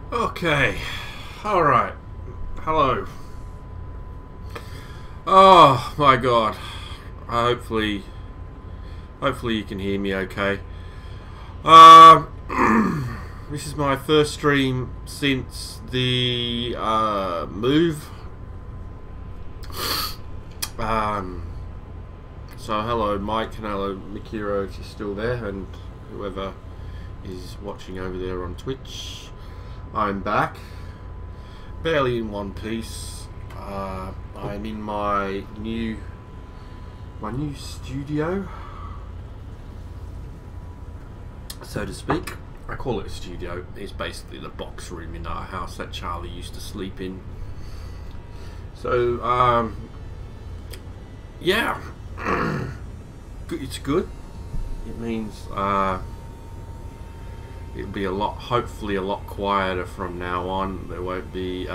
Okay, alright, hello. Oh my god, hopefully you can hear me okay. This is my first stream since the move. So hello Mike and hello Mikiro if you're still there, and whoever is watching over there on Twitch. I'm back, barely in one piece. I'm in my new studio, so to speak. I call it a studio. It's basically the box room in our house that Charlie used to sleep in. So yeah, it's good. It means it'll be hopefully a lot quieter from now on. There won't be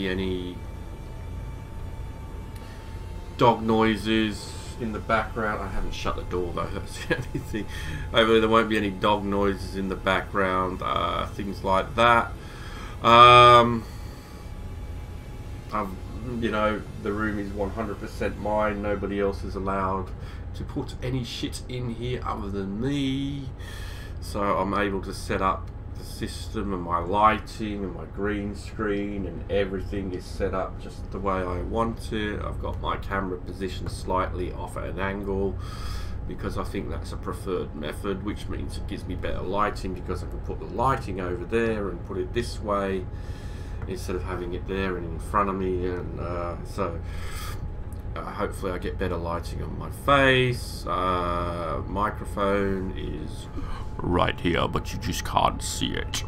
any dog noises in the background. I haven't shut the door though, that's the only thing. Hopefully there won't be any dog noises in the background, things like that. You know, the room is 100% mine. Nobody else is allowed to put any shit in here other than me. So I'm able to set up the system and my lighting and my green screen, and everything is set up just the way I want it. I've got my camera positioned slightly off at an angle because I think that's a preferred method, which means it gives me better lighting because I can put the lighting over there and put it this way instead of having it there and in front of me. And hopefully I get better lighting on my face. Microphone is right here, but you just can't see it.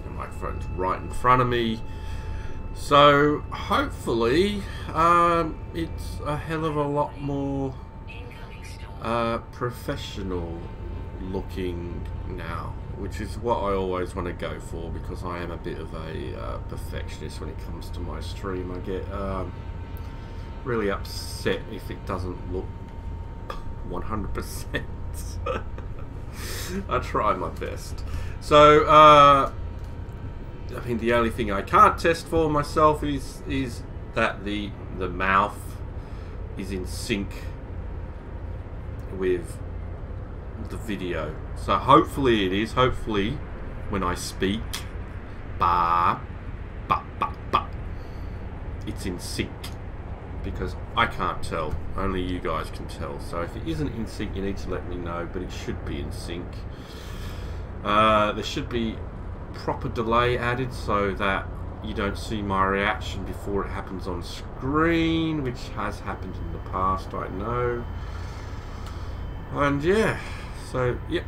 The microphone's right in front of me. So hopefully it's a hell of a lot more professional looking now, which is what I always want to go for, because I am a bit of a perfectionist when it comes to my stream. I get really upset if it doesn't look 100%. I try my best. So I mean, the only thing I can't test for myself is that the mouth is in sync with the video. So hopefully it is. Hopefully when I speak, it's in sync, because I can't tell. Only you guys can tell. So if it isn't in sync, you need to let me know, but it should be in sync. There should be proper delay added so that you don't see my reaction before it happens on screen, which has happened in the past, I know. And yeah, so yep,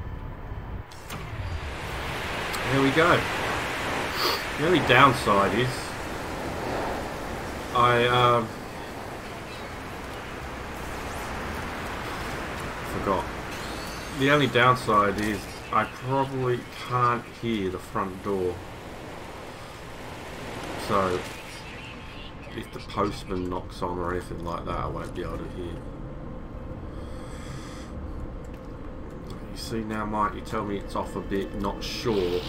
there we go. The only downside is I forgot. The only downside is I probably can't hear the front door. So if the postman knocks on or anything like that, I won't be able to hear. You see now, Mike, you tell me it's off a bit, not sure.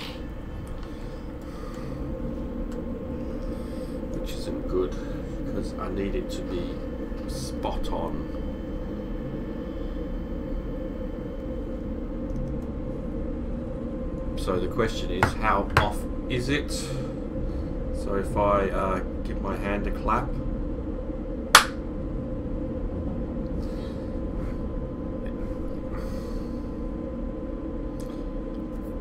Which isn't good, because I need it to be spot on. So the question is, how off is it? So if I give my hand a clap,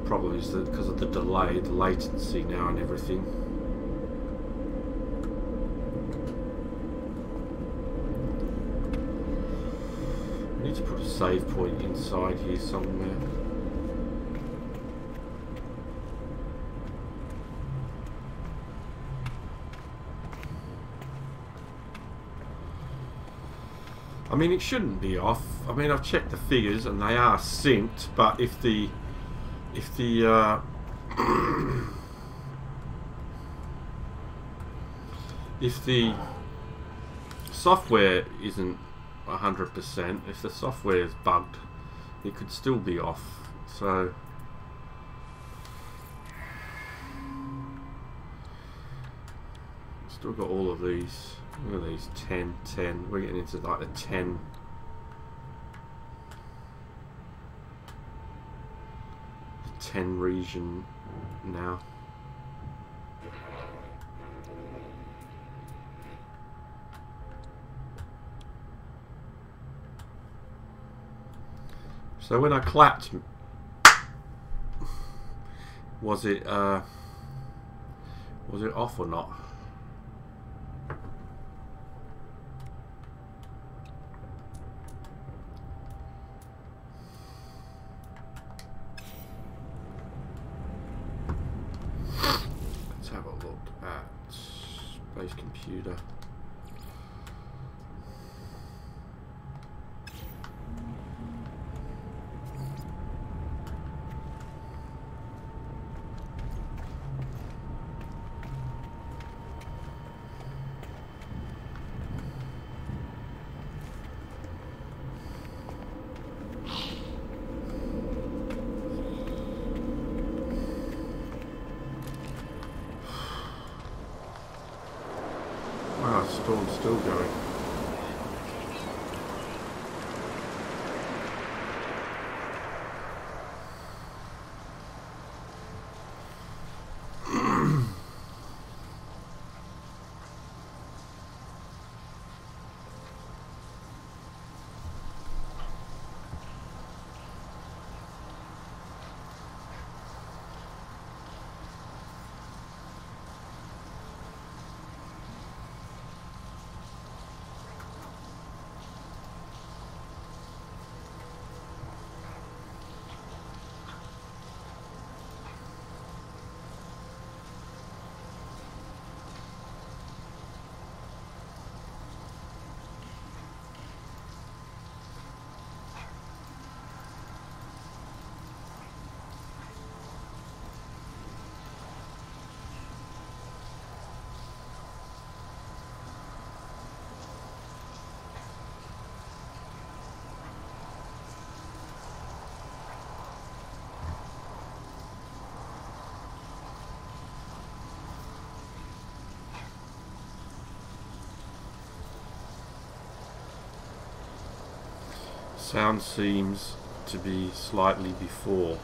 probably is because of the delay, the latency now and everything. I need to put a save point inside here somewhere. I mean, it shouldn't be off. I mean, I've checked the figures and they are synced, but if the if the software isn't 100%, if the software is bugged, it could still be off. So still got all of these. Look at these 10, 10. We're getting into like the 10. The 10 region now. So when I clapped, was it off or not? Computer. Storm's still going. Sound seems to be slightly before.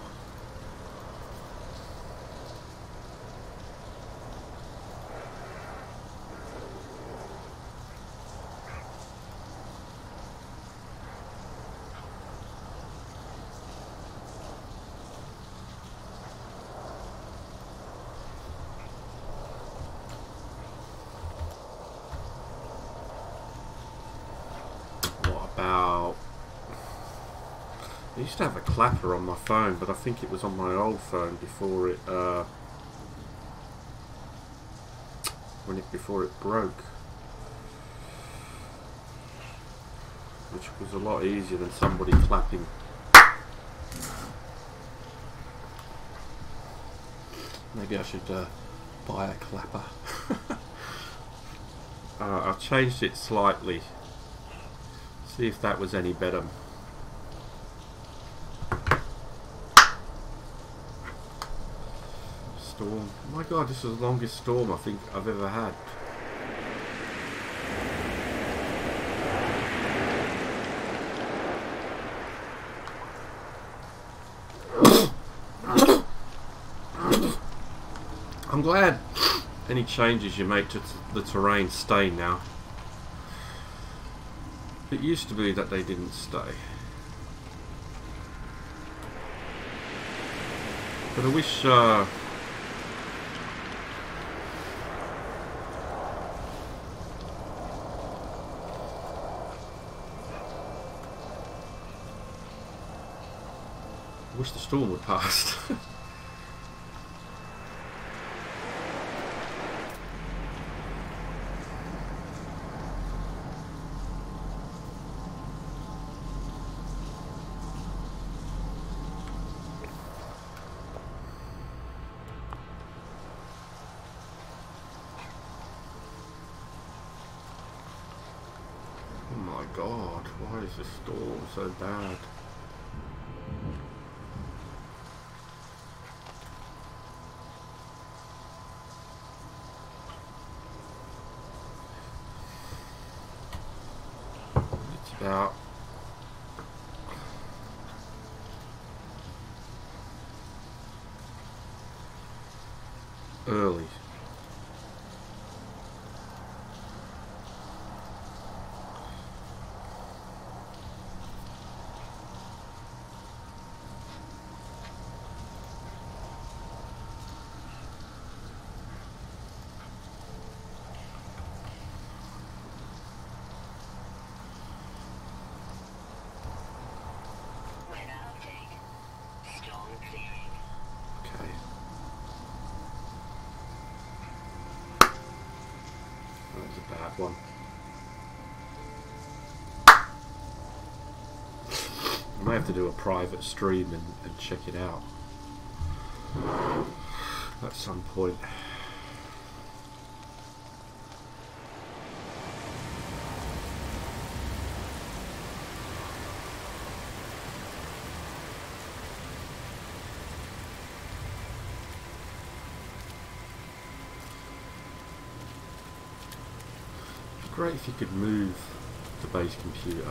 I used to have a clapper on my phone, but I think it was on my old phone before it before it broke, which was a lot easier than somebody clapping. Maybe I should buy a clapper. I changed it slightly. See if that was any better. Storm. Oh my god, this is the longest storm I think I've ever had. I'm glad any changes you make to the terrain stay now. It used to be that they didn't stay. But I wish the storm would pass. Oh my god, why is this storm so bad? About early. One. I may have to do a private stream and check it out at some point. Great if you could move the base computer.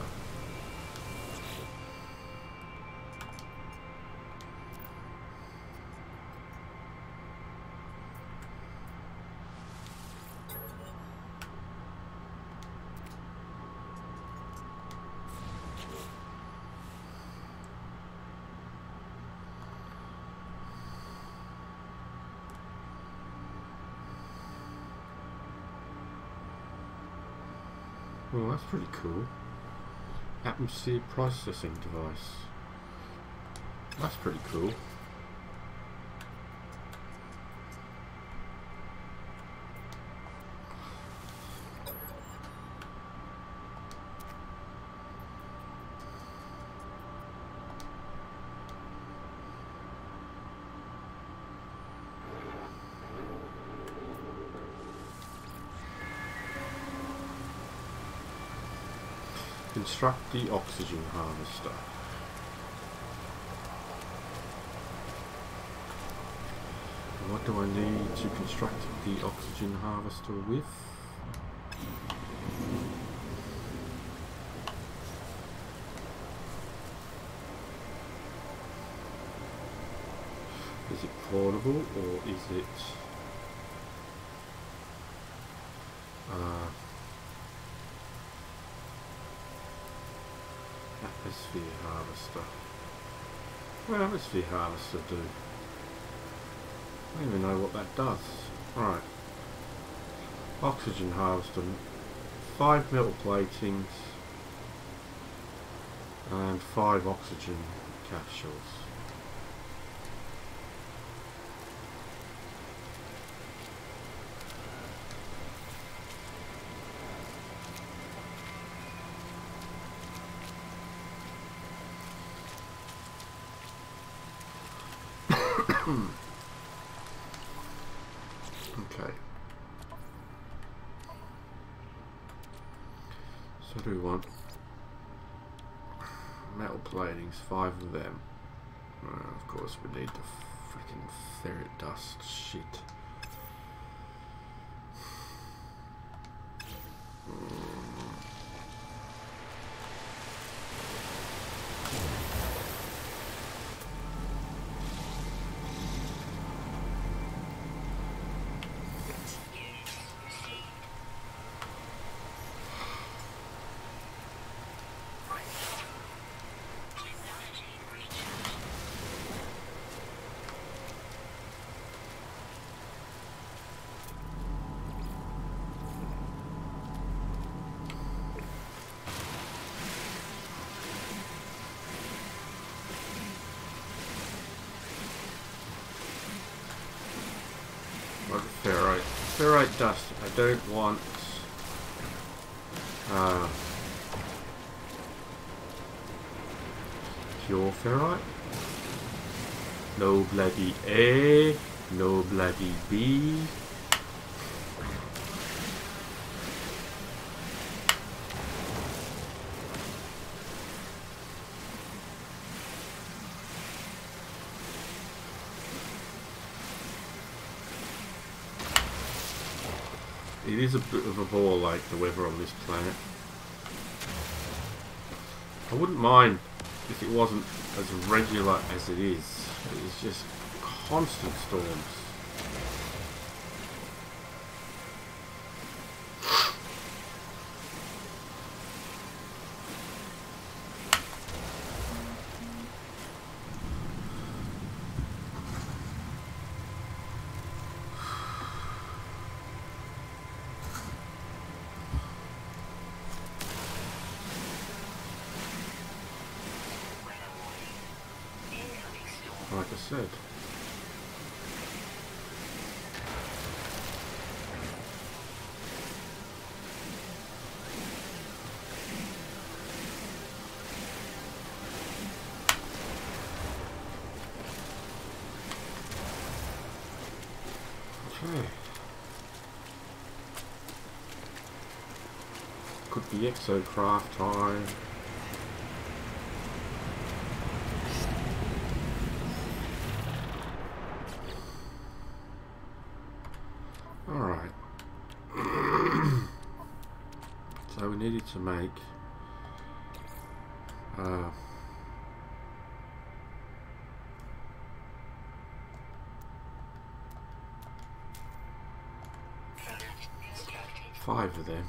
Well, that's pretty cool. Atmosphere processing device. That's pretty cool. Construct the oxygen harvester. What do I need to construct the oxygen harvester with? portable, or is it atmosphere harvester? What atmosphere harvester do? I don't even know what that does. Right. Oxygen harvester. 5 metal platings and 5 oxygen capsules. Okay. So do we want metal platings, 5 of them. Of course we need the freaking ferret dust shit. Ferrite dust. I don't want pure ferrite. No bloody A, no bloody B. It is a bit of a ball like the weather on this planet. I wouldn't mind if it wasn't as regular as it is. It's just constant storms. Like I said. Okay. Could be exocraft time. Alright. So we needed to make five of them.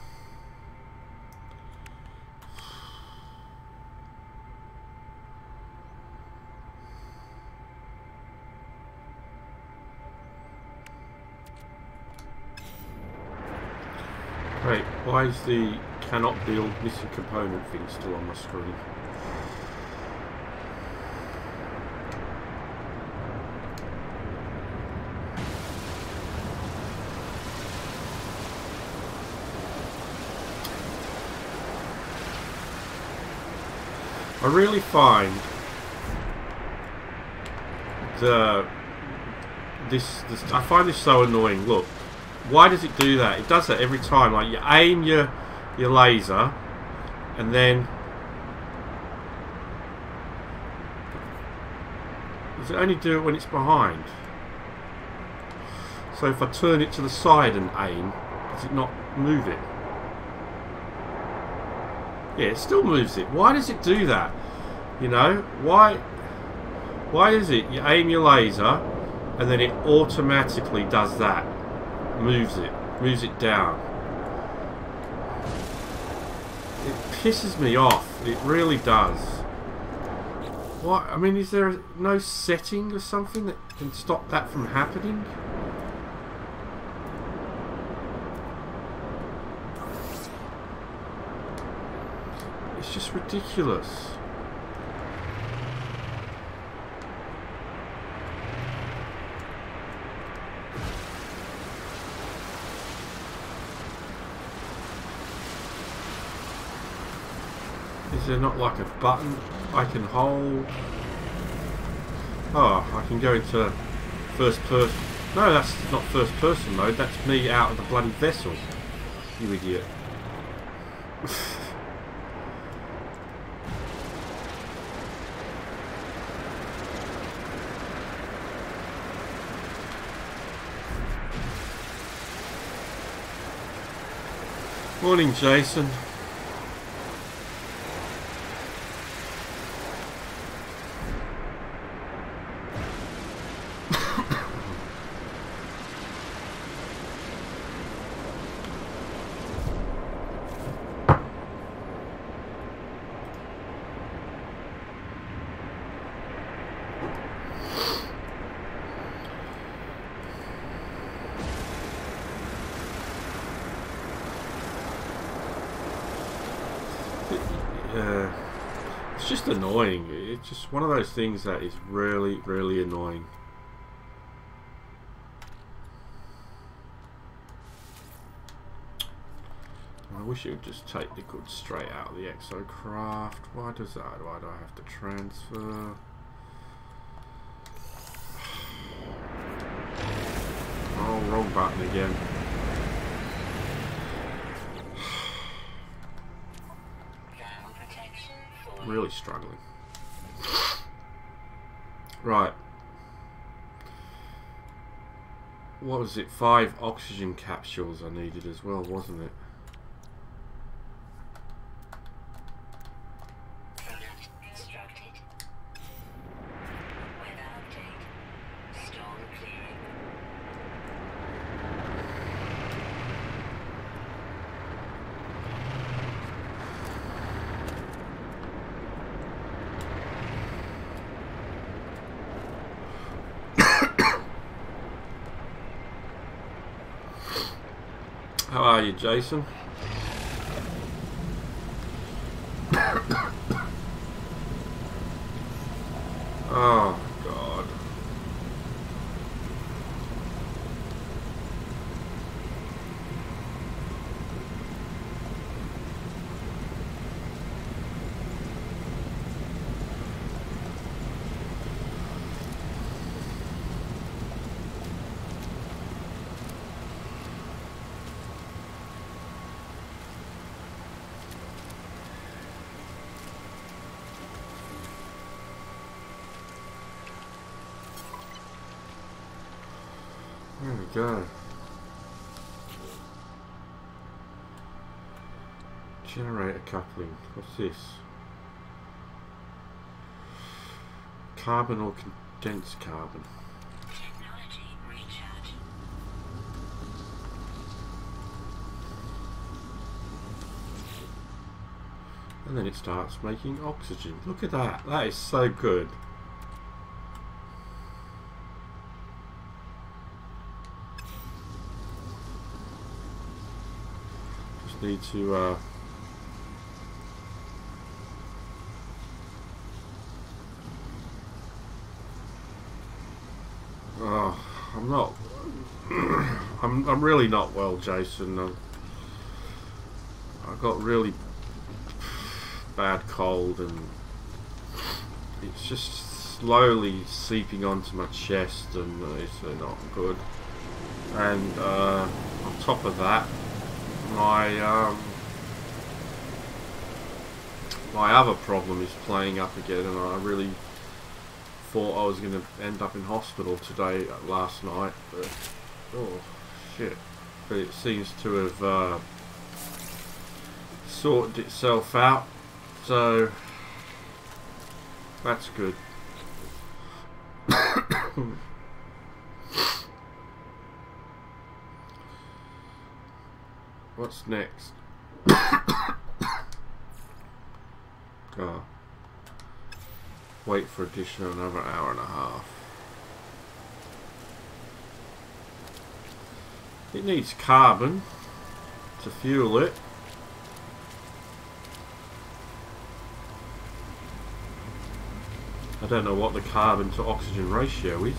Wait, why is the cannot build missing component thing still on my screen? I really find I find this so annoying. Look, why does it do that? It does that every time. Like, you aim your laser, and then does it only do it when it's behind? So if I turn it to the side and aim, does it not move it? Yeah, it still moves it. Why does it do that? You know, why is it you aim your laser and then it automatically does that. Moves it down. It pisses me off. It really does. What? I mean, is there no setting or something that can stop that from happening? It's just ridiculous. Is there not like a button I can hold? Oh, I can go into first person. No, that's not first person mode. That's me out of the bloody vessel. You idiot. Morning, Jason. It's just annoying. It's just one of those things that is really, really annoying. I wish it would just take the goods straight out of the exocraft. Why does that? Why do I have to transfer? Oh, wrong button again. Really struggling. Right. What was it? 5 oxygen capsules I needed as well, wasn't it? How are you, Jason? Oh, God. There we go. Generator coupling. What's this? Carbon or condensed carbon? Technology recharge. And then it starts making oxygen. Look at that. That is so good. Need to I'm not I'm really not well, Jason. I got really bad cold and it's just slowly seeping onto my chest and it's not good. And on top of that, my other problem is playing up again, and I really thought I was going to end up in hospital today, last night, but oh shit, but it seems to have sorted itself out, so that's good. What's next? Oh. Wait for additional another hour and a half. It needs carbon to fuel it. I don't know what the carbon to oxygen ratio is.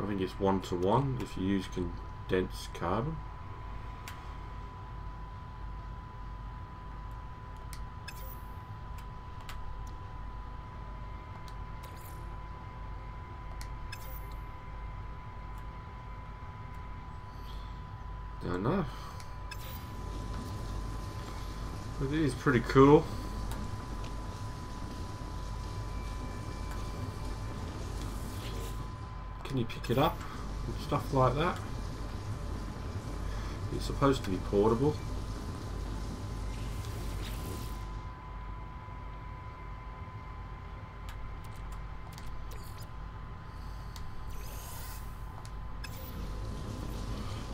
I think it's 1:1 if you use condensed carbon. Don't know. But it is pretty cool. Can you pick it up and stuff like that? It's supposed to be portable.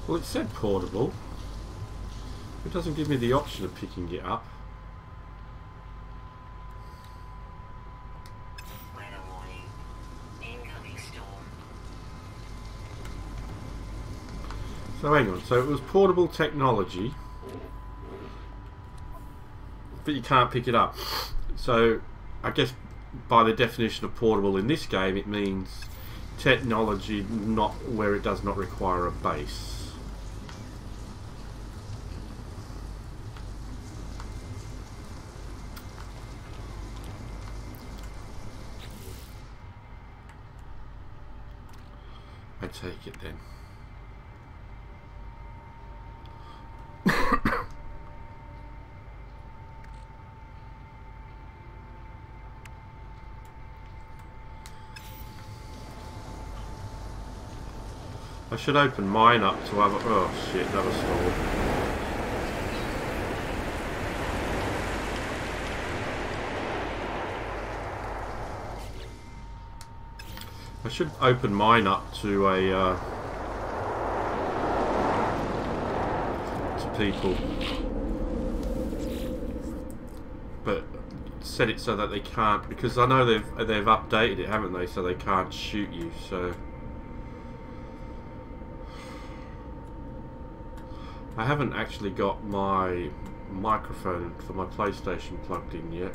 Well, it said portable. It doesn't give me the option of picking it up. Weather warning. Incoming storm. So hang on, so it was portable technology, but you can't pick it up. So I guess by the definition of portable in this game, it means technology not where it does not require a base. I take it then. I should open mine up to have a... Oh shit, another storm. I should open mine up to a... to people. But set it so that they can't... Because I know they've updated it, haven't they? So they can't shoot you, so... I haven't actually got my microphone for my PlayStation plugged in yet.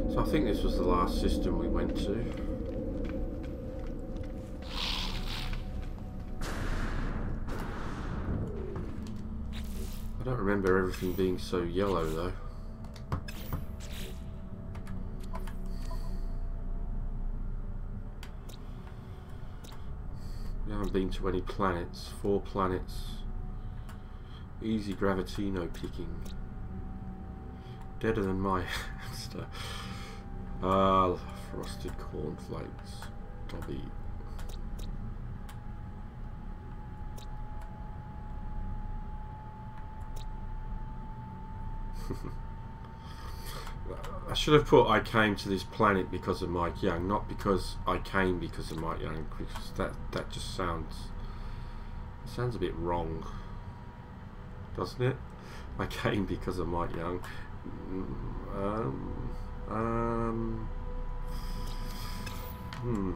So I think this was the last system we went to. I don't remember everything being so yellow though. We haven't been to any planets. 4 planets. Easy gravity, no picking. Deader than my hamster. Frosted cornflakes. Dobby. I should have put I came to this planet because of Mike Young, not because I came because of Mike Young, because that just sounds a bit wrong, doesn't it? I came because of Mike Young. Hmm.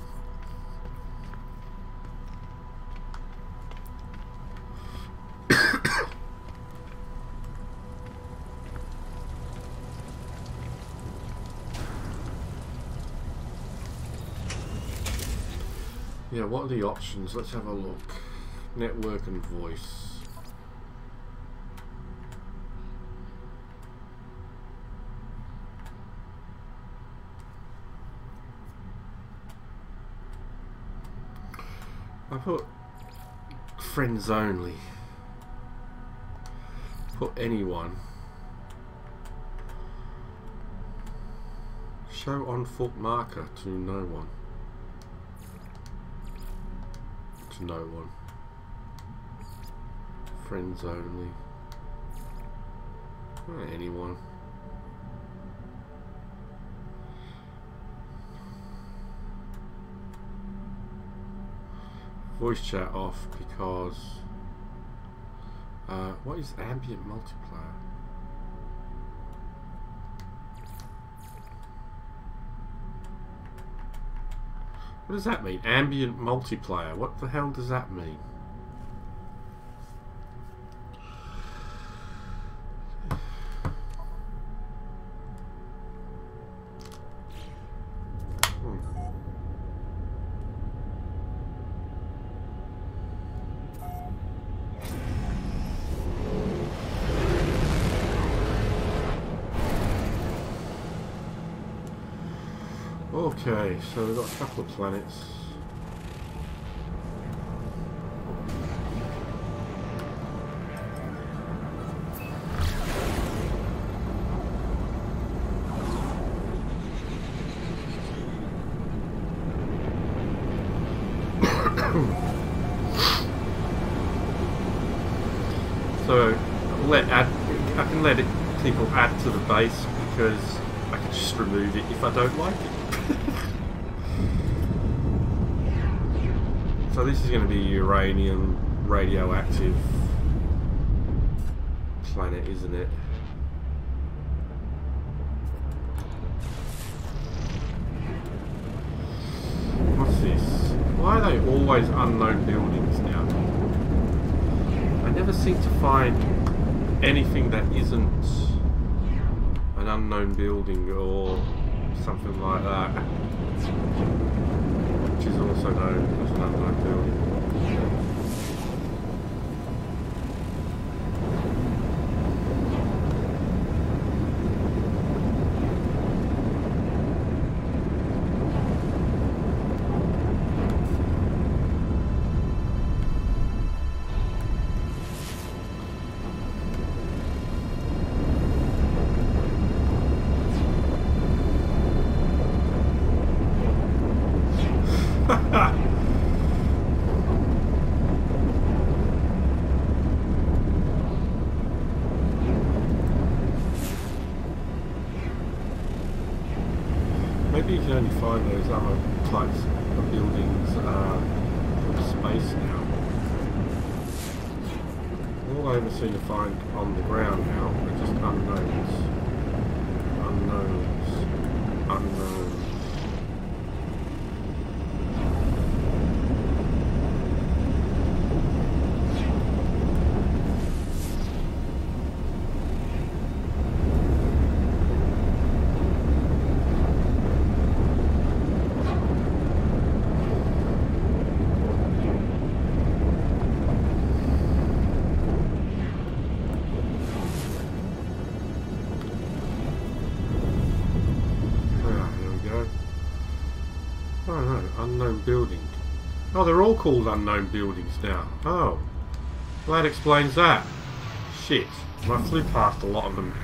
Yeah, what are the options? Let's have a look. Network and voice. I put friends only. Put anyone. Show on foot marker to no one. To no one. Friends only. Anyone. Voice chat off because what is ambient multiplayer? What does that mean? Ambient multiplayer. What the hell does that mean? Okay, so we've got a couple of planets. So I can let people add to the base because I can just remove it if I don't like it. So this is going to be uranium radioactive planet, isn't it? What's this? Why are they always unknown buildings now? I never seem to find anything that isn't an unknown building or something like that, which is also known as an unknown building. Maybe you can only find those other types of buildings from space now. All I ever seem to find on the ground now are just unknowns. Unknowns. Unknowns. Unknown building. Oh, they're all called unknown buildings now. Oh, well, that explains that. Shit, I flew past a lot of them.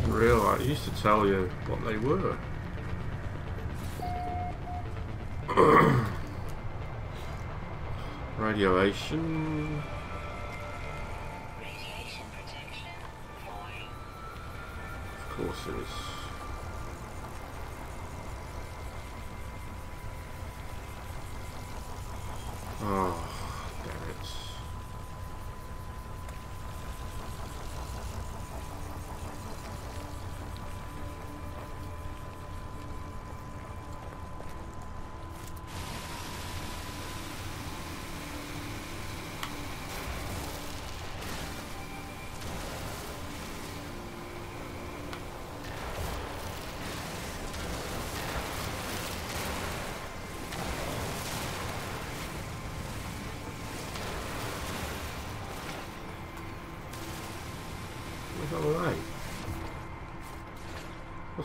Didn't realise. I used to tell you what they were. Radiation. Radiation protection. Of course it is. Oh, damn it.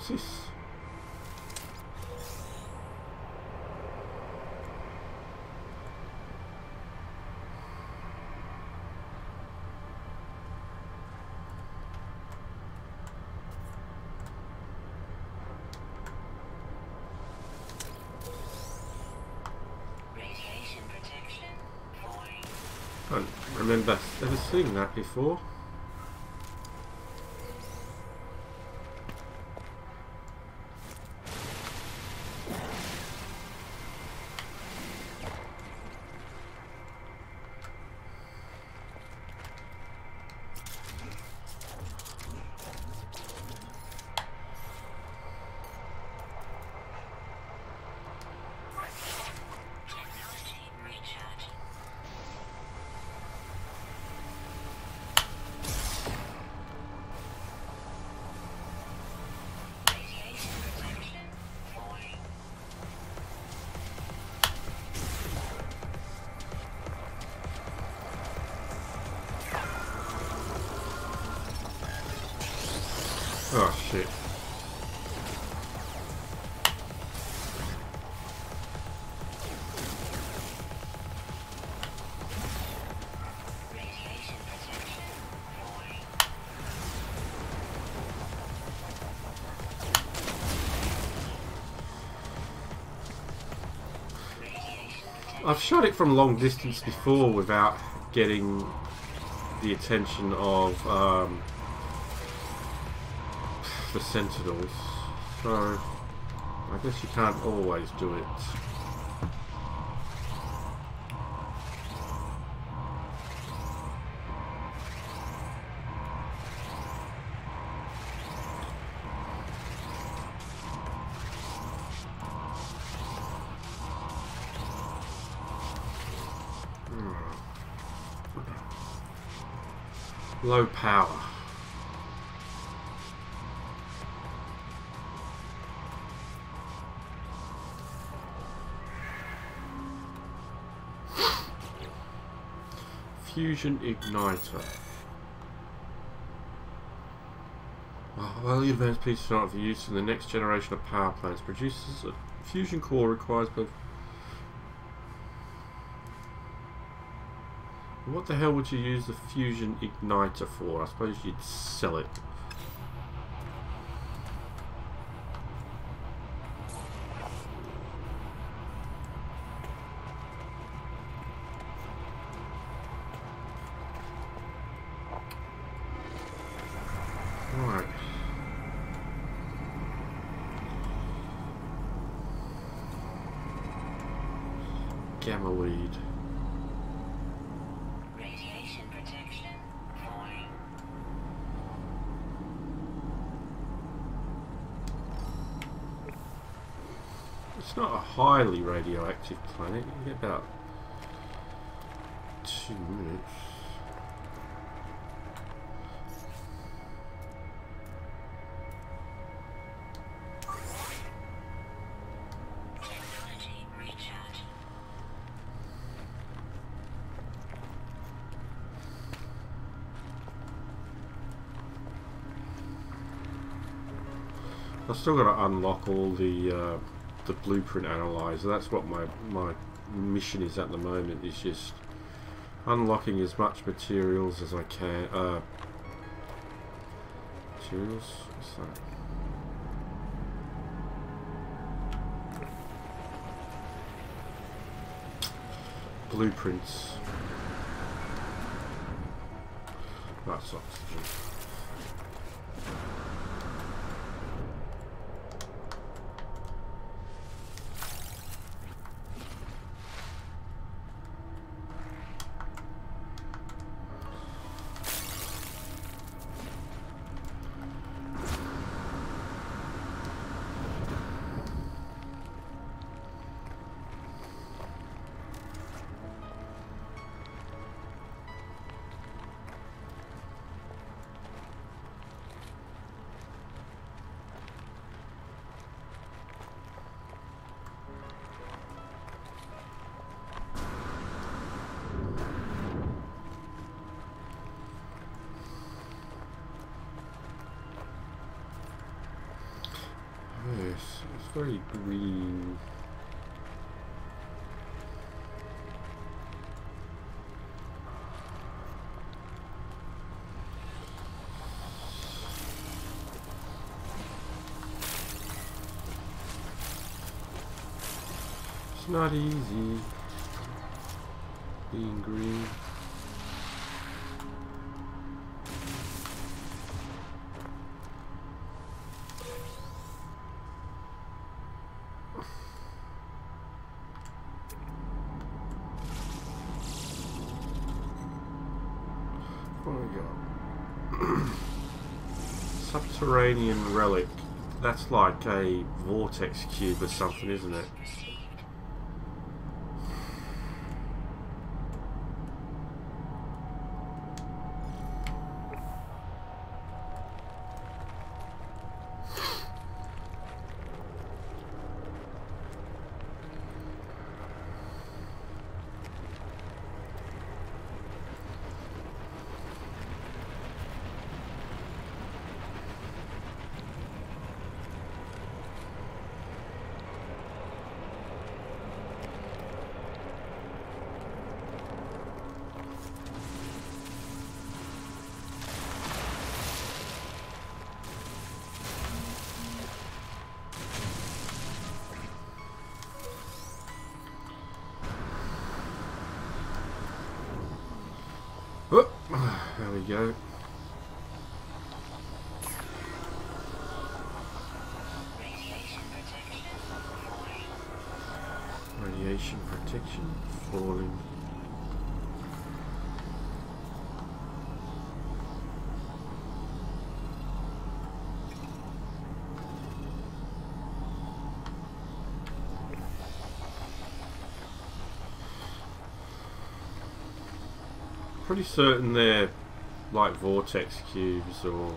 What's this? Radiation protection falling. I don't remember ever seeing that before. Technology recharge. Radiation protection falling. Oh shit. Radiation protection falling. Radiation protection. I've shot it from long distance before without getting the attention of the sentinels, so I guess you can't always do it. Low power. Fusion igniter. While the advanced pieces are not for use in the next generation of power plants, produces a fusion core requires both. What the hell would you use the fusion igniter for? I suppose you'd sell it. Right. Gamma weed. Radiation protection falling. It's not a highly radioactive planet. You get about 2 minutes. Technology recharge. I've still got to unlock all the blueprint analyzer. That's what my mission is at the moment. Is just unlocking as much materials as I can. Materials. What's that? Blueprints. That's oxygen. Yes, it's very green. It's not easy being green. What do we got? Subterranean relic. That's like a vortex cube or something, isn't it? Oh, there we go. Radiation protection falling. Pretty certain they're like vortex cubes or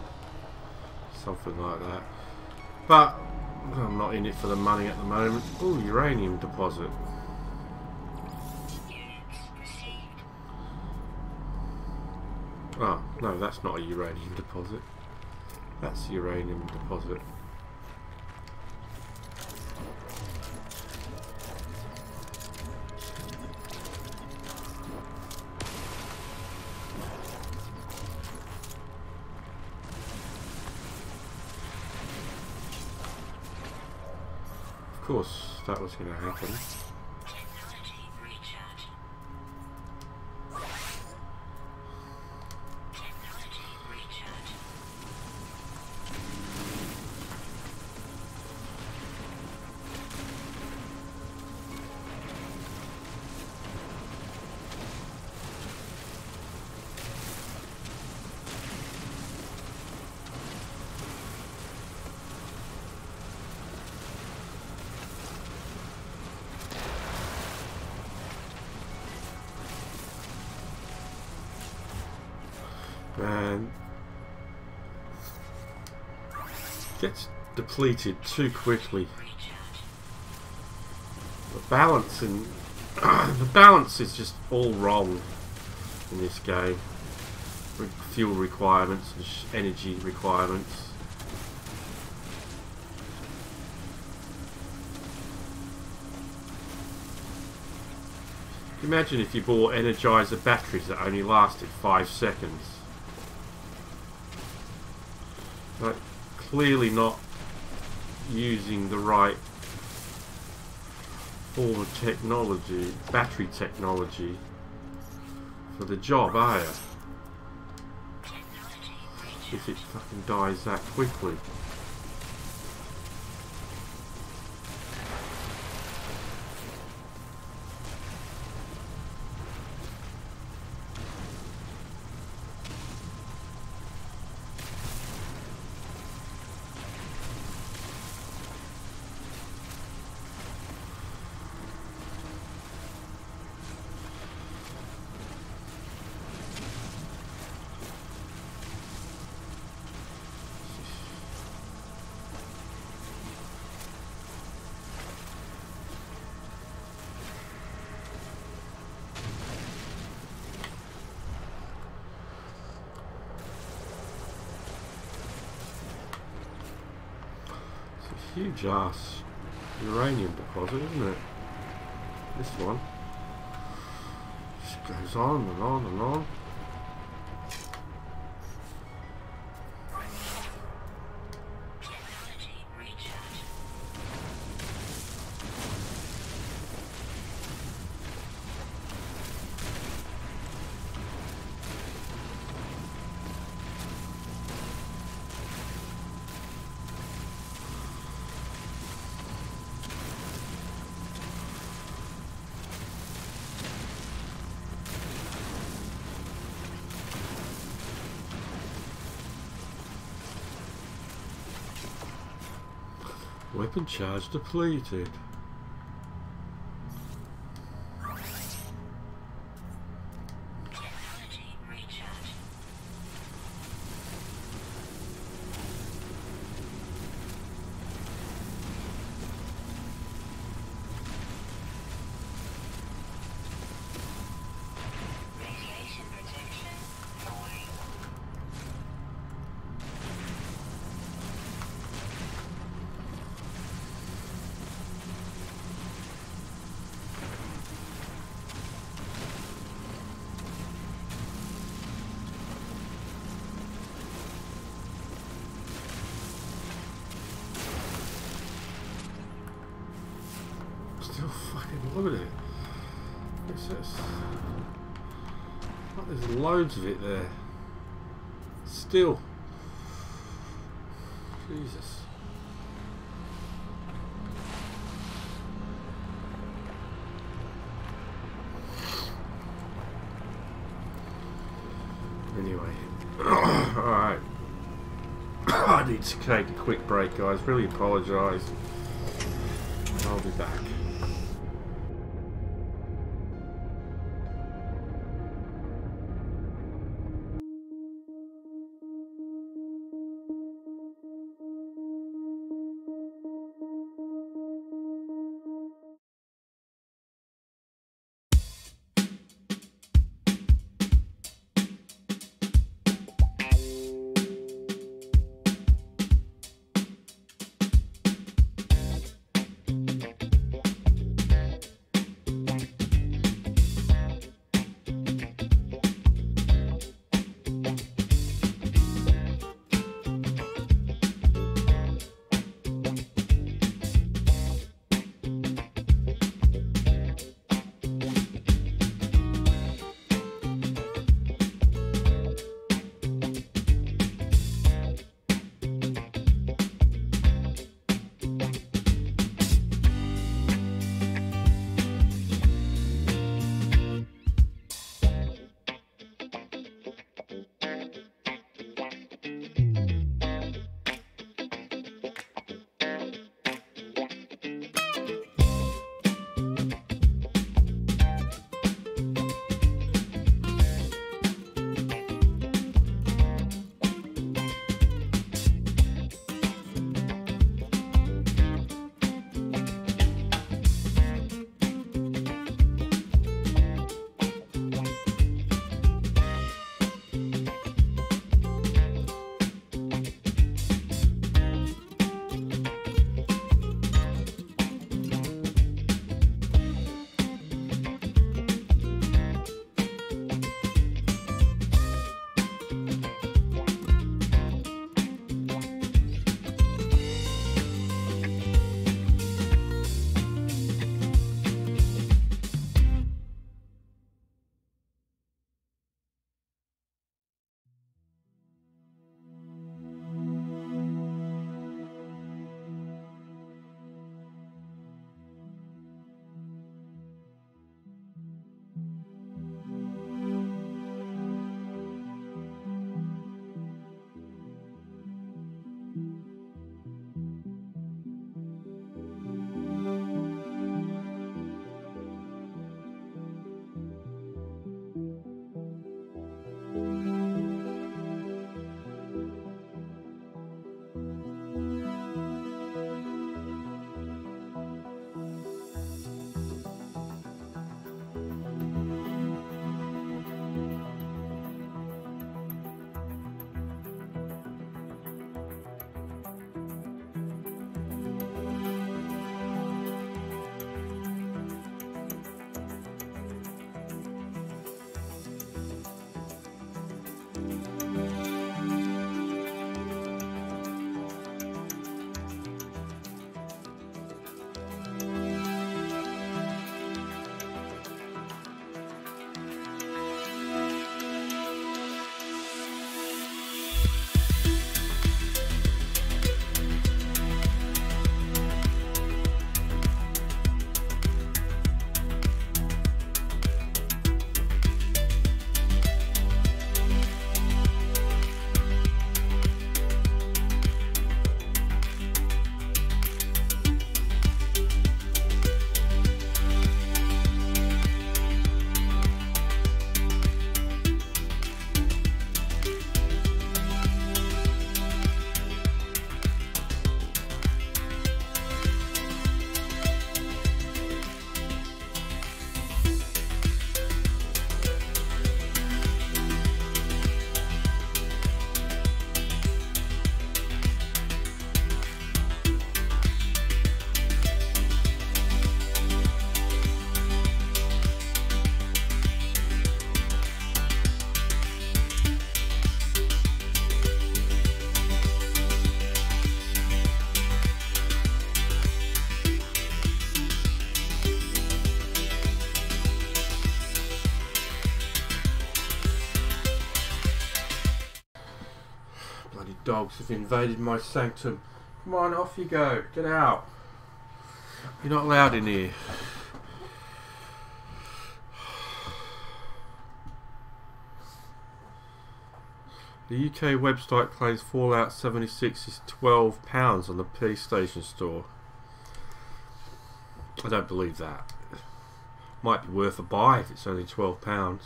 something like that. But I'm not in it for the money at the moment. Oh, uranium deposit. Oh, no, that's not a uranium deposit. That's a uranium deposit. Of course, that was going to happen. Technology recharge. Technology recharge. Man, gets depleted too quickly. The balance in the balance is just all wrong in this game. With fuel requirements and energy requirements. Imagine if you bought Energizer batteries that only lasted 5 seconds. Like, clearly not using the right form of technology, battery technology, for the job, are you? If it fucking dies that quickly. huge ass uranium deposit, isn't it? This one just goes on and on and on. Technology recharge. Weapon charge depleted. Technology recharge. Radiation protection going. Still fucking limited. What's this? Oh, there's loads of it there. Still. Jesus. Anyway. Alright. I need to take a quick break, guys. Really apologise. I'll be back. dogs have invaded my sanctum. Come on, off you go. Get out. You're not allowed in here. The UK website claims Fallout 76 is £12 on the PlayStation Store. I don't believe that. Might be worth a buy if it's only £12.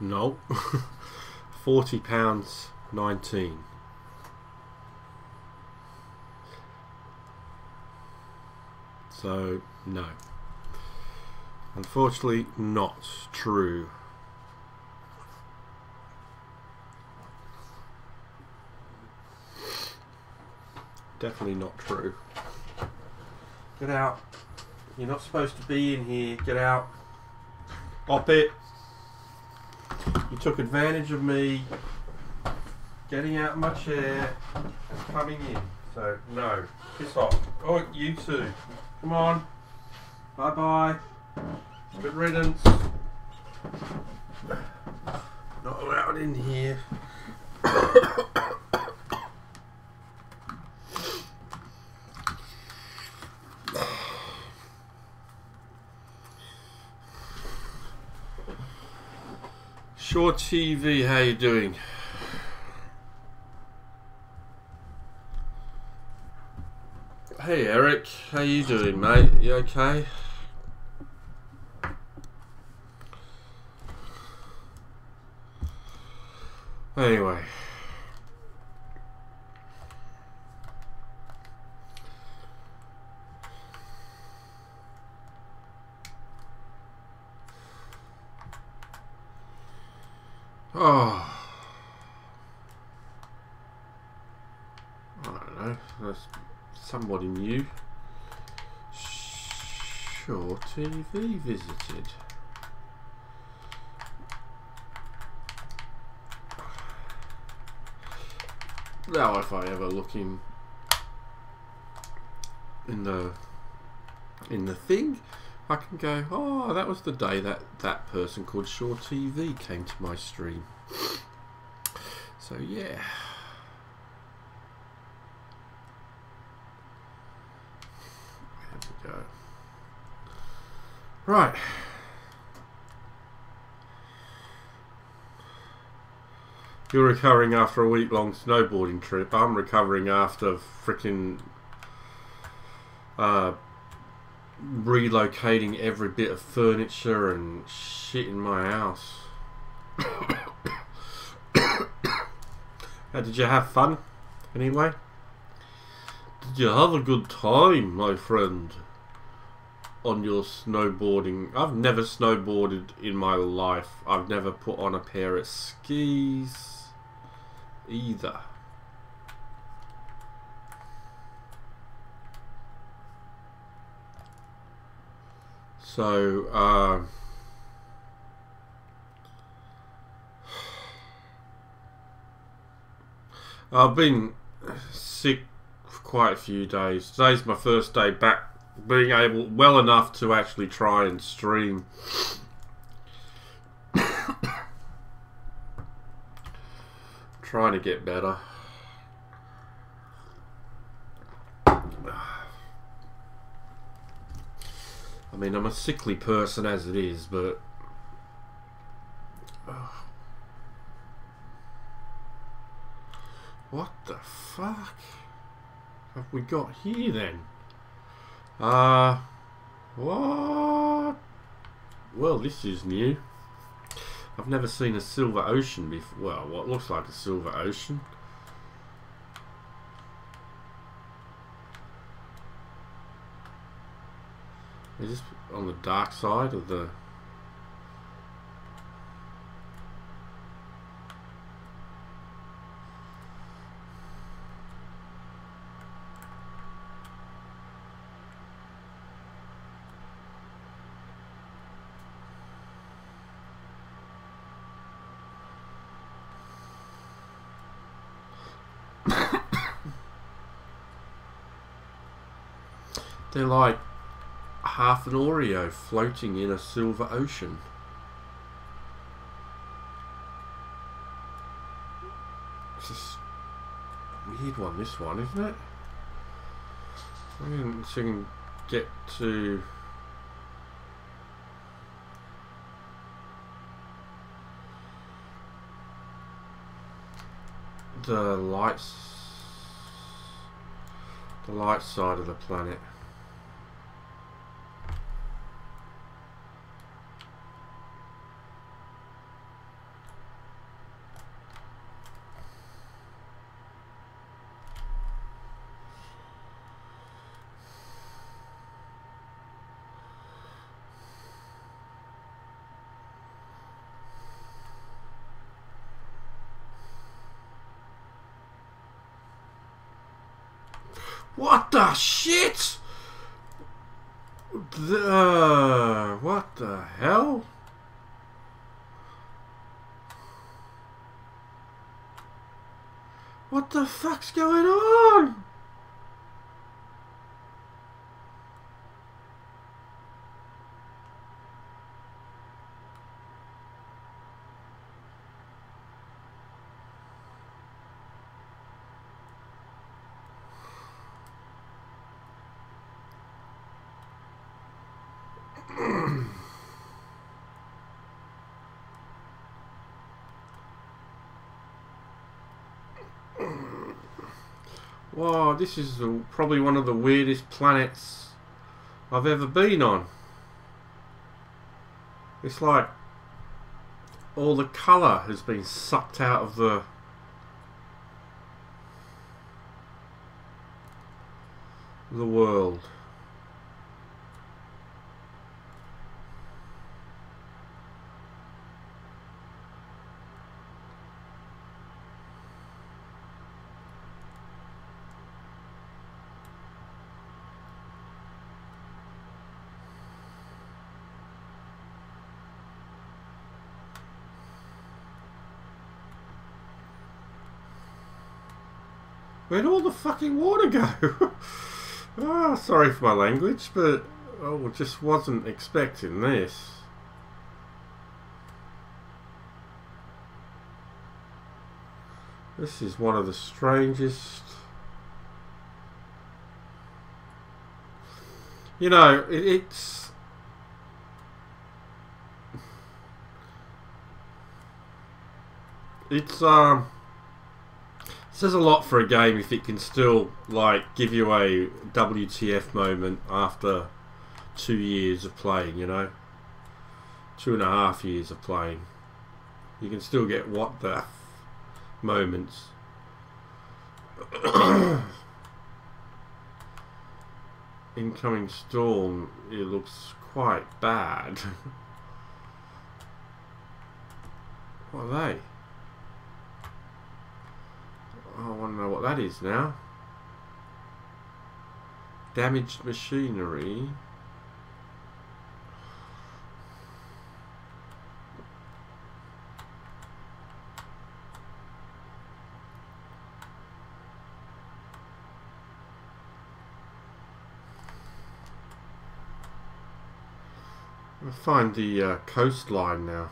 No. £40.19. So, no. Unfortunately, not true. Definitely not true. Get out. You're not supposed to be in here. Get out. Stop it. You took advantage of me getting out of my chair and coming in. So, no. Piss off. Oh, you too. Come on. Bye-bye. Good riddance. Not allowed in here. Sure TV, how you doing? Hey Eric, how you doing, mate? You okay? Anyway. Oh. I don't know. That's somebody new. Sure TV visited. Now if I ever look in the thing, I can go, oh, that was the day that person called Sure TV came to my stream. So yeah. There we go. Right. You're recovering after a week-long snowboarding trip. I'm recovering after frickin' relocating every bit of furniture and shit in my house. Did you have fun? Anyway? Did you have a good time, my friend? On your snowboarding? I've never snowboarded in my life. I've never put on a pair of skis either. So, I've been sick for quite a few days. Today's my first day back, being able, well enough to actually try and stream. Trying to get better. I mean, I'm a sickly person as it is, but what the fuck have we got here then? What? Well, this is new. I've never seen a silver ocean before. Well, what looks like a silver ocean. Is this on the dark side of the... They're like half an Oreo floating in a silver ocean. It's just a weird one, this one, isn't it? I didn't see him get to the light side of the planet. What the shit? What the hell? What the fuck's going on? Wow, this is probably one of the weirdest planets I've ever been on. It's like all the colour has been sucked out of the world. Where'd all the fucking water go? Ah, sorry for my language, but I just wasn't expecting this. This is one of the strangest. You know, it's says a lot for a game if it can still like give you a WTF moment after 2 years of playing, you know, 2.5 years of playing. You can still get what the f moments. Incoming storm, it looks quite bad. What are they? I want to know what that is now. Damaged machinery. I'll find the coastline now.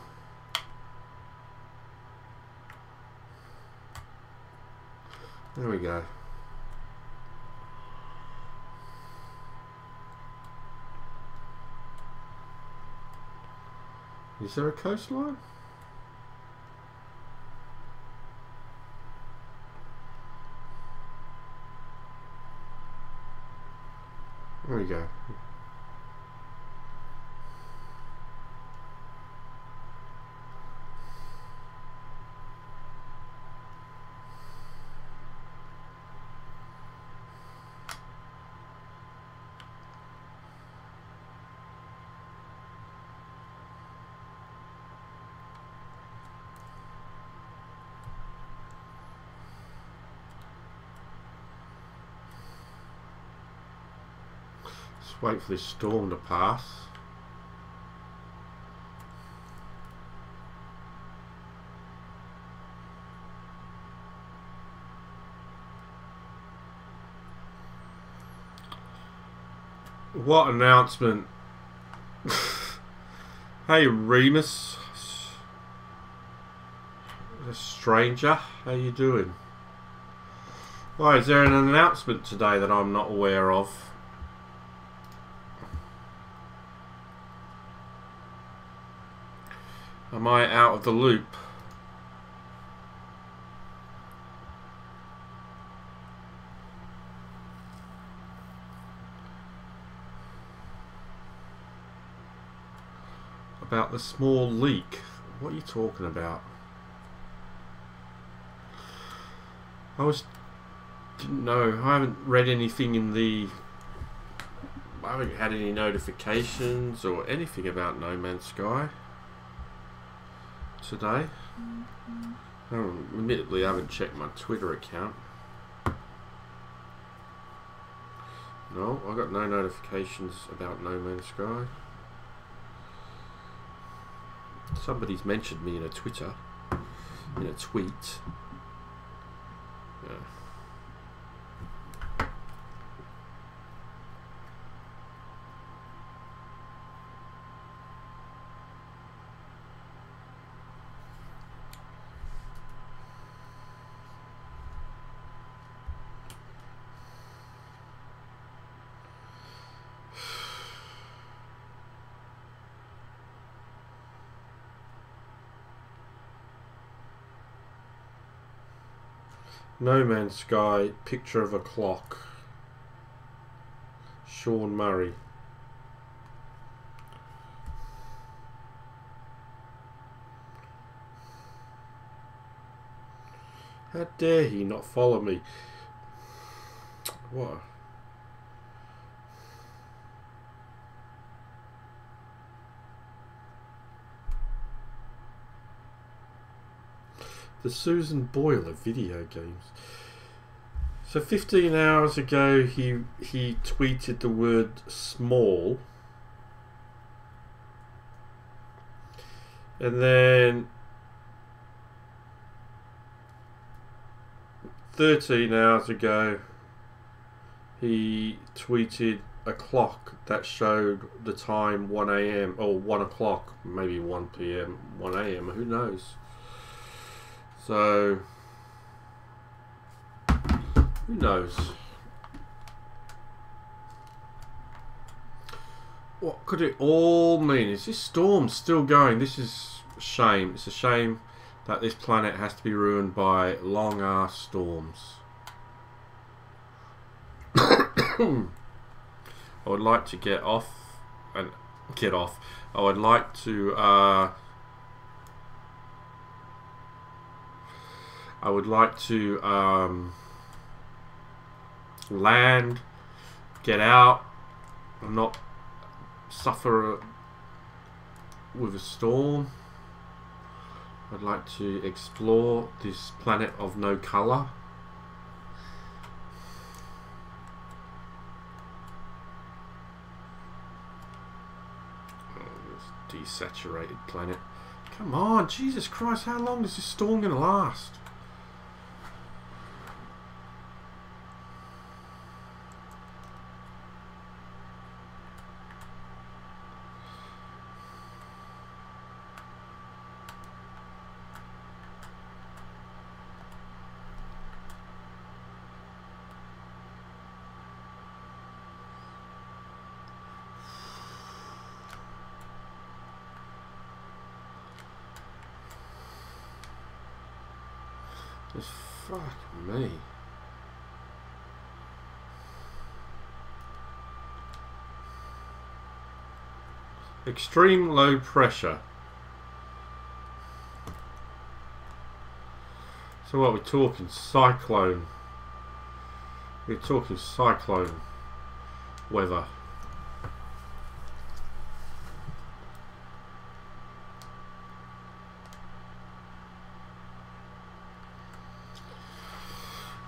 There we go. Is there a coastline? There we go. Just wait for this storm to pass. What announcement? Hey Remus, a stranger, how you doing? Why, is there an announcement today that I'm not aware of? Am I out of the loop? About the small leak? What are you talking about? Didn't know. I haven't read anything in the... I haven't had any notifications or anything about No Man's Sky today. Admittedly, I haven't checked my Twitter account. No, I got no notifications about No Man's Sky. Somebody's mentioned me in a tweet. Yeah. No Man's Sky, picture of a clock. Sean Murray. How dare he not follow me? What? The Susan Boyle video games. So 15 hours ago he tweeted the word small, and then 13 hours ago he tweeted a clock that showed the time 1 AM or 1 o'clock, maybe 1 PM, 1 AM, who knows. So who knows? What could it all mean? Is this storm still going? This is a shame. It's a shame that this planet has to be ruined by long ass storms. I would like to get off. I would like to land, get out, and not suffer with a storm. I'd like to explore this planet of no colour. Oh, this desaturated planet. Come on, Jesus Christ, how long is this storm going to last? Just fuck me. Extreme low pressure. So what, we're talking cyclone. We're talking cyclone weather.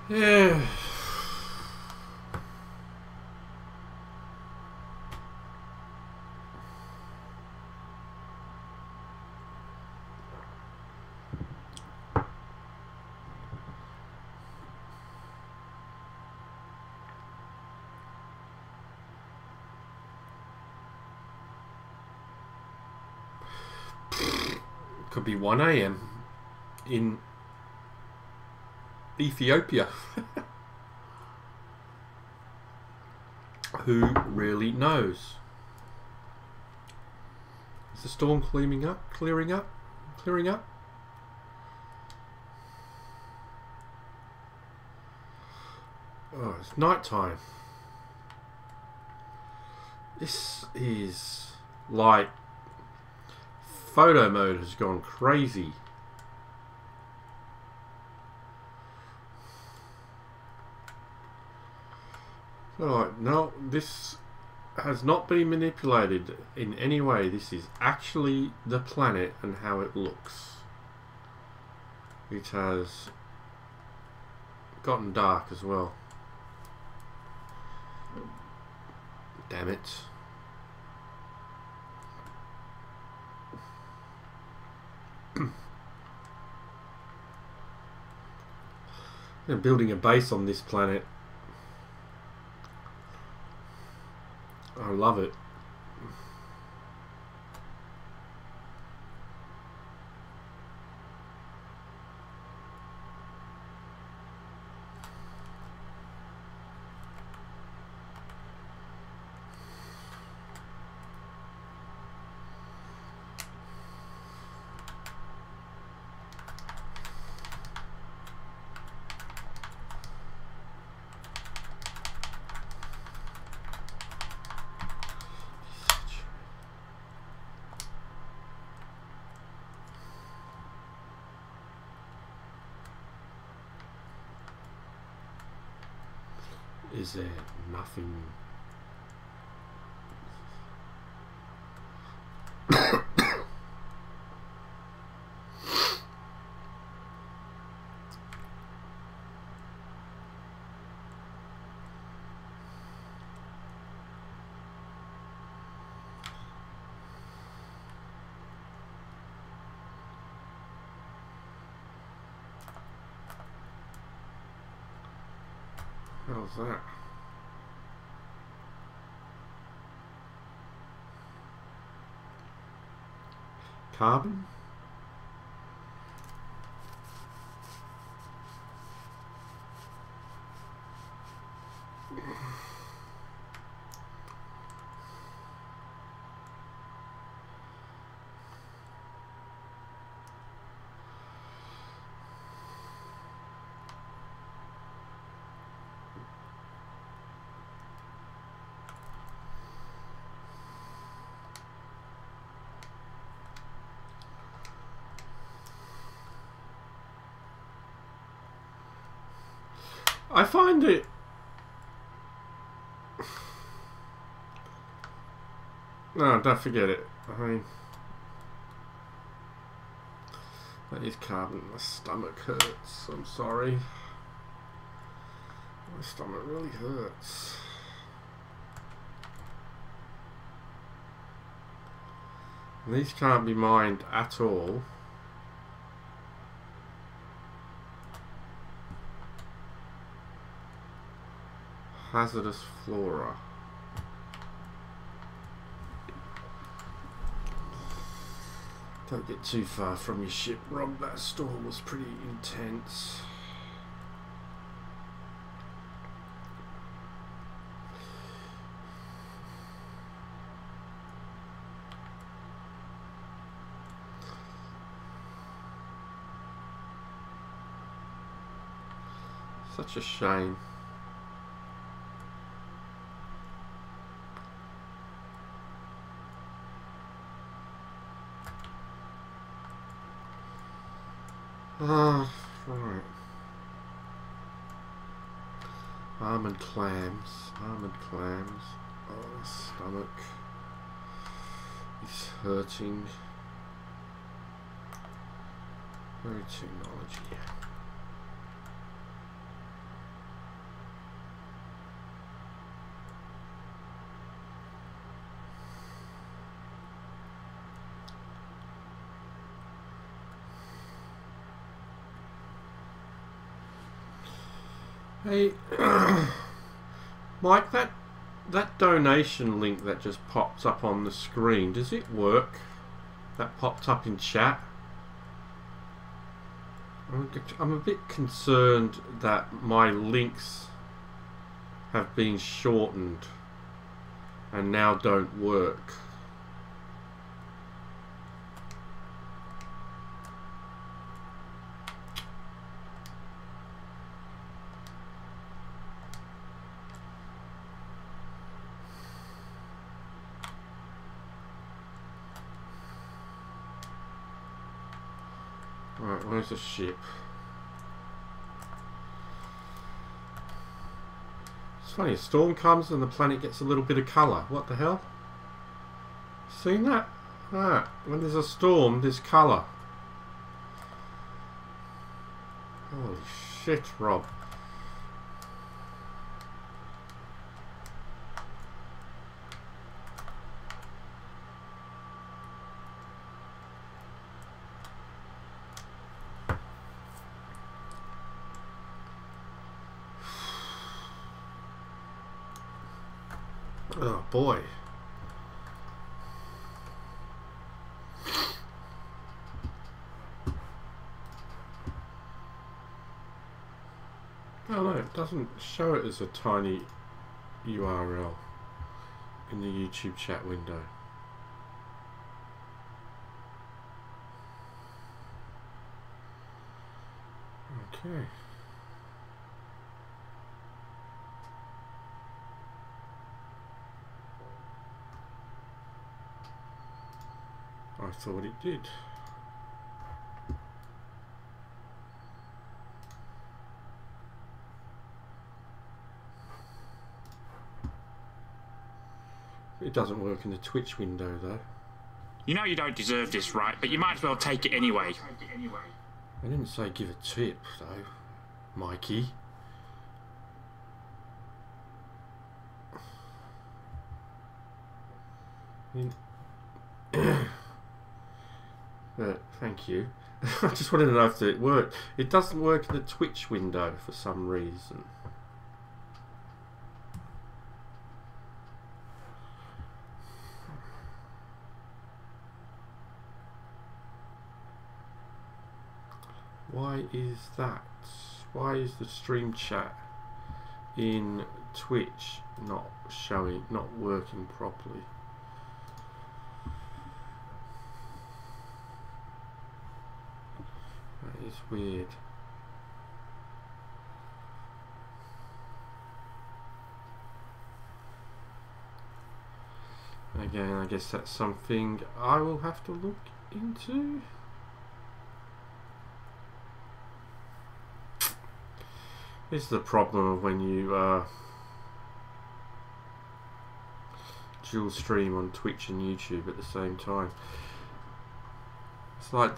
Yeah. Could be 1 a.m. in Ethiopia. Who really knows? Is the storm clearing up? Clearing up? Clearing up? Oh, it's night time. This is like photo mode has gone crazy. Alright, no, this has not been manipulated in any way. This is actually the planet and how it looks. It has gotten dark as well. Damn it. They're building a base on this planet. I love it. Is there nothing? How's that? Carbon? I find it no, don't forget it. I mean, that is carbon. My stomach hurts. I'm sorry. My stomach really hurts. And these can't be mined at all. Hazardous flora. Don't get too far from your ship, Rob. That storm was pretty intense. Such a shame. Ah, right. Armored clams. Armored clams. Oh, my stomach is hurting. Very technology. Hey, Mike, that donation link that just pops up on the screen, does it work? That popped up in chat. I'm a bit concerned that my links have been shortened and now don't work. Right, where's the ship? It's funny, a storm comes and the planet gets a little bit of colour. What the hell? Seen that? Ah, when there's a storm, there's colour. Holy shit, Rob. Oh boy. Oh no, it doesn't show it as a tiny URL in the YouTube chat window. Okay. I thought it did. It doesn't work in the Twitch window though. You know you don't deserve this, right? But you might as well take it anyway. I didn't say give a tip though, Mikey. Thank you. I just wanted to know if it worked. It doesn't work in the Twitch window for some reason. Why is that? Why is the stream chat in Twitch not showing, not working properly? That is weird. Again, I guess that's something I will have to look into. This is the problem of when you dual stream on Twitch and YouTube at the same time. It's like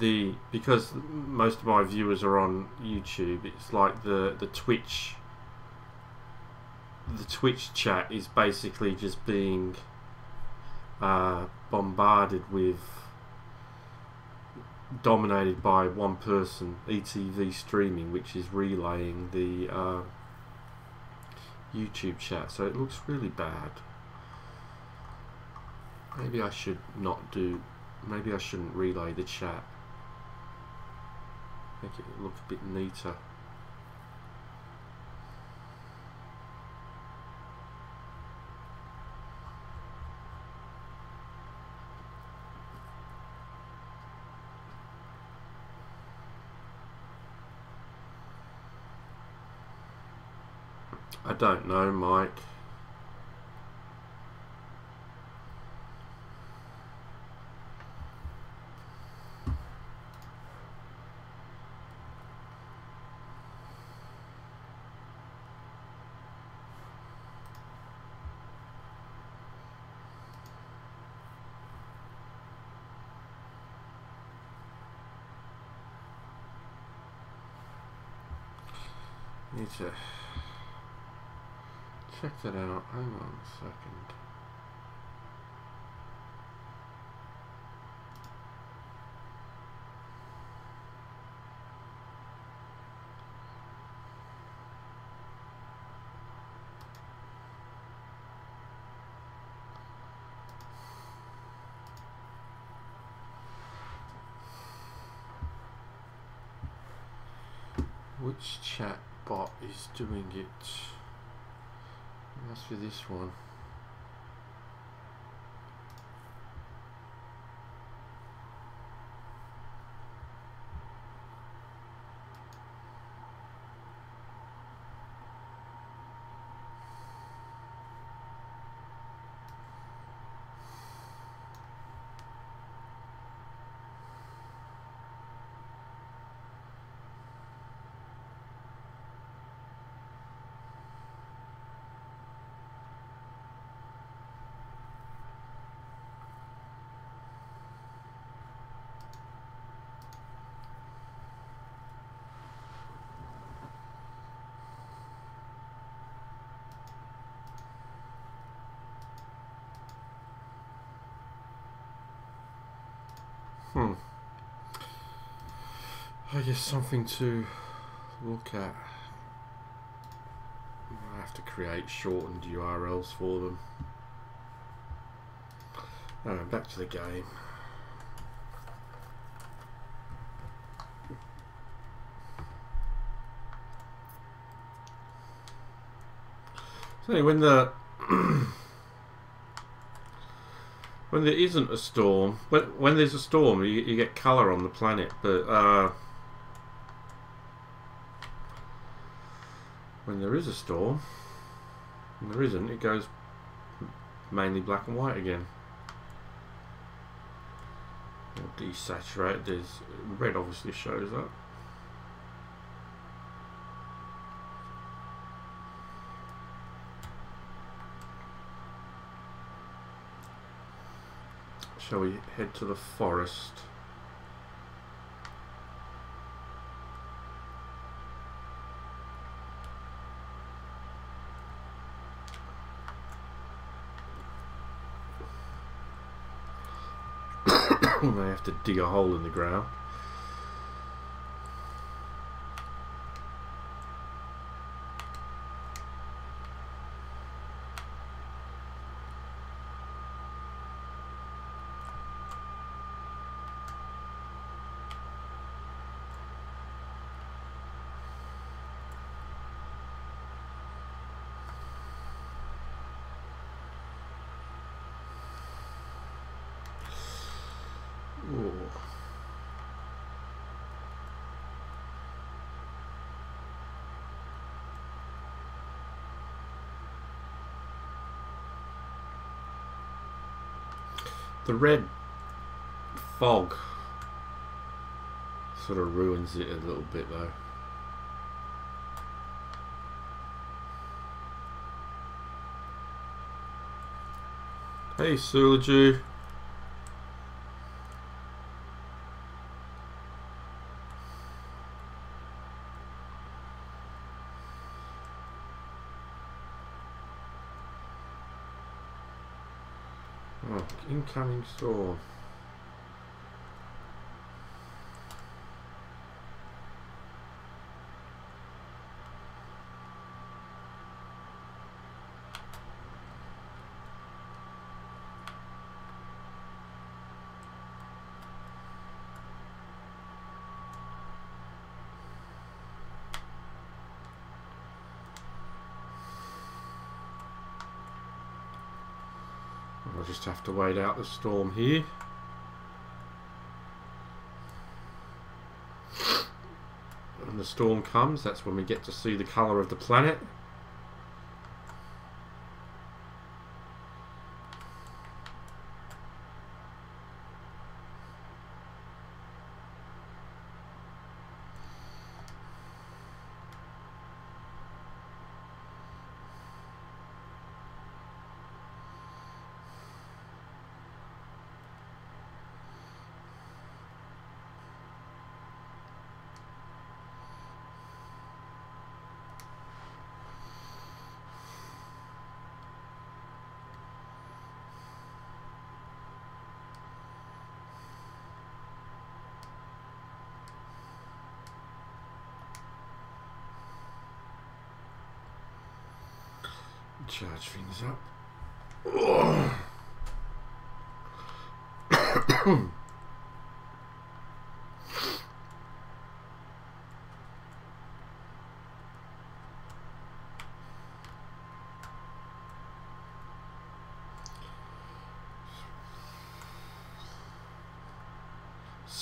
because most of my viewers are on YouTube, it's like the Twitch chat is basically just being bombarded with, dominated by one person, ETV streaming, which is relaying the YouTube chat, so it looks really bad. Maybe I should not do, maybe I shouldn't relay the chat. Make it look a bit neater. I don't know, Mike. Need to check that out. Hang on a second. Which chat bot is doing it? It must be this one. I guess something to look at. I have to create shortened URLs for them. Back to the game. So when the when there isn't a storm, when there's a storm, you get colour on the planet, but when there is a storm, and there isn't, it goes mainly black and white again. Desaturated, there's red obviously shows up. Shall we head to the forest? I have to dig a hole in the ground. The red fog sort of ruins it a little bit though. Hey Sulaju. Oh, incoming storm. I'll just have to wait out the storm here. When the storm comes, that's when we get to see the colour of the planet. Charge things up.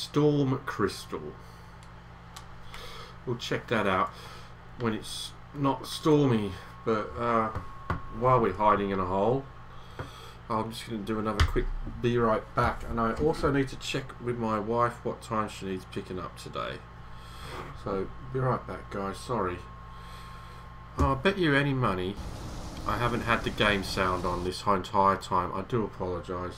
Storm Crystal. We'll check that out when it's not stormy, but while we're hiding in a hole, I'm just going to do another quick be right back. And I also need to check with my wife what time she needs picking up today. So be right back, guys. Sorry. Oh, I bet you any money I haven't had the game sound on this entire time. I do apologise.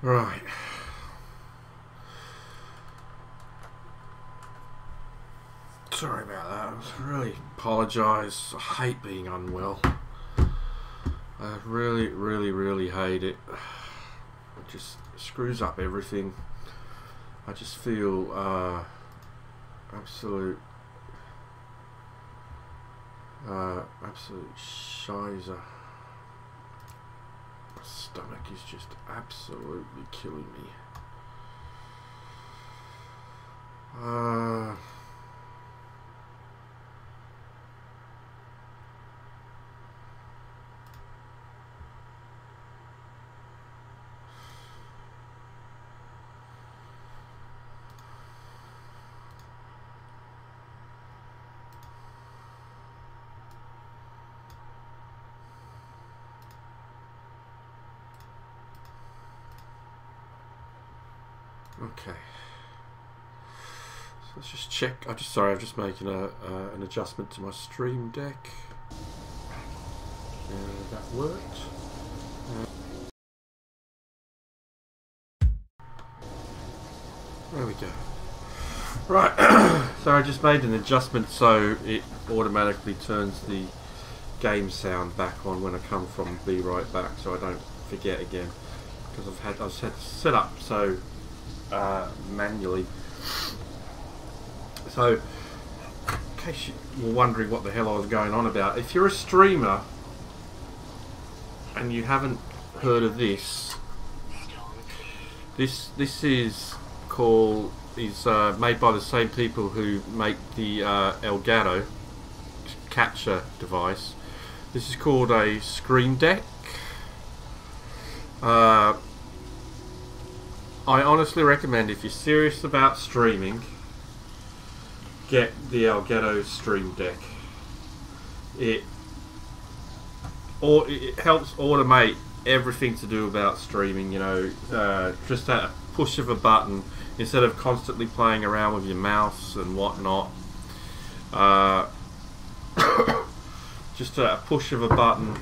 Right. Sorry about that. I really apologise. I hate being unwell. I really hate it. It just screws up everything. I just feel absolute shizer. My stomach is just absolutely killing me. Okay. So let's just check. I'm just making an adjustment to my stream deck. That worked. There we go. Right. So I just made an adjustment so it automatically turns the game sound back on when I come from Be Right Back, so I don't forget again, because I've had to set up so manually. So in case you were wondering what the hell I was going on about, if you're a streamer and you haven't heard of this is made by the same people who make the Elgato capture device. This is called a Screen Deck. I honestly recommend, if you're serious about streaming, get the Elgato Stream Deck. It helps automate everything to do about streaming, you know, just at a push of a button, instead of constantly playing around with your mouse and whatnot. Just at a push of a button,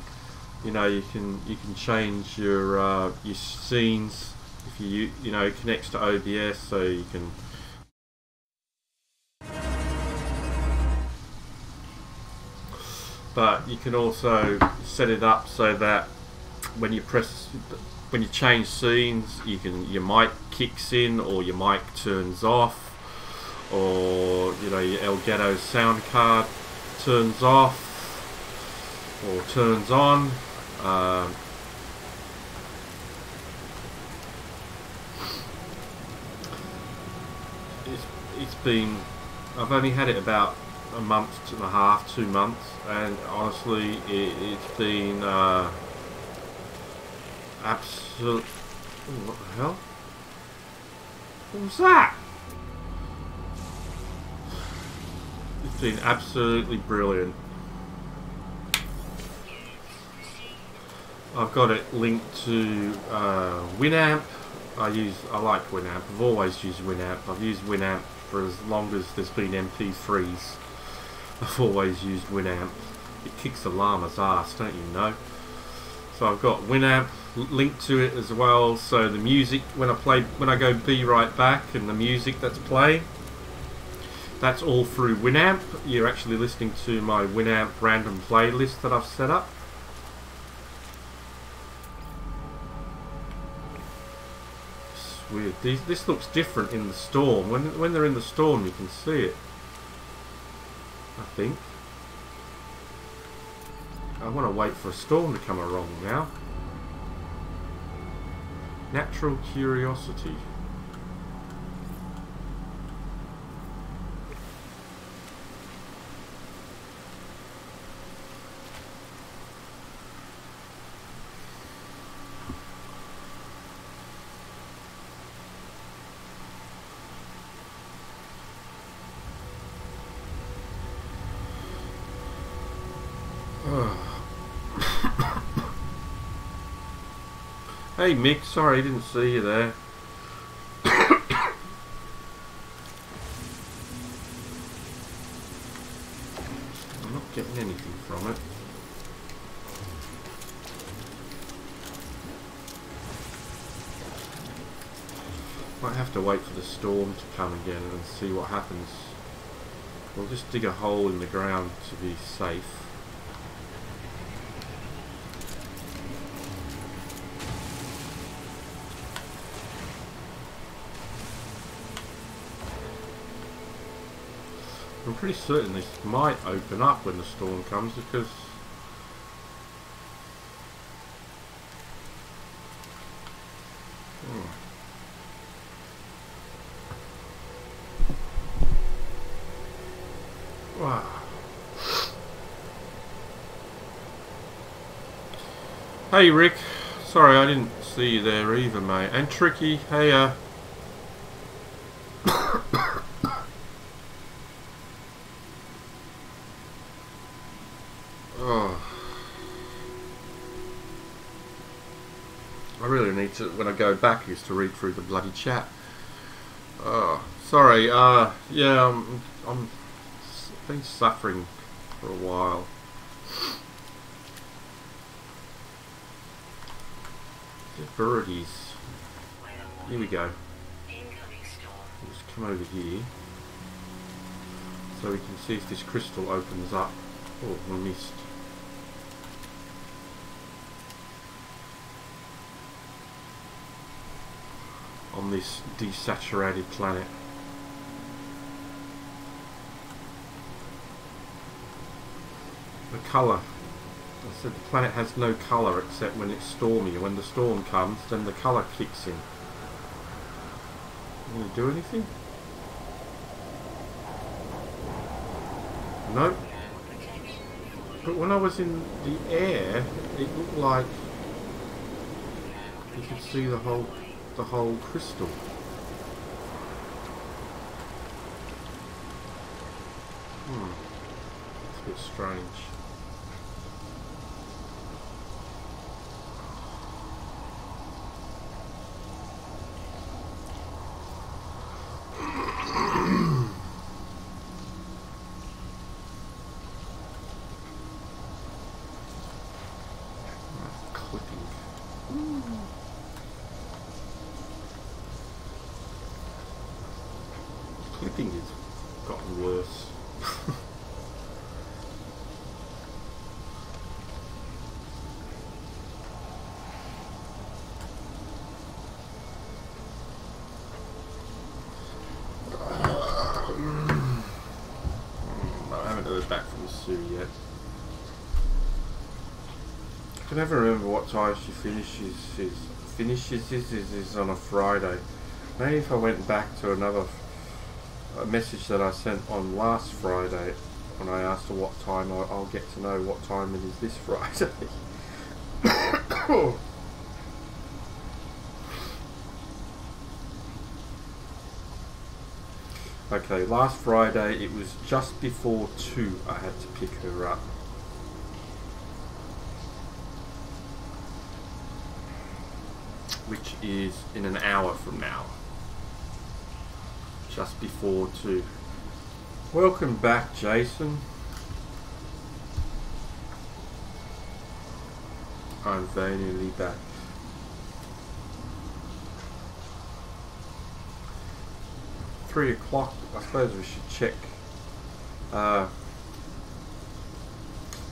you know, you can change your scenes. If you know, it connects to OBS, so you can. But you can also set it up so that when you change scenes, your mic kicks in, or your mic turns off, or you know, your Elgato sound card turns off or turns on. It's been, I've only had it about a month and a half, 2 months, and honestly it's been absolute. What the hell? What was that? It's been absolutely brilliant. I've got it linked to Winamp. I like Winamp. I've always used Winamp. I've used Winamp for as long as there's been MP3s. I've always used Winamp. It kicks the llama's ass, don't you know? So I've got Winamp linked to it as well. So the music, when I go Be Right Back, and the music that's playing, that's all through Winamp. You're actually listening to my Winamp random playlist that I've set up. Weird. This looks different in the storm. When they're in the storm, you can see it, I think. I want to wait for a storm to come along now. Natural curiosity. Hey Mick, sorry I didn't see you there. I'm not getting anything from it. Might have to wait for the storm to come again and see what happens. We'll just dig a hole in the ground to be safe. I'm pretty certain this might open up when the storm comes because wow. Hey Rick, sorry I didn't see you there either, mate. And Tricky, hey oh. I really need to, when I go back, is to read through the bloody chat. Oh, sorry, yeah, I'm been suffering for a while. The birdies. Here we go. We'll just come over here so we can see if this crystal opens up. Oh, I missed. On this desaturated planet. The colour. I said the planet has no colour except when it's stormy, and when the storm comes then the colour kicks in. Can we do anything? Nope. But when I was in the air it looked like you could see the whole crystal. It's a bit strange. Clipping has gotten worse. I haven't heard back from Sue yet. I can never remember what time she finishes on a Friday. Maybe if I went back to a message that I sent on last Friday when I asked her what time, I'll get to know what time it is this Friday. Okay, last Friday it was just before 2 I had to pick her up. Which is in an hour from now. Just before 2. Welcome back, Jason. I'm vainly back. Three o'clock. I suppose we should check.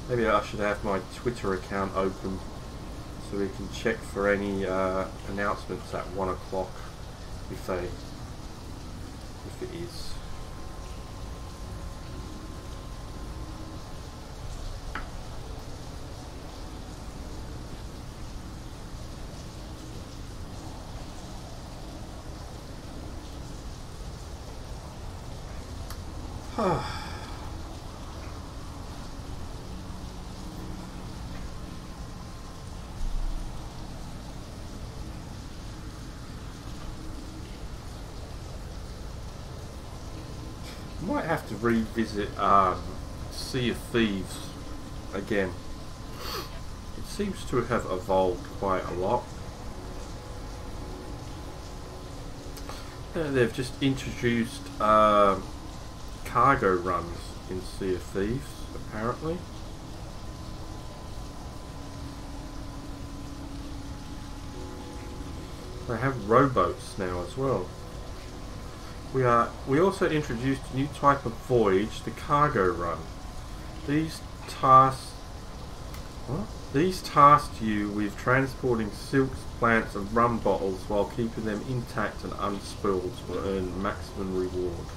Maybe I should have my Twitter account open so we can check for any announcements at 1 o'clock if it is. Might have to revisit Sea of Thieves again. It seems to have evolved quite a lot. They've just introduced cargo runs in Sea of Thieves, apparently. They have rowboats now as well. We also introduced a new type of voyage, the cargo run. These tasks you with transporting silks, plants and rum bottles while keeping them intact and unspilled will earn maximum reward.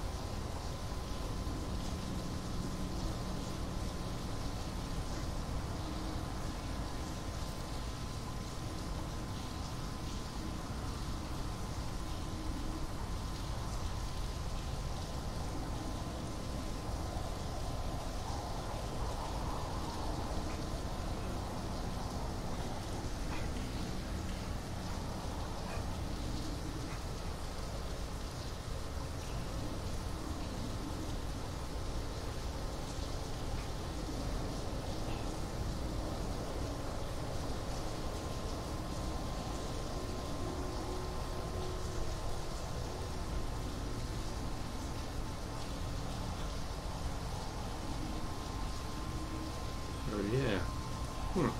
So yeah.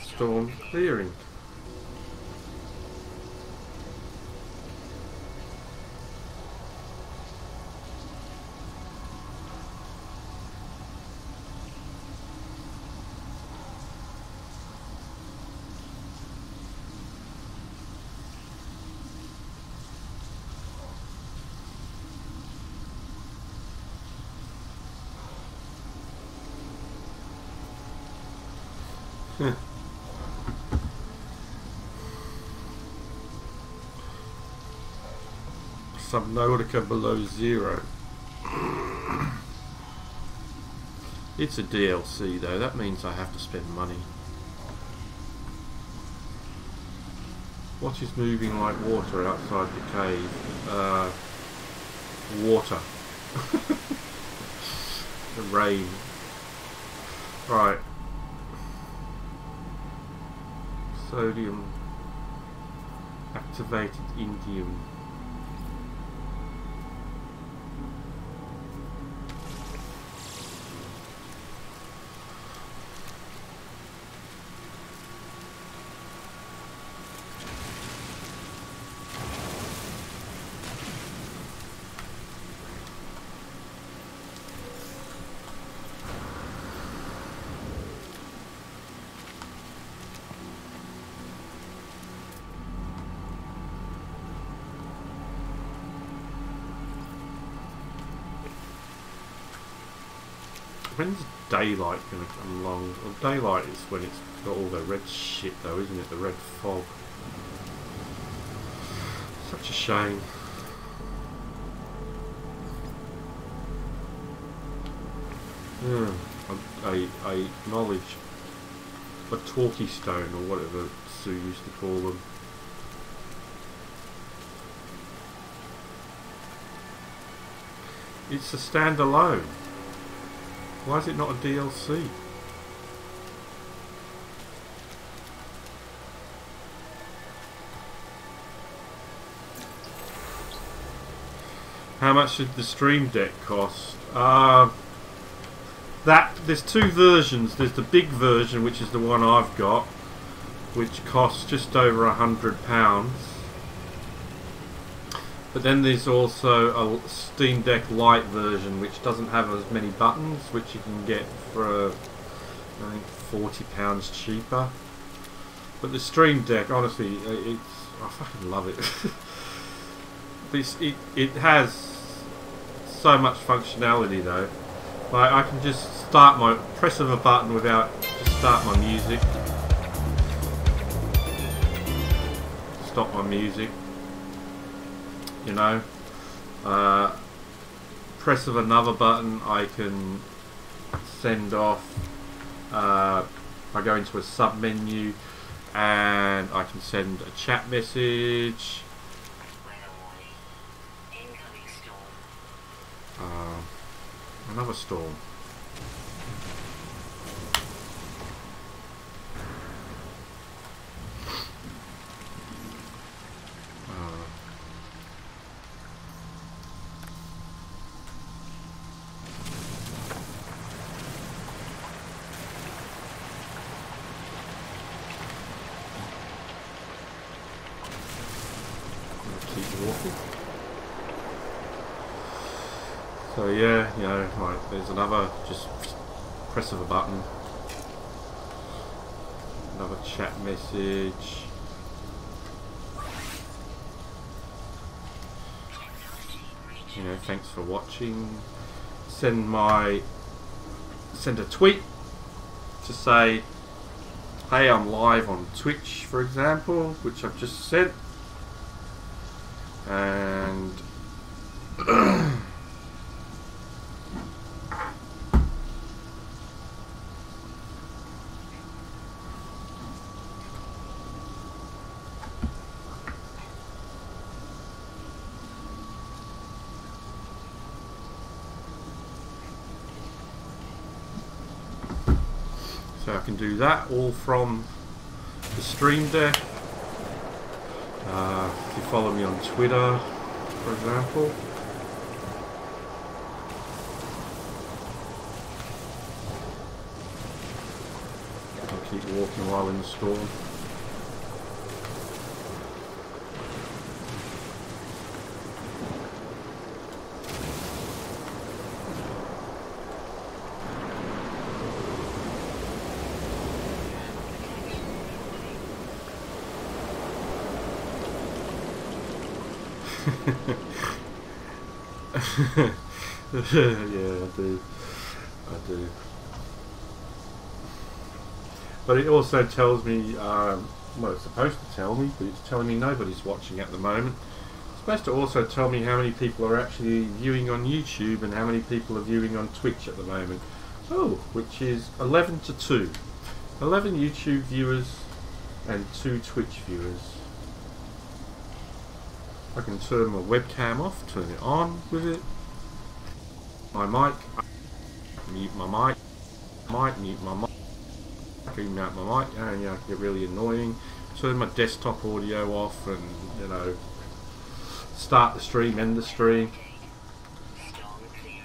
Storm clearing. Subnautica below zero. It's a DLC though, that means I have to spend money. What is moving like water outside the cave? Water. The rain. Right. Sodium. Activated indium. When's daylight going to come along? Well, daylight is when it's got all the red shit though, isn't it? The red fog. Such a shame. Yeah, I acknowledge a talkie stone or whatever Sue used to call them. It's a standalone. Why is it not a DLC? How much did the Stream Deck cost? There's two versions. There's the big version, which is the one I've got, which costs just over £100. But then there's also a Steam Deck Lite version, which doesn't have as many buttons, which you can get for I think £40 cheaper. But the Stream Deck, honestly, I fucking love it. It has so much functionality though. Like I can just press of a button without just start my music, stop my music. You know, press of another button I can send off, I go into a sub menu and I can send a chat message, another storm. keep walking. So yeah, you know, like there's another, just press of a button. Another chat message. You know, thanks for watching. Send a tweet to say, hey, I'm live on Twitch, for example, which I've just sent. And so I can do that all from the stream deck. If you follow me on Twitter, for example. I'll keep walking while in the storm. Yeah, I do. But it also tells me, well, it's supposed to tell me, but it's telling me nobody's watching at the moment. It's supposed to also tell me how many people are actually viewing on YouTube and how many people are viewing on Twitch at the moment. Oh, which is 11 to 2. 11 YouTube viewers and 2 Twitch viewers. I can turn my webcam off, turn it on with it. My mic, mute my mic, mute my mic, mute my mic, and yeah, get really annoying. Turn my desktop audio off and, you know, start the stream, end the stream.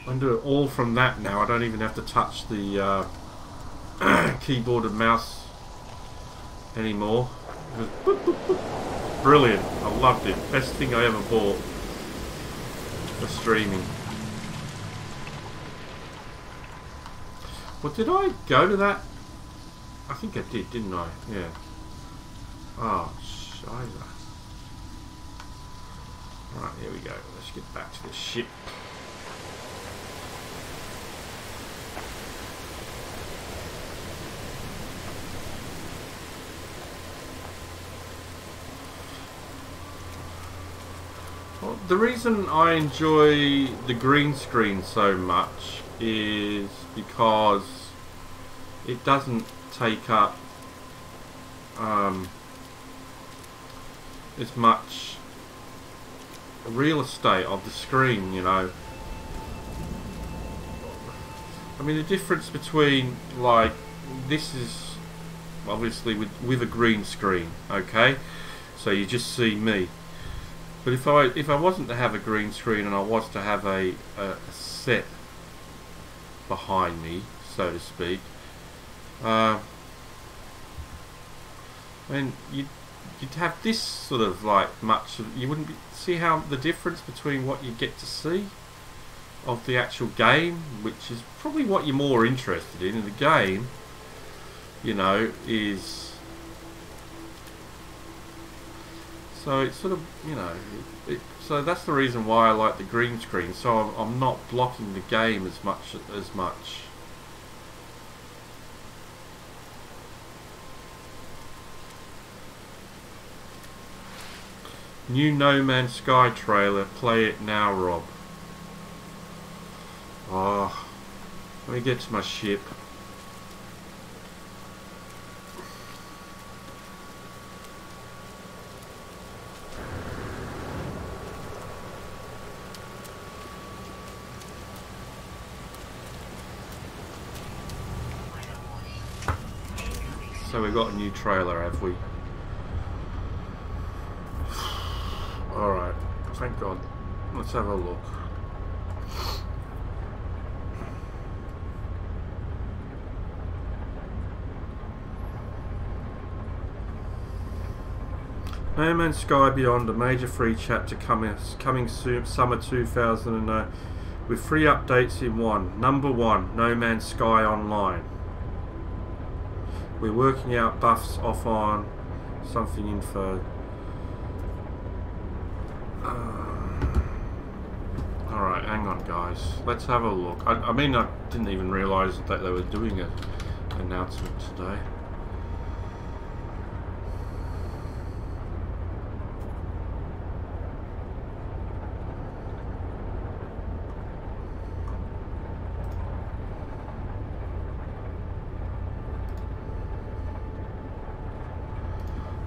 I can do it all from that now. I don't even have to touch the keyboard and mouse anymore. Boop, boop, boop. Brilliant. I loved it. Best thing I ever bought for streaming. Well, did I go to that? I think I did, didn't I? Yeah. Oh, shiza. Right, here we go. Let's get back to the ship. Well, the reason I enjoy the green screen so much is because it doesn't take up as much real estate of the screen, you know. I mean, the difference between, like, this is obviously with a green screen, okay, so you just see me. But if I wasn't to have a green screen and I was to have a set behind me, so to speak, I mean, you'd have this sort of like much of, you wouldn't see how the difference between what you get to see of the actual game, which is probably what you're more interested in the game, you know, is, so it's sort of, you know, so that's the reason why I like the green screen, so I'm not blocking the game as much. New No Man's Sky trailer, play it now, Rob. Oh, let me get to my ship. So we got a new trailer, have we? Alright, thank God. Let's have a look. No Man's Sky Beyond, a major free chapter coming soon, summer 2009, with 3 updates in one. Number 1, No Man's Sky Online. We're working out buffs off on something info. Alright, hang on guys. Let's have a look. I mean, I didn't even realise that they were doing an announcement today.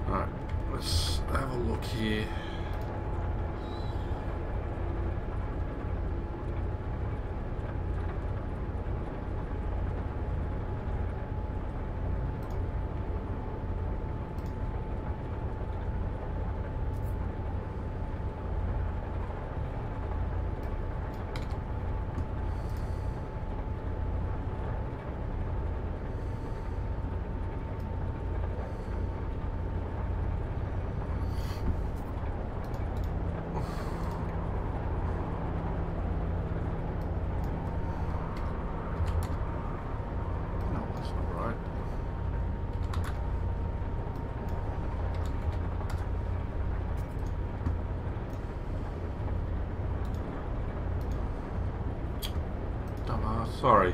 Alright, let's have a look here. Sorry.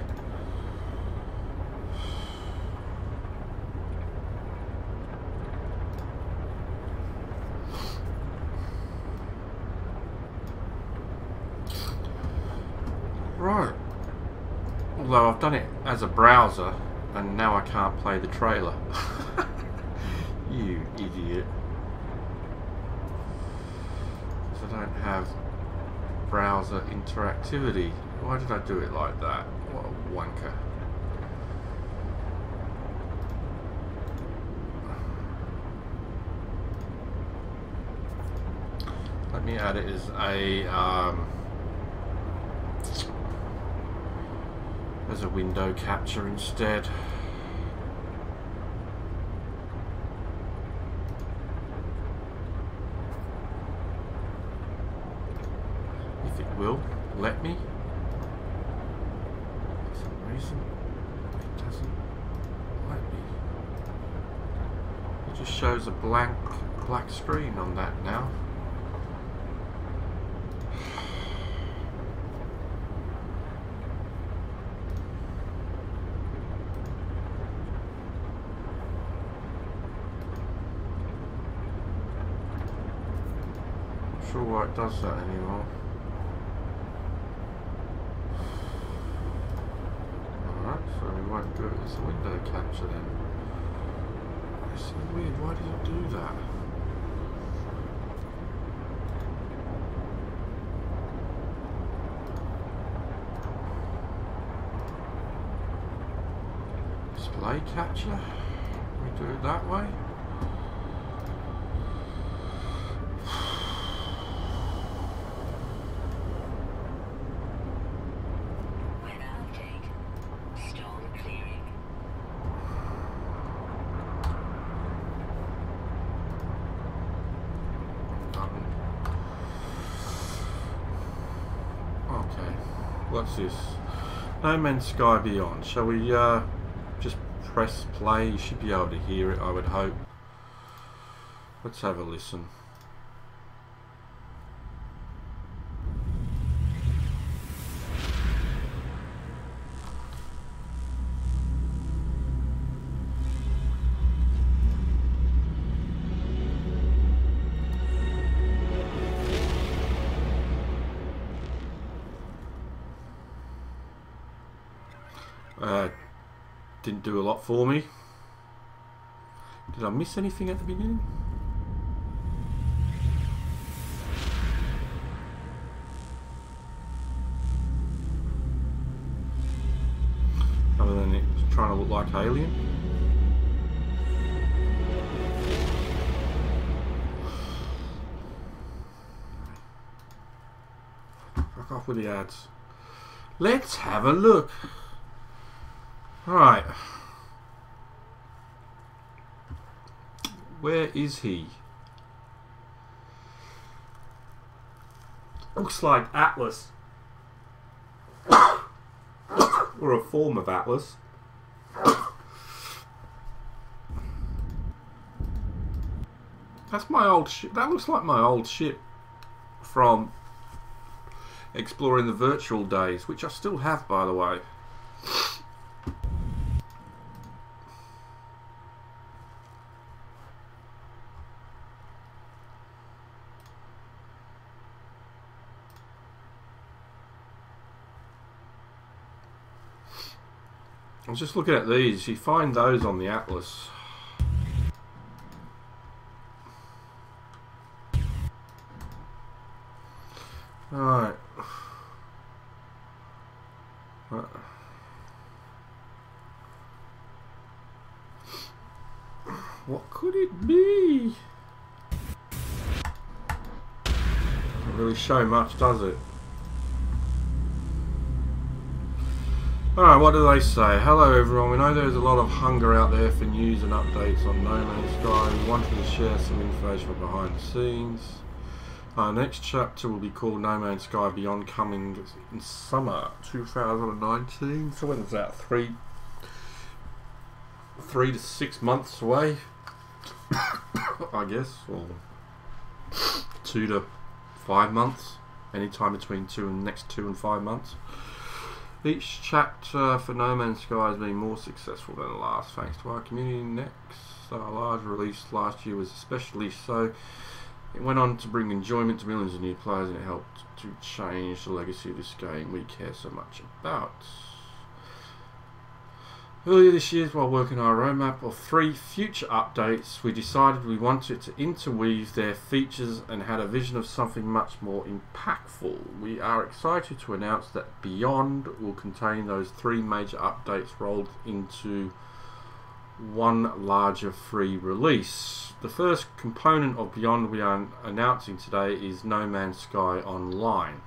Right. Although I've done it as a browser and now I can't play the trailer. You idiot. Because I don't have browser interactivity. Why did I do it like that? What a wanker. Let me add it as a window capture instead. If it will let me. For some reason it doesn't let me. It just shows a black screen on that now. Not sure why it does that anymore. Alright, so we won't do it as a window capture then. It's so weird, why do you do that? Display capture? We do it that way? What's this? No Man's Sky Beyond. Shall we just press play? You should be able to hear it, I would hope. Let's have a listen. Didn't do a lot for me. Did I miss anything at the beginning? Other than it trying to look like Alien? Fuck off with the ads. Let's have a look. Alright. Where is he? Looks like Atlas. Or a form of Atlas. That's my old ship. That looks like my old ship from exploring the virtual days, which I still have, by the way. I was just looking at these. You find those on the Atlas. Alright. What could it be? Doesn't really show much, does it? Alright, what do they say? Hello everyone, we know there's a lot of hunger out there for news and updates on No Man's Sky. We wanted to share some information from behind the scenes. Our next chapter will be called No Man's Sky Beyond, coming in summer 2019. So when is that? Three to 6 months away, I guess, or 2 to 5 months. Anytime between next 2 and 5 months. Each chapter for No Man's Sky has been more successful than the last, thanks to our community. Next, our large release last year was especially so. It went on to bring enjoyment to millions of new players, and it helped to change the legacy of this game we care so much about. Earlier this year, while working on our roadmap of 3 future updates, we decided we wanted to interweave their features and had a vision of something much more impactful. We are excited to announce that Beyond will contain those 3 major updates rolled into one larger free release. The first component of Beyond we are announcing today is No Man's Sky Online.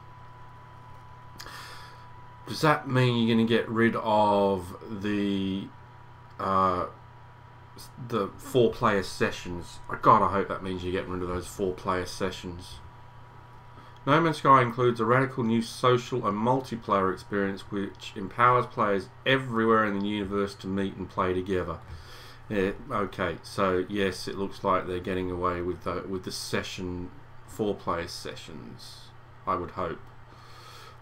Does that mean you're going to get rid of the 4-player sessions? God, I hope that means you're getting rid of those 4-player sessions. No Man's Sky includes a radical new social and multiplayer experience which empowers players everywhere in the universe to meet and play together. Yeah, okay, so yes, it looks like they're getting away with the 4-player sessions, I would hope.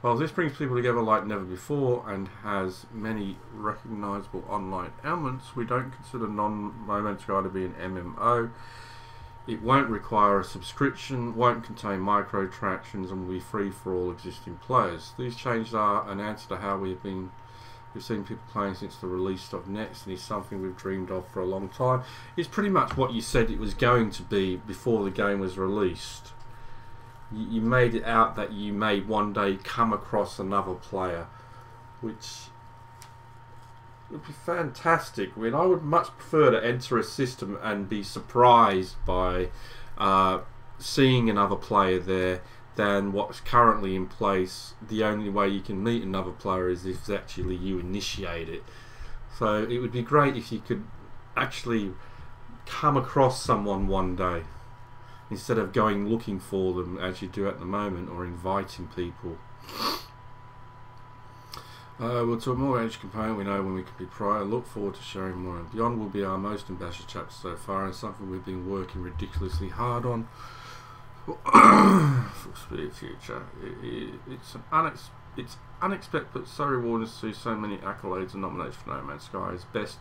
Well, this brings people together like never before and has many recognisable online elements. We don't consider No Man's Sky to be an MMO. It won't require a subscription, won't contain microtransactions, and will be free for all existing players. These changes are an answer to how we've seen people playing since the release of Next, and is something we've dreamed of for a long time. It's pretty much what you said it was going to be before the game was released. You made it out that you may one day come across another player, which would be fantastic. I mean, I would much prefer to enter a system and be surprised by seeing another player there than what's currently in place. The only way you can meet another player is if actually you initiate it. So it would be great if you could actually come across someone one day, instead of going looking for them as you do at the moment, or inviting people. Well, to a more edge component, we know when we can be prior. Look forward to sharing more. And Beyond will be our most ambitious chapter so far, and something we've been working ridiculously hard on for speed future. It's unexpected but so rewarding to see so many accolades and nominations for No Man's Sky as best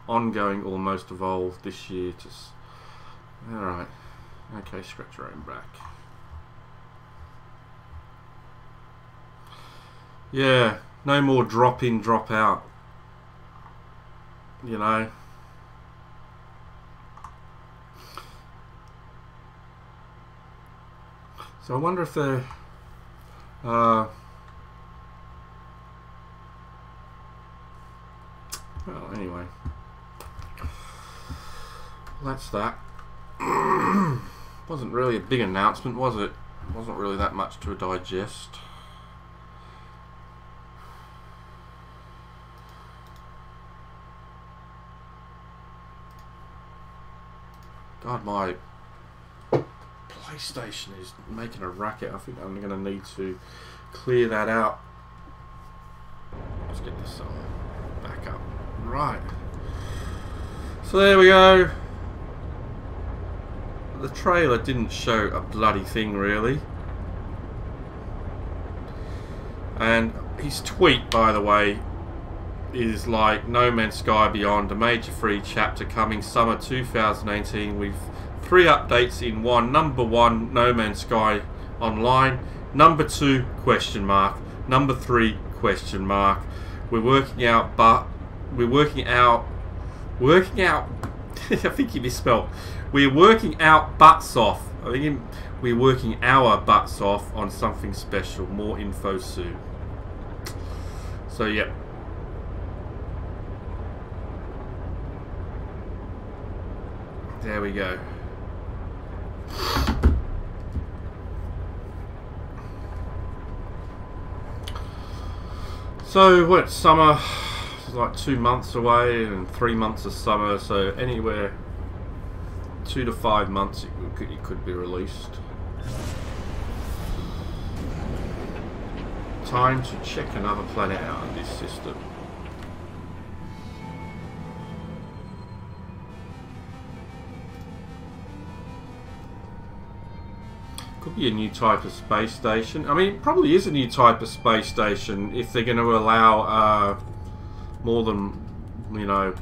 ongoing or most evolved this year. Alright. Okay, scratch your own back. Yeah, no more drop in, drop out. You know. So I wonder if they're well, anyway. That's that. Wasn't really a big announcement, was it? Wasn't really that much to digest. God, my space station is making a racket. I think I'm going to need to clear that out. Let's get this back up. Right. So there we go. The trailer didn't show a bloody thing really. And his tweet, by the way, is like No Man's Sky Beyond, a major free chapter coming summer 2018 with 3 updates in one. Number 1, No Man's Sky Online. Number 2, question mark. Number 3, question mark. We're working out, I think you misspelled. We're working out butts off. I think we're working our butts off on something special. More info soon. So yeah. There we go. So what, summer is like 2 months away and 3 months of summer, so anywhere 2 to 5 months it could be released. Time to check another planet out in this system. Could be a new type of space station. I mean, it probably is a new type of space station if they're going to allow more than, you know,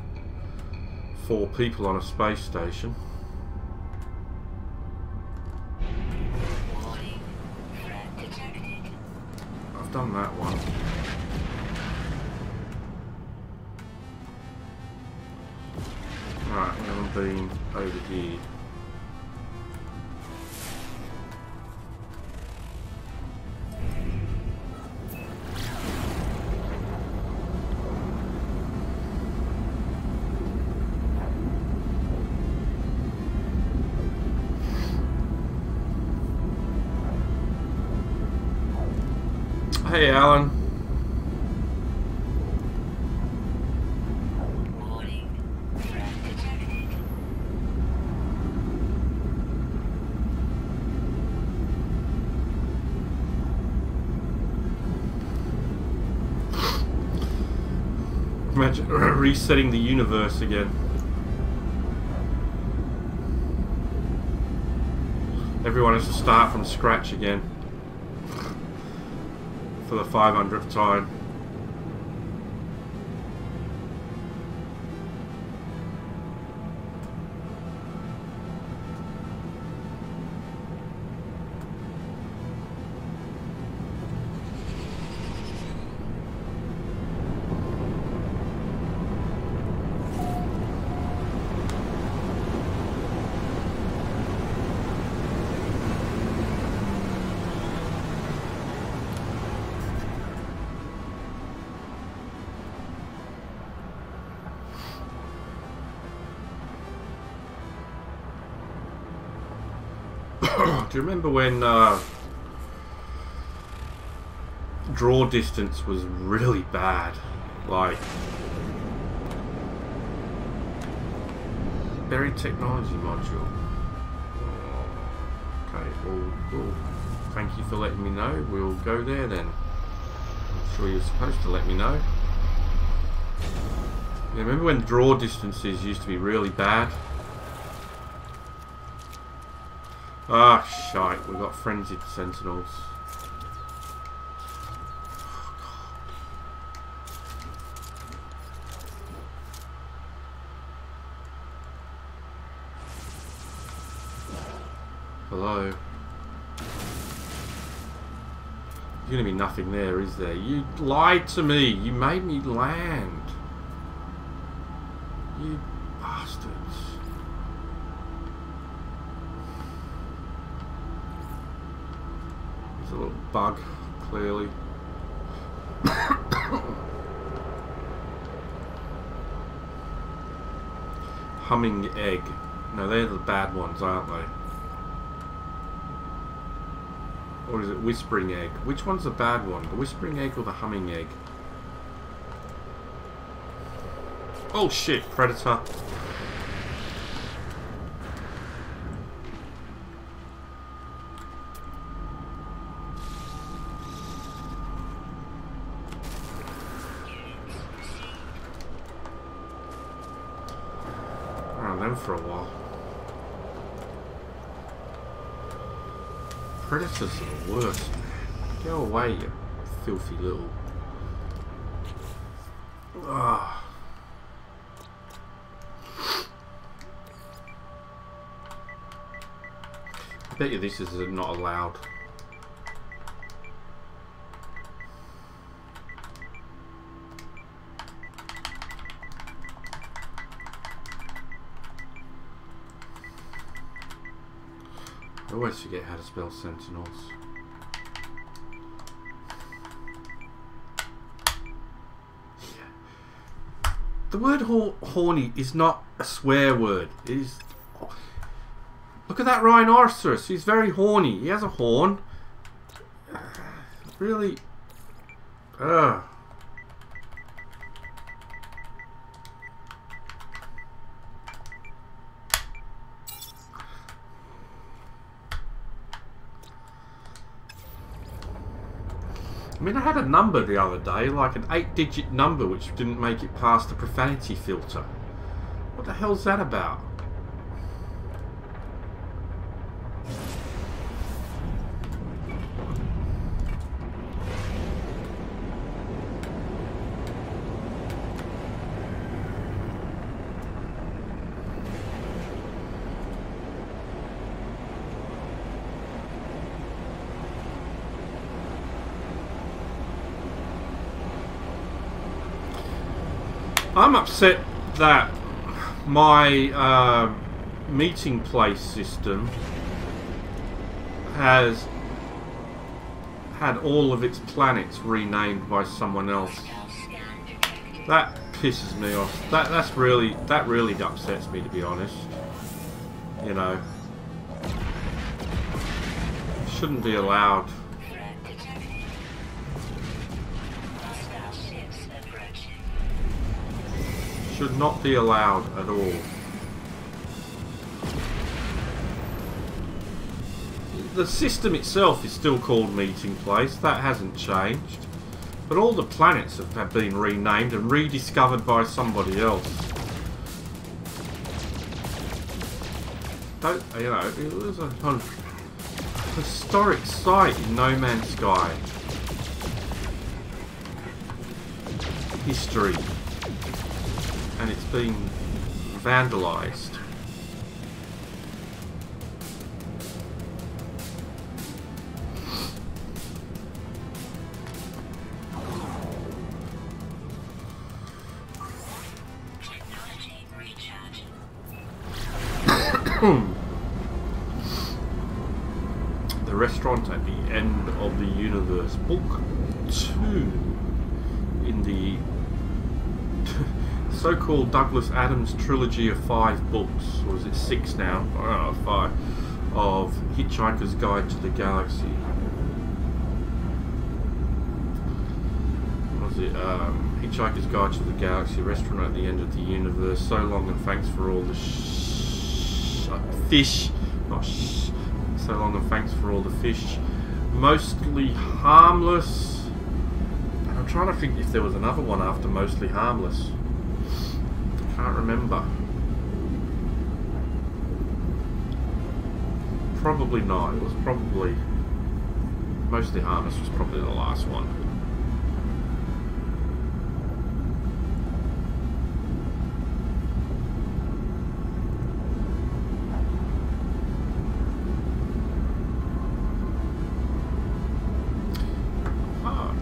4 people on a space station. I've done that one. Right, we haven't been over here. Hey, Alan. Imagine resetting the universe again. Everyone has to start from scratch again. For the 500th time. Do you remember when draw distance was really bad? Like, buried technology module. Okay, well, thank you for letting me know. We'll go there then. I'm sure you're supposed to let me know. Yeah, remember when draw distances used to be really bad? Ah, shite, we've got frenzied sentinels. Hello? There's gonna be nothing there, is there? You lied to me! You made me land! You bastards. There's a little bug, clearly. Humming egg. No, they're the bad ones, aren't they? Or is it whispering egg? Which one's the bad one? The whispering egg or the humming egg? Oh shit, predator. them for a while. Predators are the worst, man. Go away, you filthy little... Ah. I bet you this is not allowed. I always forget how to spell sentinels. Yeah. The word horny is not a swear word. It is. Look at that rhinoceros. He's very horny. He has a horn. Really. Ugh. I mean, I had a number the other day, like an 8-digit number, which didn't make it past the profanity filter. What the hell's that about? I'm upset that my meeting place system has had all of its planets renamed by someone else. That pisses me off. That really upsets me, to be honest. You know, shouldn't be allowed. Should not be allowed at all. The system itself is still called Meeting Place. That hasn't changed. But all the planets have been renamed and rediscovered by somebody else. Don't, you know, it was a historic site in No Man's Sky. History. And it's been vandalized. Technology recharge. The Restaurant at the End of the Universe, Book 2 in the so-called Douglas Adams trilogy of 5 books, or is it 6 now? Oh, 5 of Hitchhiker's Guide to the Galaxy. What was it? Hitchhiker's Guide to the Galaxy, Restaurant at the End of the Universe. So long and thanks for all the fish. Not so long and thanks for all the fish. Mostly Harmless. And I'm trying to think if there was another one after Mostly Harmless. Can't remember. Probably not. It was probably Mostly Harmless was probably the last one.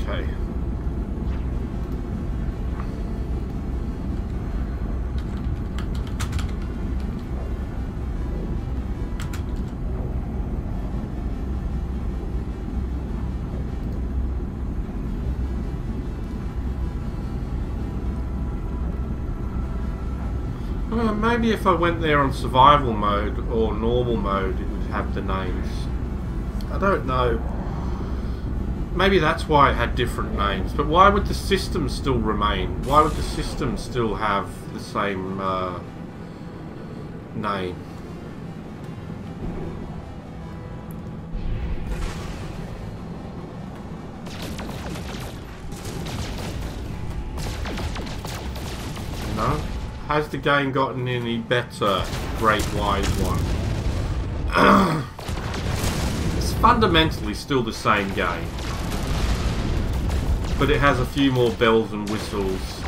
Okay. Maybe if I went there on survival mode or normal mode, it would have the names. I don't know. Maybe that's why it had different names. But why would the system still remain? Why would the system still have the same name? No? Has the game gotten any better, Great Wise One? It's fundamentally still the same game, but it has a few more bells and whistles.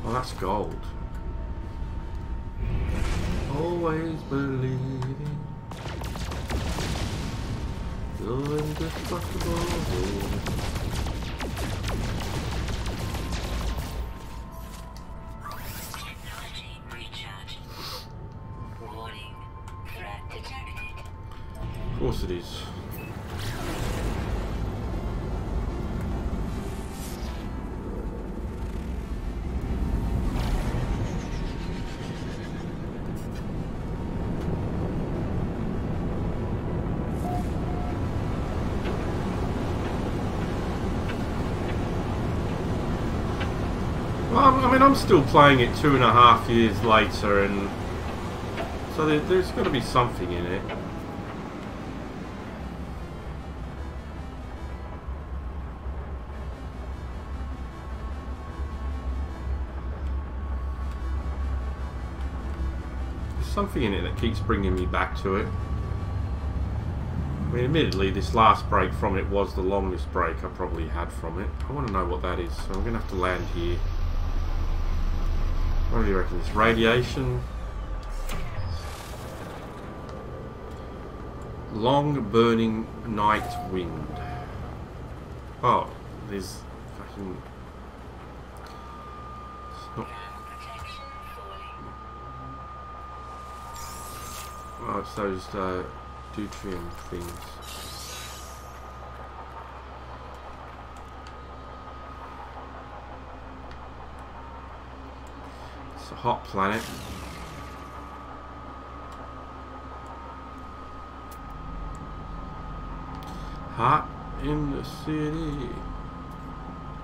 Oh, that's gold. Always believing you're indestructible. Technology recharge. Warning. Threat detected. Of course it is. Well, I mean, I'm still playing it 2.5 years later, and so there's got to be something in it. There's something in it that keeps bringing me back to it. I mean, admittedly, this last break from it was the longest break I probably had from it. I want to know what that is, so I'm going to have to land here. What do you reckon? It's radiation? Long burning night wind. Oh, there's fucking... It's not... Oh, it's those deuterium things. It's a hot planet. Hot in the city.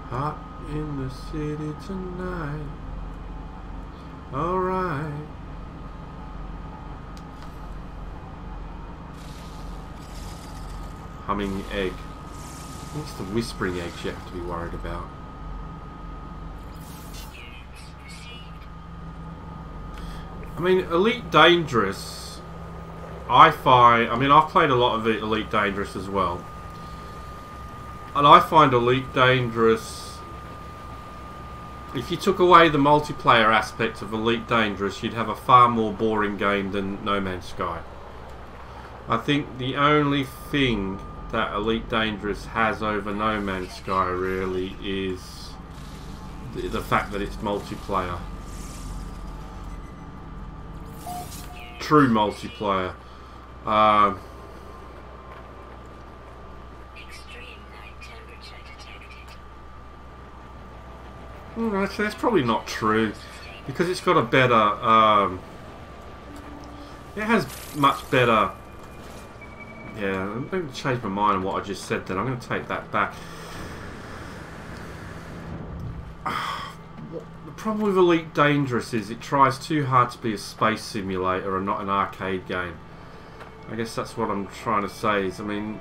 Hot in the city tonight. Alright. Humming egg. It's the whispering eggs you have to be worried about. I mean, Elite Dangerous, I find... I mean, I've played a lot of Elite Dangerous as well. And I find Elite Dangerous... If you took away the multiplayer aspect of Elite Dangerous, you'd have a far more boring game than No Man's Sky. I think the only thing that Elite Dangerous has over No Man's Sky, really, is the fact that it's multiplayer. True multiplayer. Extreme night temperature detected. Actually, that's probably not true, because it's got a better... it has much better... Yeah, I'm going to change my mind on what I just said then. I'm going to take that back. The problem with Elite Dangerous is it tries too hard to be a space simulator and not an arcade game. I guess that's what I'm trying to say. Is, I mean,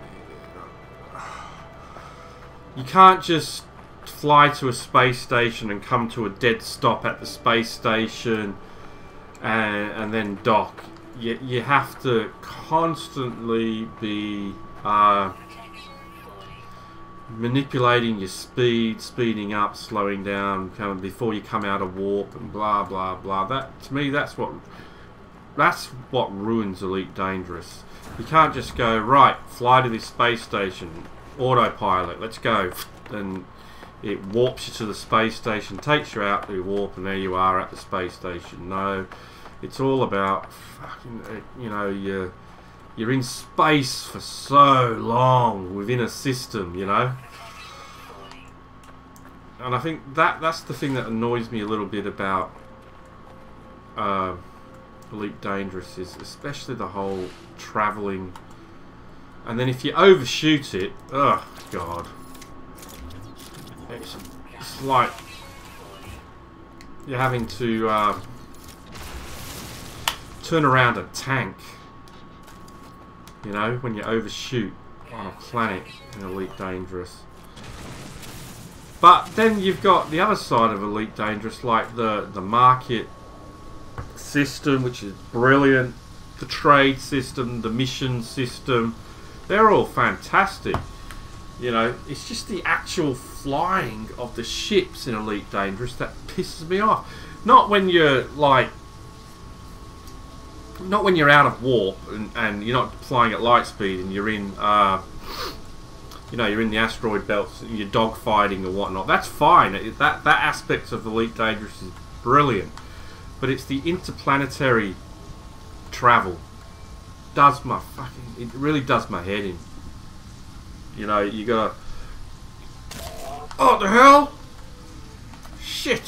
you can't just fly to a space station and come to a dead stop at the space station and then dock. You have to constantly be manipulating your speed, speeding up, slowing down, before you come out of warp, and blah blah blah. That, to me, that's what ruins Elite Dangerous. You can't just go, right, fly to this space station, autopilot, let's go, and it warps you to the space station, takes you out through warp, and there you are at the space station. No, it's all about fucking, you know, you're in space for so long within a system, you know. And I think that's the thing that annoys me a little bit about Elite Dangerous, is especially the whole travelling. And then if you overshoot it, oh god, it's like you're having to turn around a tank, you know, when you overshoot. on a planet in Elite Dangerous. But then you've got the other side of Elite Dangerous, like the market system, which is brilliant. The trade system, the mission system, they're all fantastic. You know, it's just the actual flying of the ships in Elite Dangerous that pisses me off. Not when you're like, not when you're out of warp and you're not flying at light speed and you're in, you know, you're in the asteroid belts and you're dogfighting or whatnot. That's fine. That aspect of Elite Dangerous is brilliant. But it's the interplanetary travel. Does my fucking, it really does my head in. You know, you gotta. Oh, what the hell? Shit.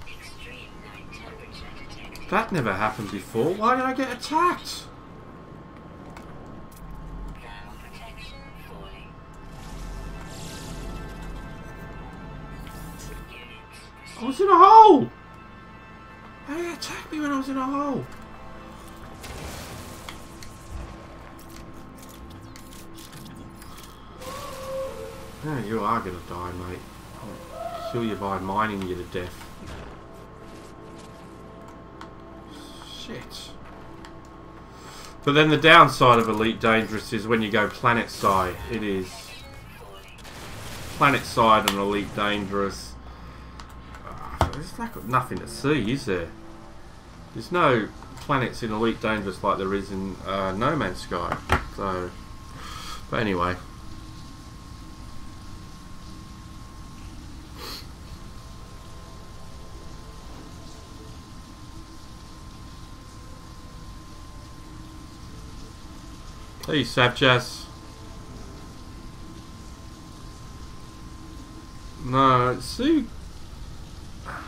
Extreme night temperature detected. That never happened before. Why did I get attacked? Thermal protection falling. Units. I was in a hole. How did it attack me when I was in a hole? Yeah, you are gonna die, mate. I'll kill you by mining you to death. Shit. But then the downside of Elite Dangerous is when you go planet side, it is planet side and Elite Dangerous. There's like nothing to see, is there? There's no planets in Elite Dangerous like there is in No Man's Sky. So, but anyway. Hey, Savjas. No, Sue.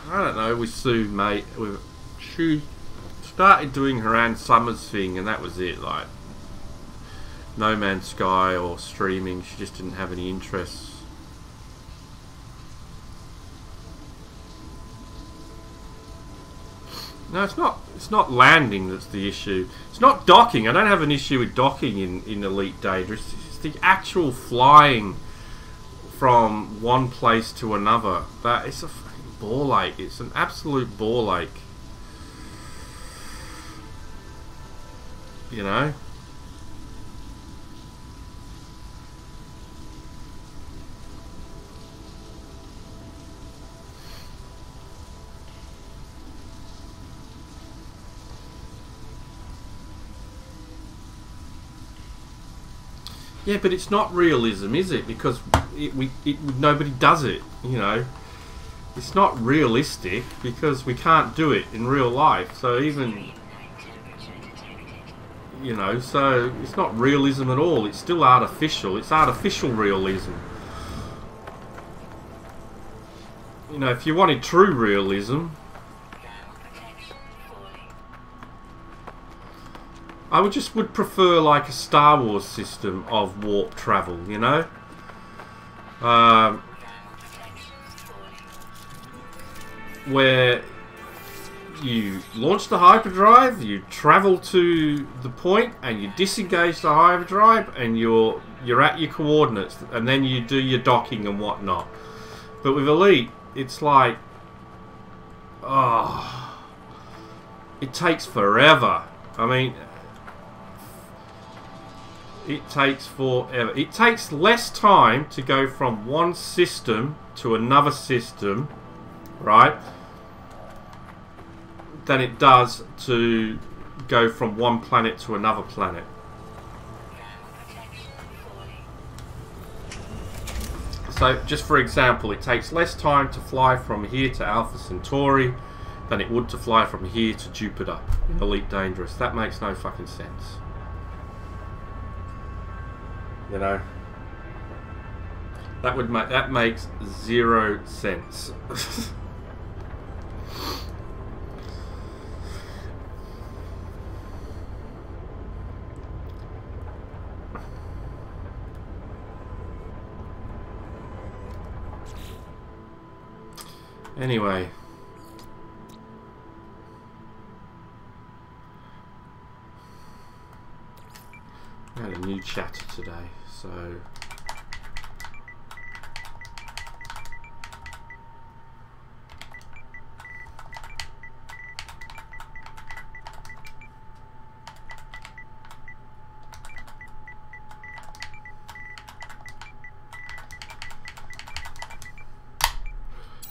I don't know with Sue, mate. She started doing her Ann Summers thing, and that was it. Like No Man's Sky or streaming, she just didn't have any interests. No, it's not. It's not landing that's the issue. It's not docking. I don't have an issue with docking in Elite Dangerous. It's the actual flying from one place to another. That it's a fucking ball ache. It's an absolute ball ache. You know. Yeah, but it's not realism, is it? Because nobody does it, you know. It's not realistic because we can't do it in real life. So even, you know, so it's not realism at all. It's still artificial. It's artificial realism. You know, if you wanted true realism, I would prefer like a Star Wars system of warp travel, you know? Where you launch the hyperdrive, you travel to the point, and you disengage the hyperdrive, and you're at your coordinates, and then you do your docking and whatnot. But with Elite, it's like, oh, it takes forever. I mean, it takes forever. It takes less time to go from one system to another system, right, than it does to go from one planet to another planet. So, just for example, it takes less time to fly from here to Alpha Centauri than it would to fly from here to Jupiter in Elite Dangerous. That makes no fucking sense. You know, that makes zero sense. Anyway. How do a new chatter today, so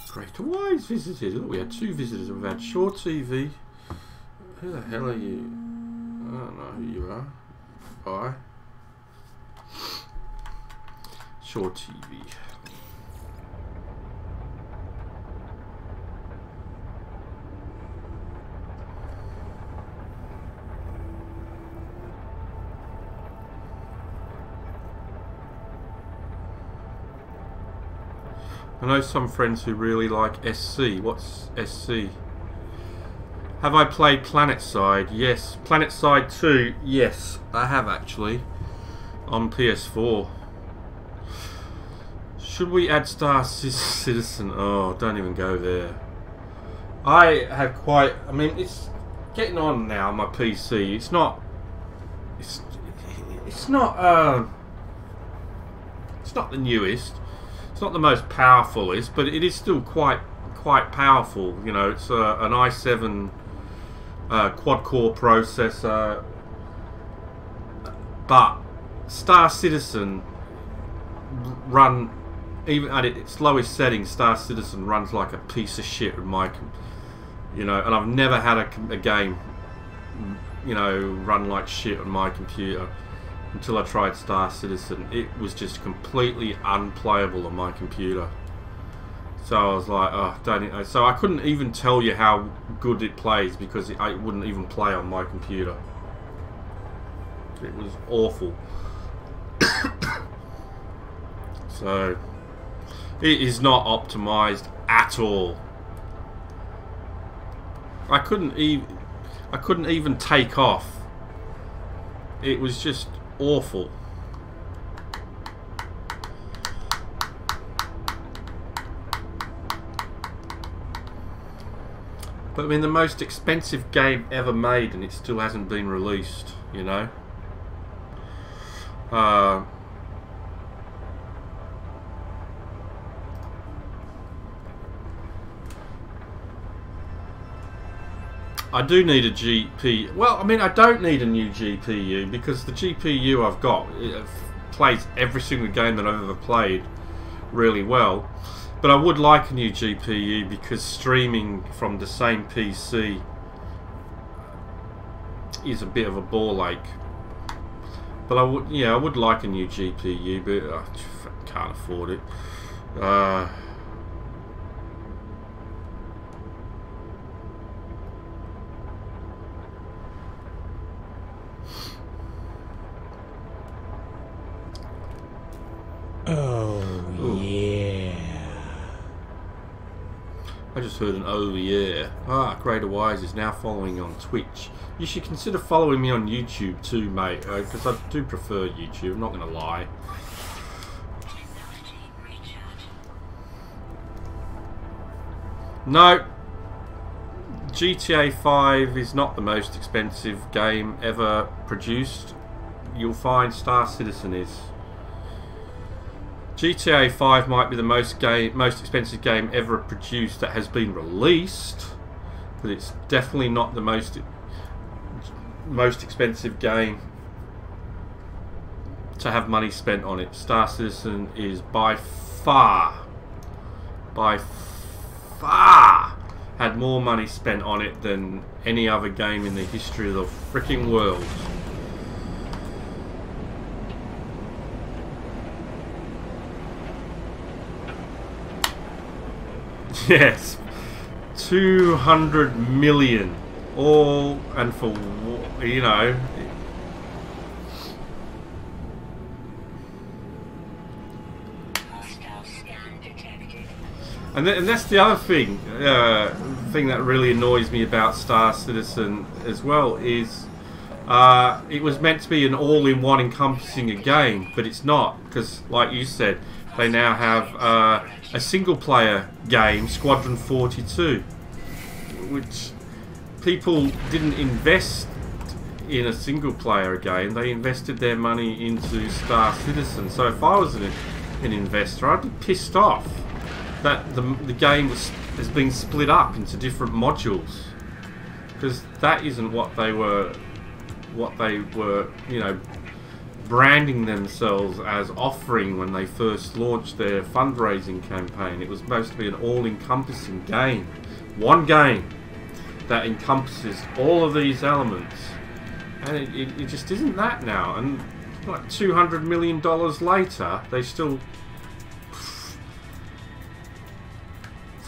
Great Wise visited. Look, we had 2 visitors. We've had Shore TV. Who the hell are you? I don't know who you are. Bye. Shore TV. I know some friends who really like SC. What's SC? Have I played PlanetSide? Yes. PlanetSide 2? Yes, I have actually. On PS4. Should we add Star Citizen? Oh, don't even go there. I have quite... I mean, it's getting on now on my PC. It's not... It's not... It's not the newest. It's not the most powerfulest, but it is still quite powerful. You know, it's an i7 quad-core processor, but Star Citizen run even at its lowest setting. Star Citizen runs like a piece of shit with my, you know, and I've never had a game, you know, run like shit on my computer. Until I tried Star Citizen, it was just completely unplayable on my computer. So I was like, oh, don't. So I couldn't even tell you how good it plays because it wouldn't even play on my computer. It was awful. So it is not optimized at all. I couldn't even take off. It was just awful. But I mean, the most expensive game ever made, and it still hasn't been released, you know. I do need a GPU. Well, I mean, I don't need a new GPU because the GPU I've got plays every single game that I've ever played really well. But I would like a new GPU because streaming from the same PC is a bit of a ball ache. But I would like a new GPU, but I can't afford it. Oh, yeah. I just heard an oh yeah. Ah, Greater Wise is now following on Twitch. You should consider following me on YouTube too, mate, because I do prefer YouTube, I'm not going to lie. No, GTA 5 is not the most expensive game ever produced. You'll find Star Citizen is. GTA 5 might be the most expensive game ever produced that has been released, but it's definitely not the most expensive game to have money spent on it. Star Citizen is by far had more money spent on it than any other game in the history of the freaking world. Yes, 200 million, all and for, you know. And that's the other thing that really annoys me about Star Citizen as well is it was meant to be an all-in-one encompassing a game, but it's not, because like you said, they now have a single-player game, Squadron 42, which people didn't invest in a single player game. They invested their money into Star Citizen. So if I was an investor, I'd be pissed off that the game has been split up into different modules, because that isn't what they were you know, branding themselves as offering when they first launched their fundraising campaign. It was supposed to be an all-encompassing game, one game that encompasses all of these elements, and it just isn't that now. And like $200 million later, they still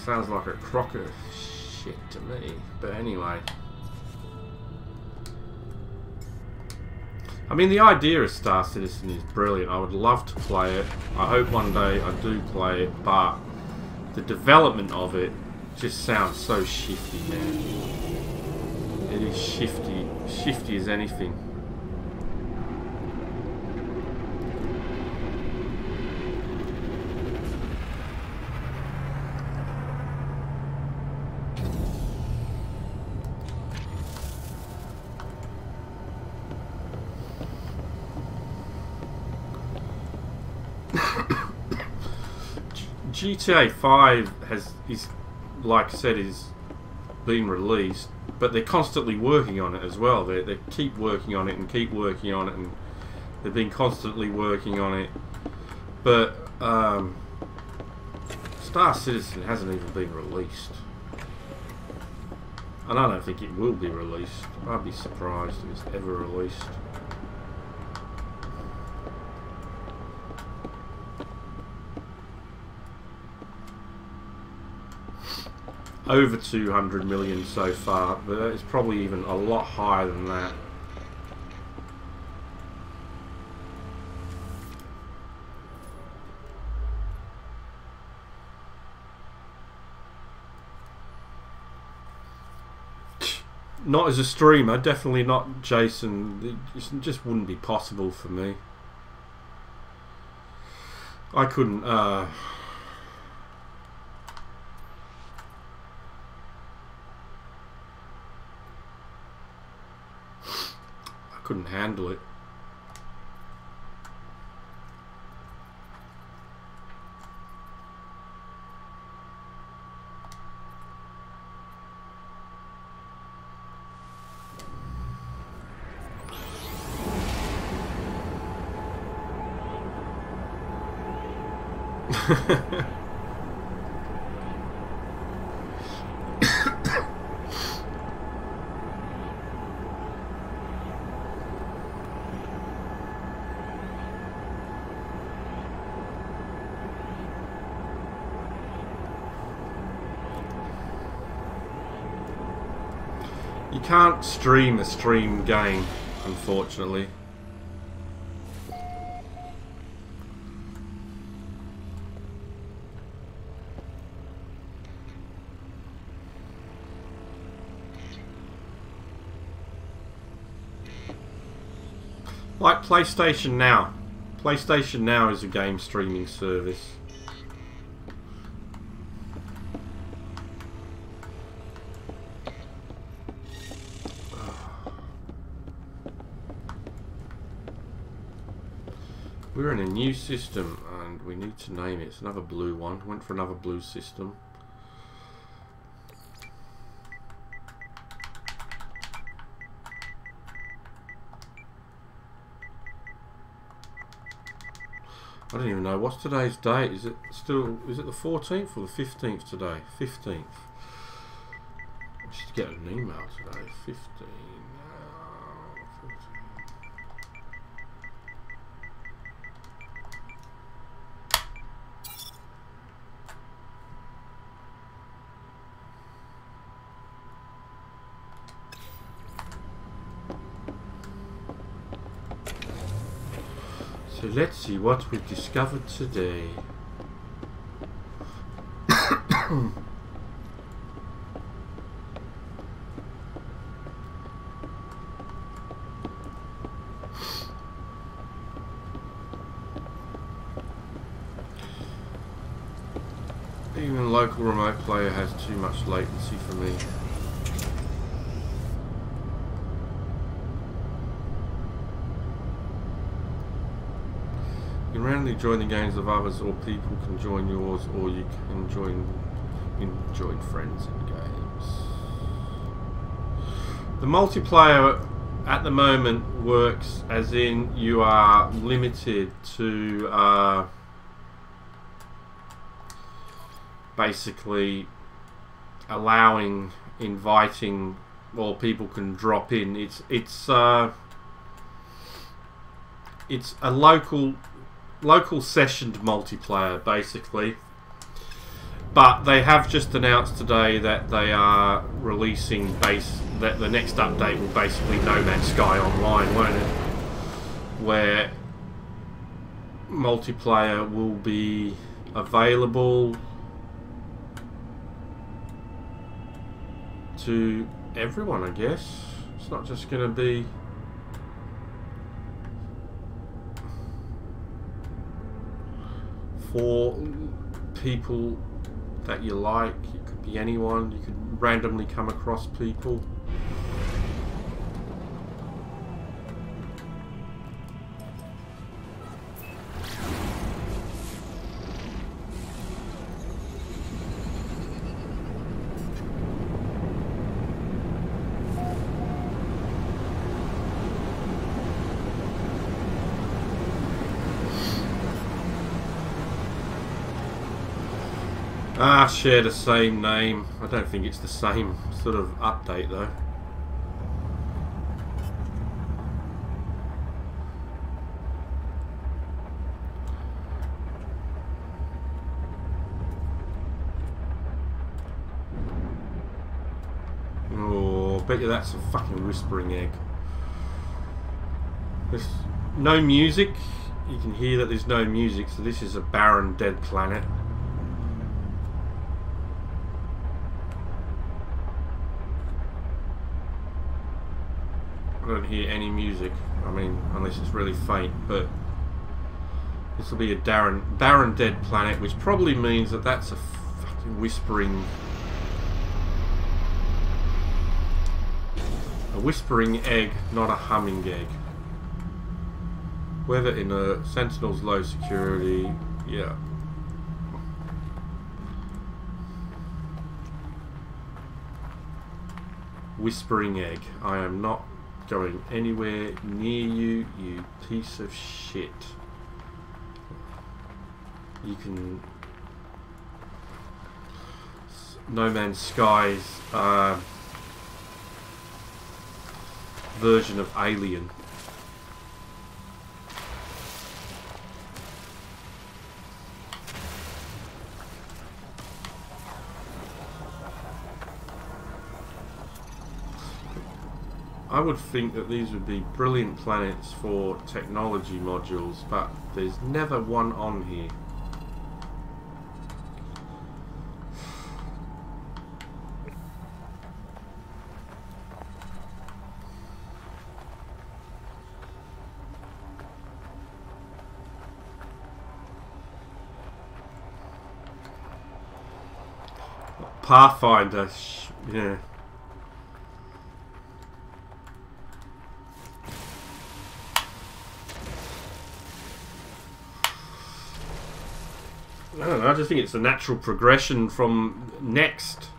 sounds like a crock of shit to me. But anyway, I mean, the idea of Star Citizen is brilliant. I would love to play it. I hope one day I do play it, but the development of it just sounds so shifty, man. It is shifty as anything. GTA 5 is like I said, is being released, but they're constantly working on it as well. They keep working on it and keep working on it, and they've been constantly working on it. But Star Citizen hasn't even been released, and I don't think it will be released. I'd be surprised if it's ever released. Over 200 million so far, but it's probably even a lot higher than that. Not as a streamer, definitely not Jason. It just wouldn't be possible for me. I couldn't couldn't handle it. You can't stream a stream game, unfortunately. Like PlayStation Now. PlayStation Now is a game streaming service. We're in a new system and we need to name it. It's another blue one. Went for another blue system. I don't even know. What's today's date? Is it the 14th or the 15th today? 15th. I should get an email today. 15. 14. So let's see what we've discovered today. Even local remote player has too much latency for me. can randomly join the games of others, or people can join yours, or you can join friends in games. The multiplayer at the moment works as in you are limited to basically inviting, or people can drop in. It's a local sessioned multiplayer basically, but they have just announced today that they are releasing that the next update will basically No Man's Sky Online, won't it? Where multiplayer will be available to everyone, I guess. It's not just going to be for people that you like. It could be anyone. You could randomly come across people. Share the same name. I don't think it's the same sort of update though. Oh, bet you that's a fucking whispering egg. There's no music. You can hear that there's no music, so this is a barren, dead planet. I don't hear any music. I mean, unless it's really faint, but this will be a barren dead planet, which probably means that that's a fucking whispering egg, not a humming egg. Weather inert, sentinels low security, yeah. Whispering egg. I am not going anywhere near you, you piece of shit. You can... No Man's Sky's version of Alien. I would think that these would be brilliant planets for technology modules, but there's never one on here. Pathfinder, yeah. I don't know, I just think it's a natural progression from next.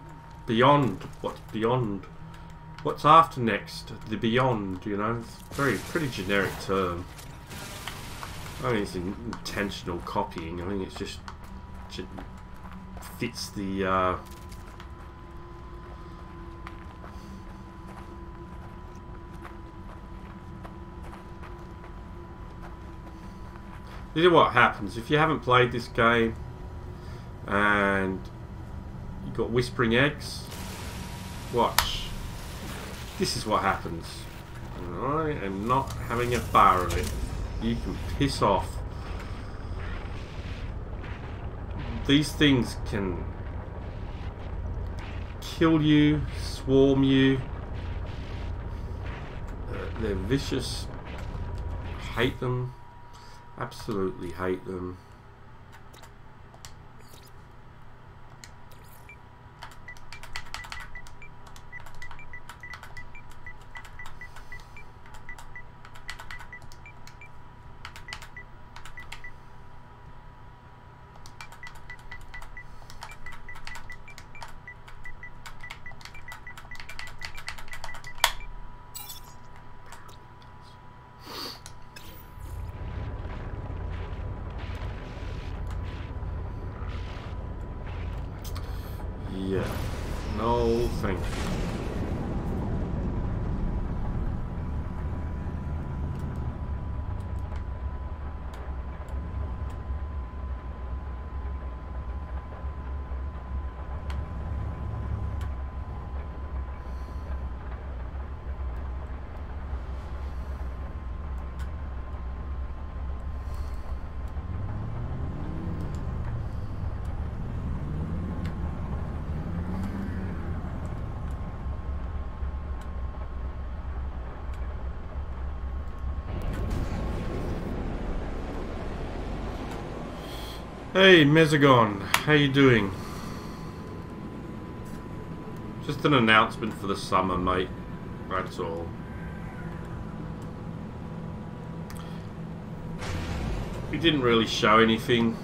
Beyond. What's beyond? What's after next? The beyond, you know? It's a pretty generic term. I think it's intentional copying. I think it's just fits the this is what happens if you haven't played this game and you've got whispering eggs. Watch. This is what happens. I am not having a bar of it. You can piss off. These things can kill you, swarm you. They're vicious. Hate them. Absolutely hate them. Yeah. No, thank you. Hey Mezagon, how you doing? Just an announcement for the summer, mate. That's all. We didn't really show anything.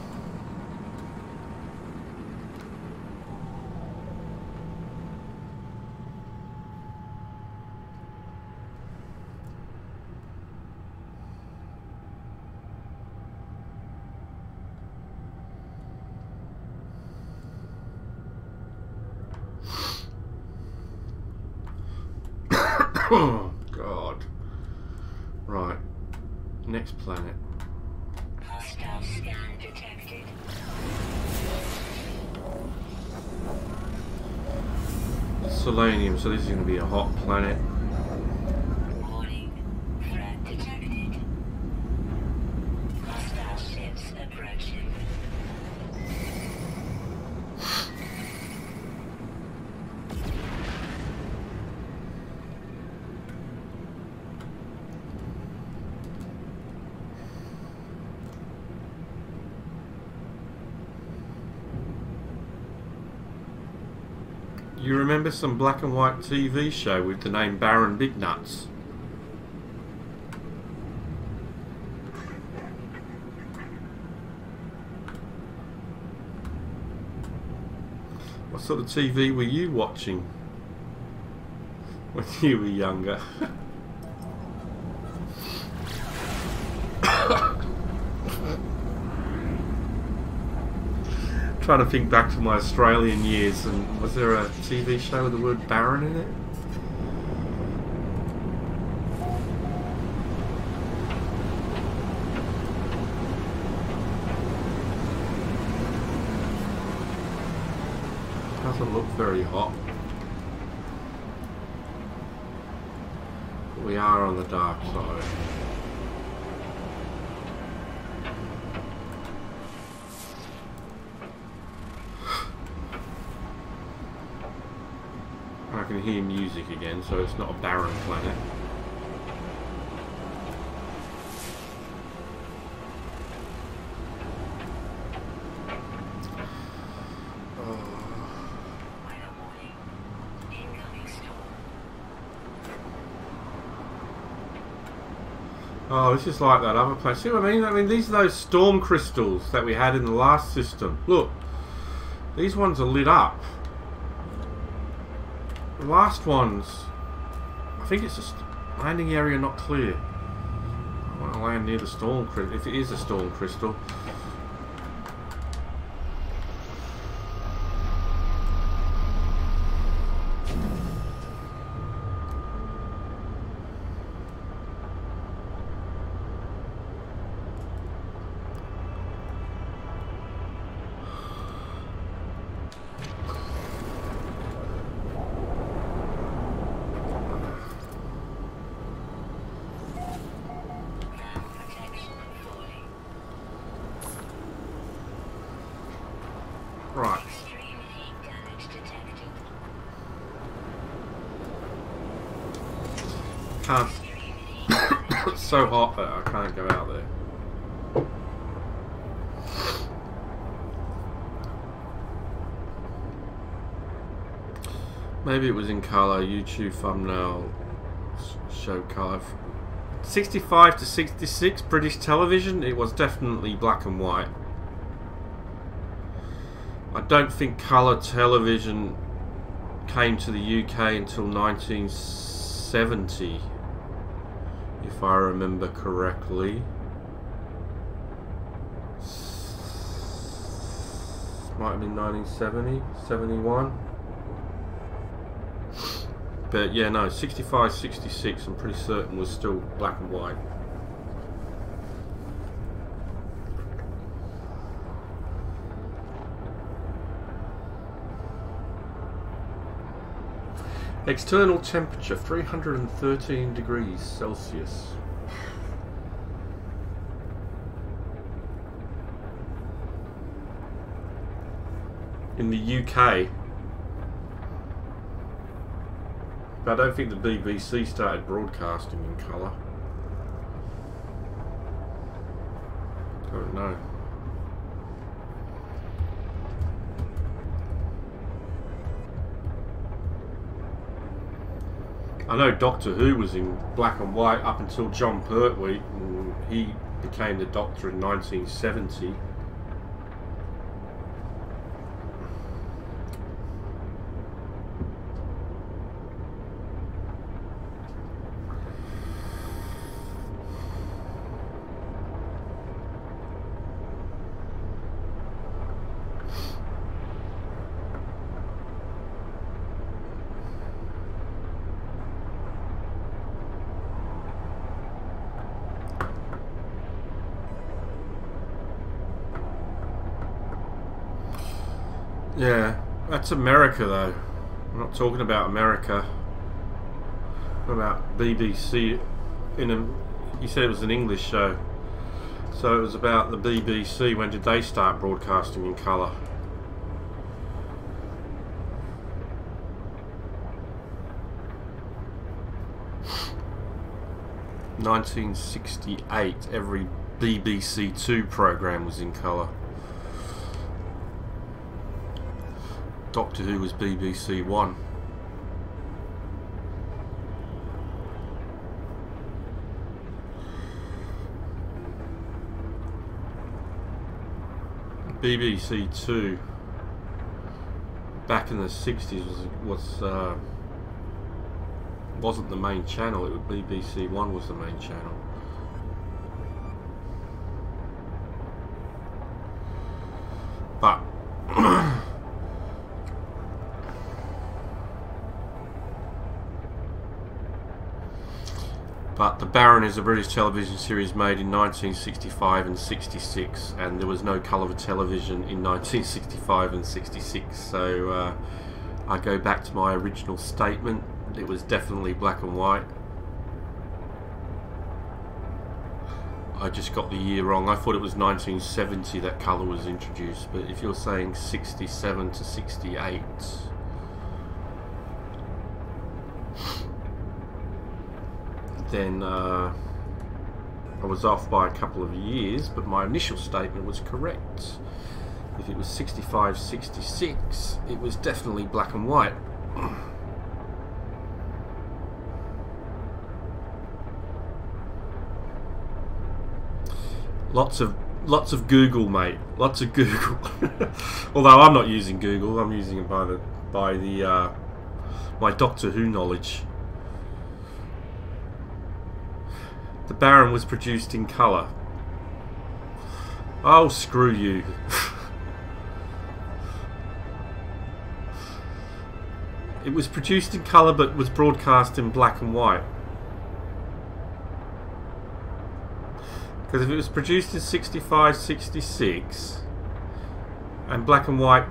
Oh, God. Right. Next planet. Hostile scan detected. Selenium, so this is going to be a hot planet. Warning. Threat detected. Hostile ships approaching. You remember some black and white TV show with the name Baron Big Nuts? What sort of TV were you watching when you were younger? Trying to think back to my Australian years, and was there a TV show with the word Baron in it? Doesn't look very hot. But we are on the dark side. I can hear music again, so it's not a barren planet. Minor warning. Incoming storm. Oh, this is like that other place. See what I mean? I mean, these are those storm crystals that we had in the last system. Look, these ones are lit up. The last ones, I think it's just landing area not clear. I want to land near the storm crystal, if it is a storm crystal. Right. Extreme heat damage detected. Can't. Extreme heat damage. It's so hot that I can't go out there. Maybe it was in colour. YouTube thumbnail show colour. 65 to 66 British television. It was definitely black and white. I don't think colour television came to the UK until 1970, if I remember correctly. Might have been 1970, 71. But yeah, no, 65, 66 I'm pretty certain was still black and white. External temperature 313 degrees Celsius. In the UK, but I don't think the BBC started broadcasting in colour. Don't know. I know Doctor Who was in black and white up until John Pertwee, and he became the Doctor in 1970. Yeah, that's America though. I'm not talking about America. I'm about BBC in a... You said it was an English show. So it was about the BBC. When did they start broadcasting in colour? (1968). Every BBC Two programme was in colour. Doctor Who was BBC One. BBC Two back in the 60s wasn't the main channel. It was BBC One was the main channel. But The Baron is a British television series made in 1965 and 66, and there was no colour television in 1965 and 66, so I go back to my original statement. It was definitely black and white. I just got the year wrong. I thought it was 1970 that colour was introduced, but if you're saying 67 to 68... then I was off by a couple of years, but my initial statement was correct. If it was 65, 66, it was definitely black and white. Lots of Google, mate. Lots of Google. Although I'm not using Google, I'm using it by my Doctor Who knowledge. The Baron was produced in colour. Oh, screw you. It was produced in colour but was broadcast in black and white. Because if it was produced in 65, 66 and black and white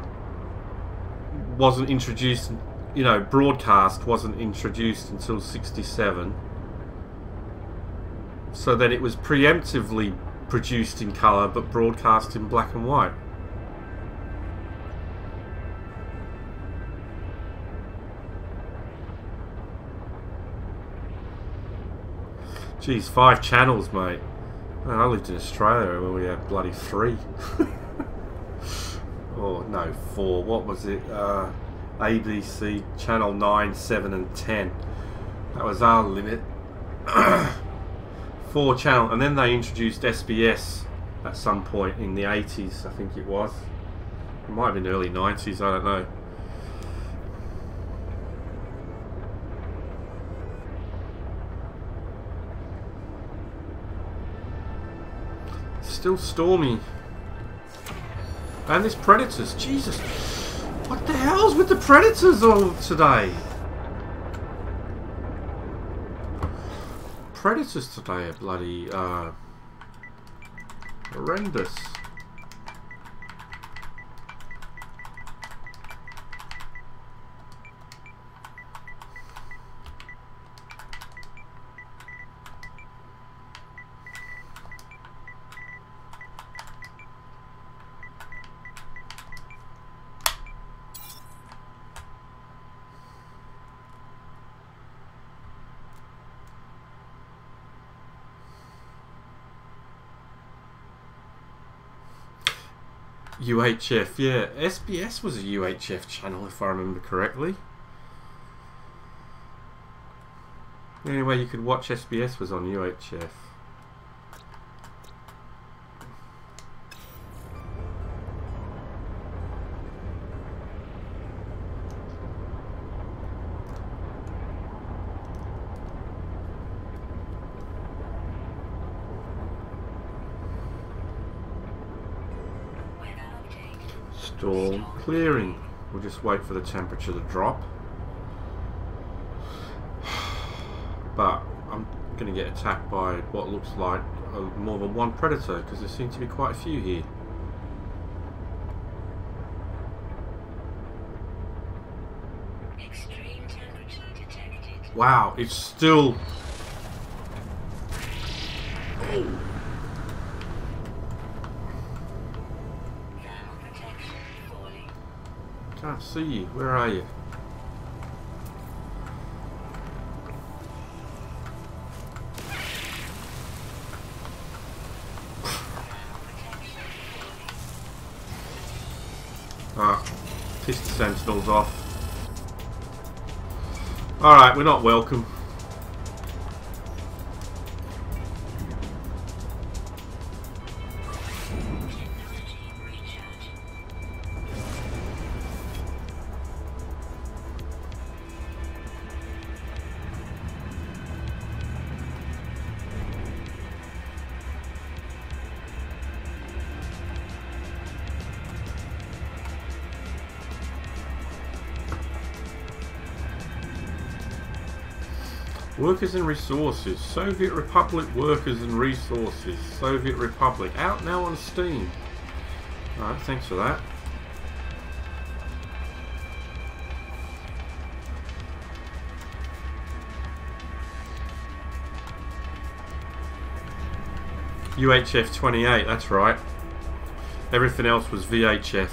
wasn't introduced, you know, broadcast wasn't introduced until 67, so then it was preemptively produced in colour but broadcast in black and white. Geez, 5 channels, mate. Man, I lived in Australia where we had bloody 3. Oh no, 4. What was it? ABC, Channel 9, 7 and 10. That was our limit. 4 channel, and then they introduced SBS at some point in the 80s, I think it was. It might have been early 90s, I don't know. Still stormy. And there's predators. Jesus. What the hell's with the predators all today? predators today are bloody horrendous. UHF, yeah. SBS was a UHF channel if I remember correctly. The only way you could watch SBS was on UHF. Storm clearing. We'll just wait for the temperature to drop. But I'm going to get attacked by what looks like more than one predator because there seem to be quite a few here. Extreme temperature detected. Wow, it's still... Thermal protection falling. Can't see you. Where are you? Ah, pissed the sentinels off. Alright, we're not welcome. Workers and Resources. Soviet Republic Workers and Resources. Soviet Republic. Out now on Steam. Alright, thanks for that. UHF 28, that's right. Everything else was VHF.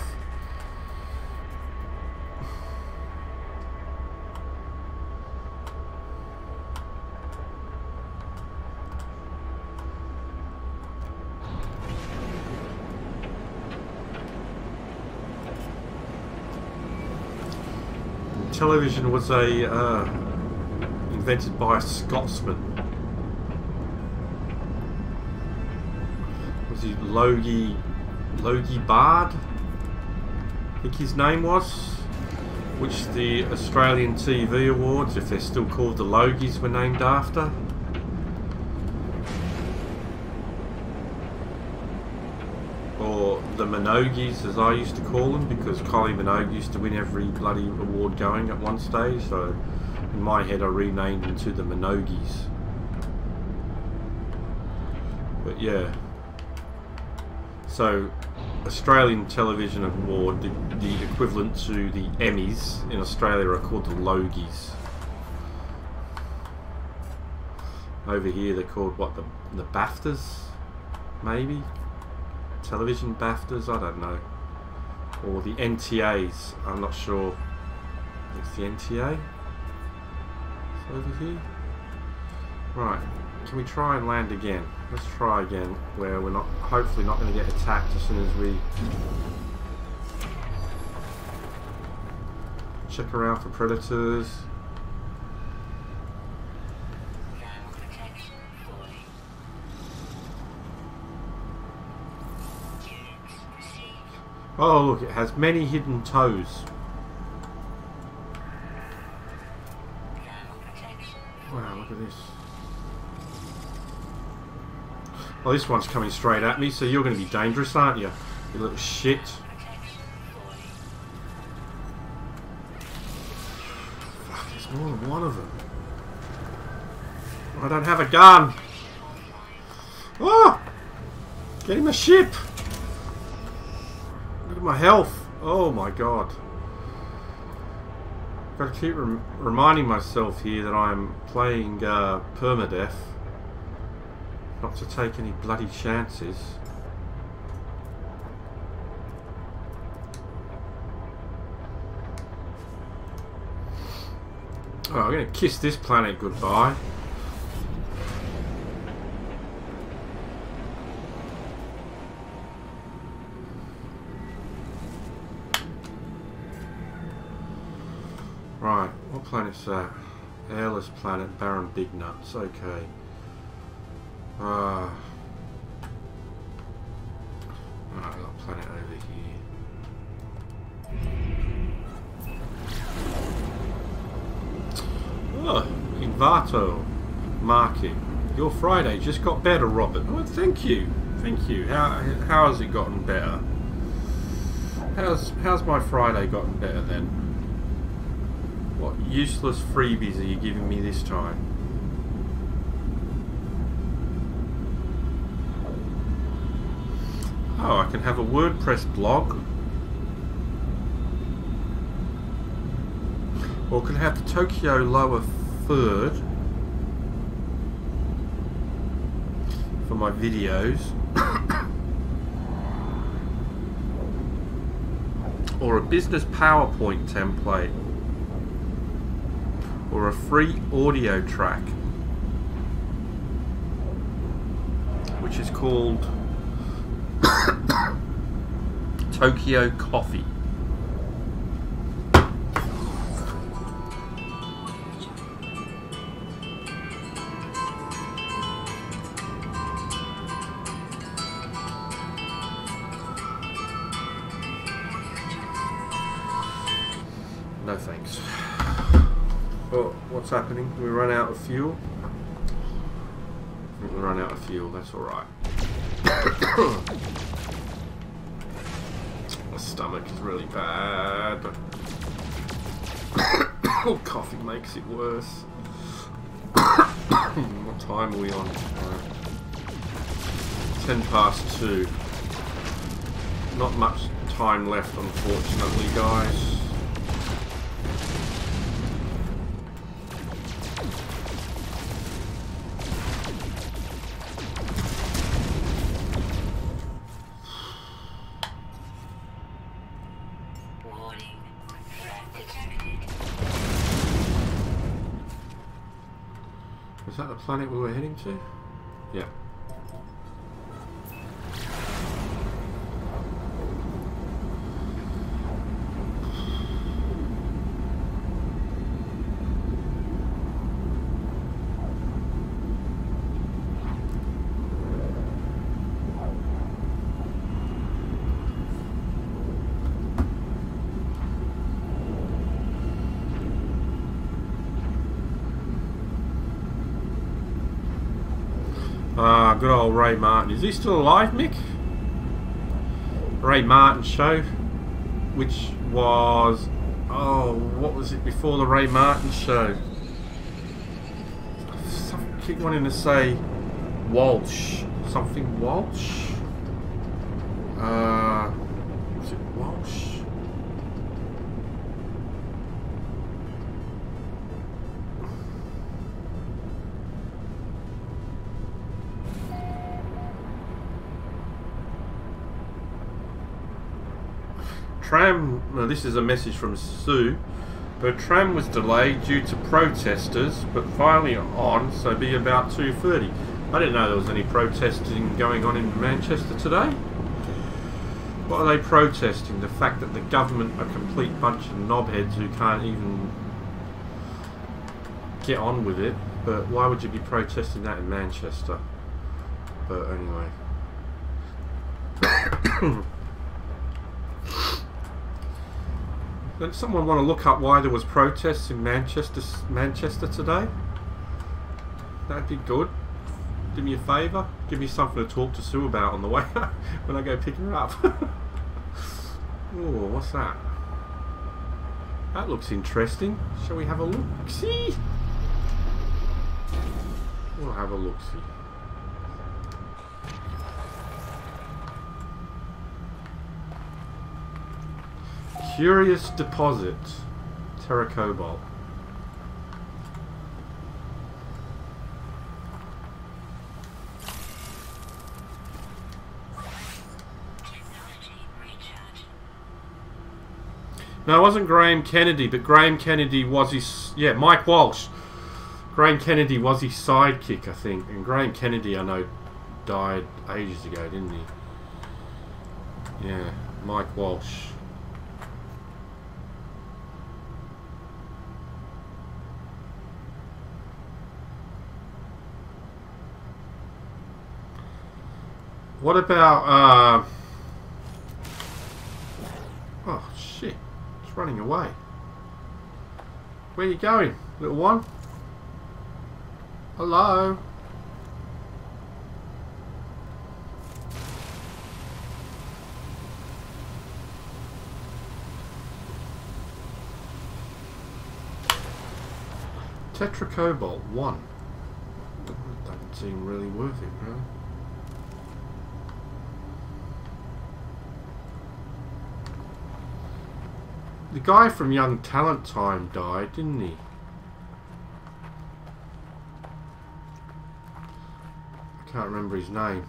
Television was invented by a Scotsman. Was he Logie Bard? I think his name was. Which the Australian TV Awards, if they're still called the Logies, were named after. Or the Minogues, as I used to call them, because Kylie Minogue used to win every bloody award going at one stage, so in my head I renamed them to the Minogues. But yeah. So, Australian Television Award, the equivalent to the Emmys in Australia are called the Logies. Over here they're called, what, the BAFTAs? Maybe? Television BAFTAs? I don't know. Or the NTAs, I'm not sure. It's the NTA? It's over here? Right, can we try and land again? Let's try again, where we're not, hopefully not going to get attacked as soon as we check around for predators. Oh look, it has many hidden toes. Wow, look at this. Well, this one's coming straight at me, so you're going to be dangerous, aren't you? You little shit. Fuck, there's more than one of them. I don't have a gun. Oh! Get him a ship. Look at my health. Oh my god. Got to keep reminding myself here that I'm playing Permadeath. Not to take any bloody chances. Oh, I'm going to kiss this planet goodbye. Right, what planet's that? Airless planet, barren big nuts, okay. Right, I've got a planet over here. Oh, Invato marking. Your Friday just got better, Robert. Oh, thank you. Thank you. How has it gotten better? How's my Friday gotten better then? What useless freebies are you giving me this time? Oh, I can have a WordPress blog. Or can have the Tokyo lower third for my videos. Or a business PowerPoint template. Or a free audio track, which is called Tokyo Coffee. No thanks. Well, what's happening? We run out of fuel? I think we run out of fuel, that's alright. My stomach is really bad. Oh, coffee makes it worse. What time are we on? 2:10. Not much time left, unfortunately, guys. Is that the planet we were heading to? Yeah. Good old Ray Martin. Is he still alive, Mick? Ray Martin show, which was, oh, what was it before the Ray Martin show? I keep wanting to say Walsh. Something Walsh? Was it Walsh? Tram, well, this is a message from Sue. Her tram was delayed due to protesters, but finally on, so be about 2:30. I didn't know there was any protesting going on in Manchester today. What are they protesting? The fact that the government are a complete bunch of knobheads who can't even get on with it. But why would you be protesting that in Manchester? But anyway. Did someone want to look up why there was protests in Manchester today? That'd be good. Do me a favour. Give me something to talk to Sue about on the way when I go pick her up. Oh, what's that? That looks interesting. Shall we have a look? See? We'll have a look-see. Curious deposit. Terra Cobalt. No, it wasn't Graham Kennedy, but Graham Kennedy was his... Yeah, Mike Walsh. Graham Kennedy was his sidekick, I think. And Graham Kennedy, I know, died ages ago, didn't he? Yeah, Mike Walsh. What about... Oh, shit. It's running away. Where you going, little one? Hello? Tetracobalt 1. Doesn't seem really worth it, really. The guy from Young Talent Time died, didn't he? I can't remember his name.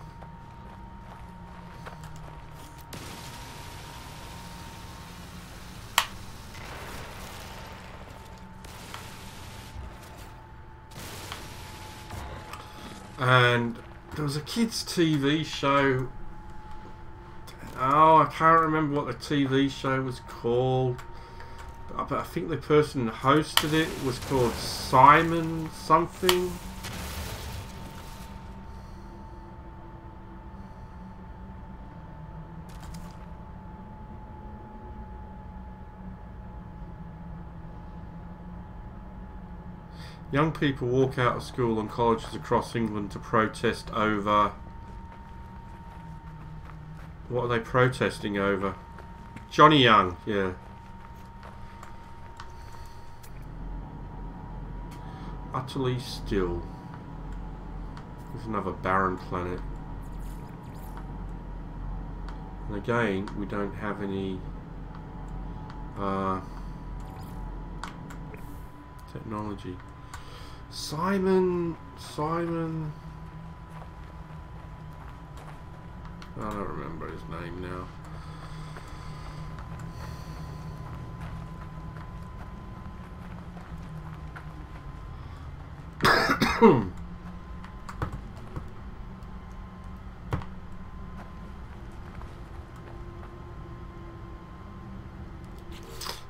And there was a kids' TV show. Oh, I can't remember what the TV show was called. But I think the person who hosted it was called Simon something. Young people walk out of school and colleges across England to protest over... What are they protesting over? Johnny Young, yeah. Utterly still. There's another barren planet. And again, we don't have any technology. Simon. I don't remember his name now.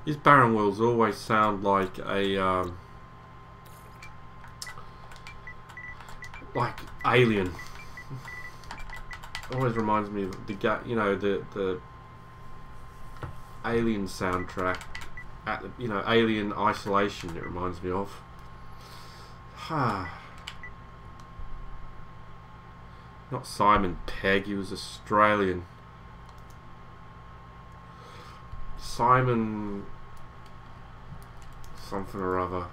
These barren worlds always sound like a like Alien. Always reminds me of the the Alien soundtrack at the, Alien Isolation. It reminds me of. Not Simon Pegg. He was Australian. Simon something or other.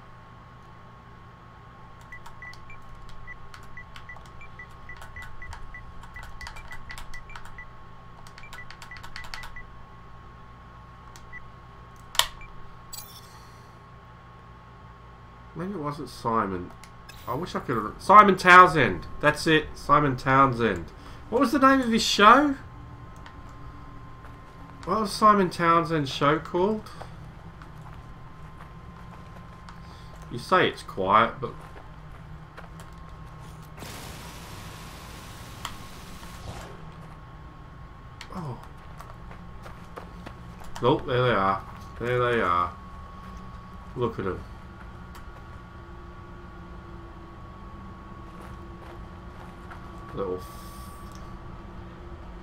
Maybe it wasn't Simon. I wish I could have... Simon Townsend. That's it. Simon Townsend. What was the name of his show? What was Simon Townsend's show called? You say it's quiet, but... Oh. Oh, there they are. There they are. Look at them. Little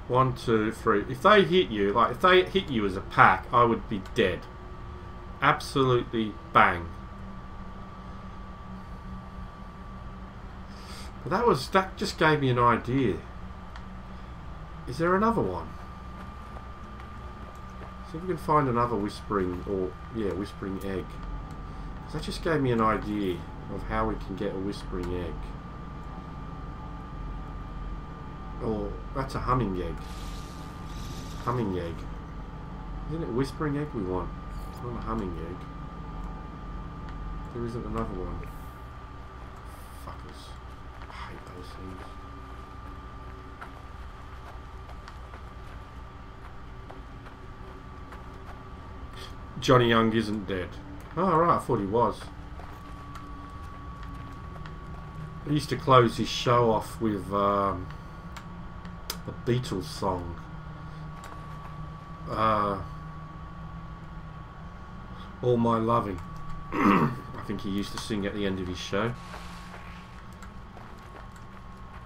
1, 2, 3. If they hit you, like if they hit you as a pack, I would be dead. Absolutely bang. But that just gave me an idea. Is there another one? See if we can find another whispering whispering egg. Because that just gave me an idea of how we can get a whispering egg. Or that's a humming egg. Humming egg. Isn't it a whispering egg we want? Not a humming egg. There isn't another one. Fuckers. I hate those things. Johnny Young isn't dead. Oh right, I thought he was. He used to close his show off with a Beatles song. All My Loving. I think he used to sing at the end of his show.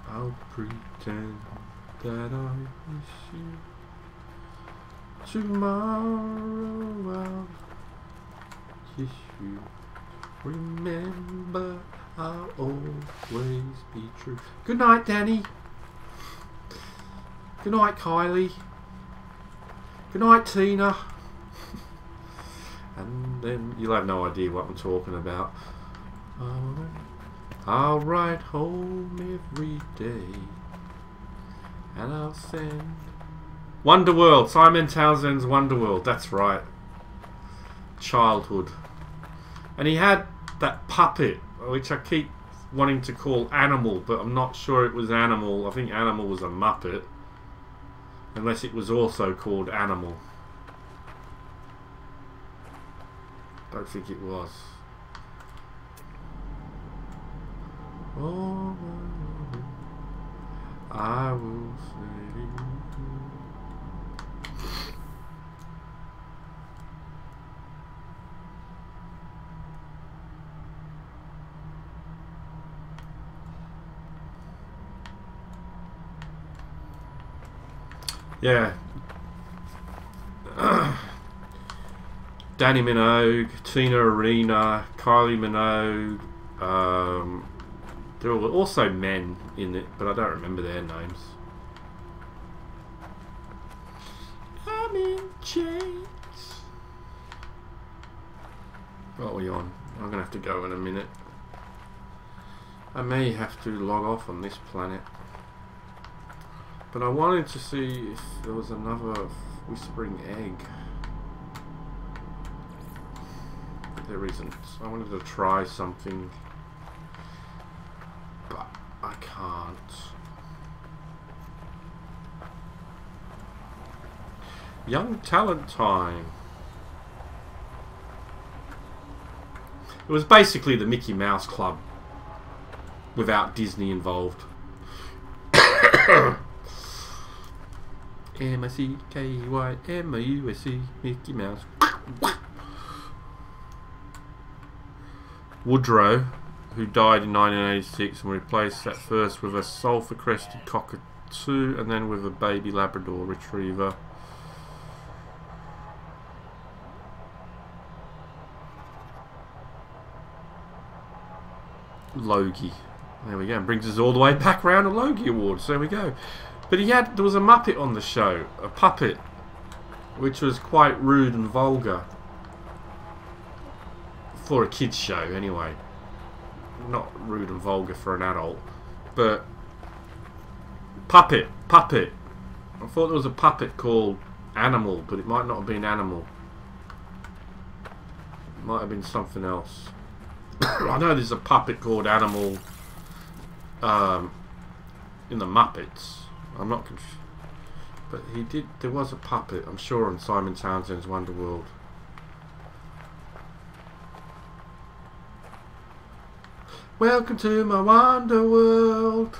I'll pretend that I miss you. Tomorrow I'll kiss you. Remember, I'll always be true. Good night, Danny. Good night, Kylie. Good night, Tina. And then you'll have no idea what I'm talking about. I'll write home every day, and I'll send Wonderworld. Simon Townsend's Wonderworld. That's right. Childhood. And he had that puppet, which I keep wanting to call Animal, but I'm not sure it was Animal. I think Animal was a Muppet, unless it was also called Animal. Don't think it was. Oh, I will say. Yeah. Danny Minogue, Tina Arena, Kylie Minogue. There were also men in it, but I don't remember their names. I'm in chains. What are we on? I'm gonna have to go in a minute. I may have to log off on this planet. But I wanted to see if there was another whispering egg. But there isn't. I wanted to try something, but I can't. Young Talent Time. It was basically the Mickey Mouse Club without Disney involved. M-I-C-K-Y-M-O-U-S-E, Mickey Mouse. Woodrow, who died in 1986 and replaced at first with a sulphur-crested cockatoo and then with a baby Labrador retriever. Logie. There we go. Brings us all the way back round to Logie Awards. There we go. But there was a Muppet on the show, a puppet, which was quite rude and vulgar. For a kid's show, anyway. Not rude and vulgar for an adult. But, puppet. I thought there was a puppet called Animal, but it might not have been Animal. It might have been something else. I know there's a puppet called Animal in the Muppets. I'm not confused, but there was a puppet, I'm sure, on Simon Townsend's Wonderworld. Welcome to my Wonderworld.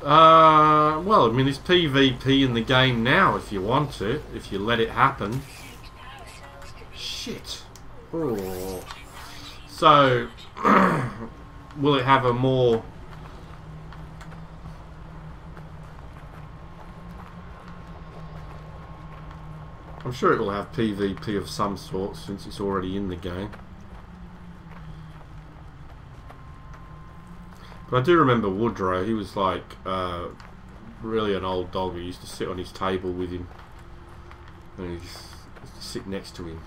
Well, I mean, it's PvP in the game now if you want it, if you let it happen. Shit. Oh. So, will it have a more... I'm sure it will have PvP of some sort since it's already in the game. But I do remember Woodrow. He was like really an old dog who used to sit on his table with him. And he used to sit next to him.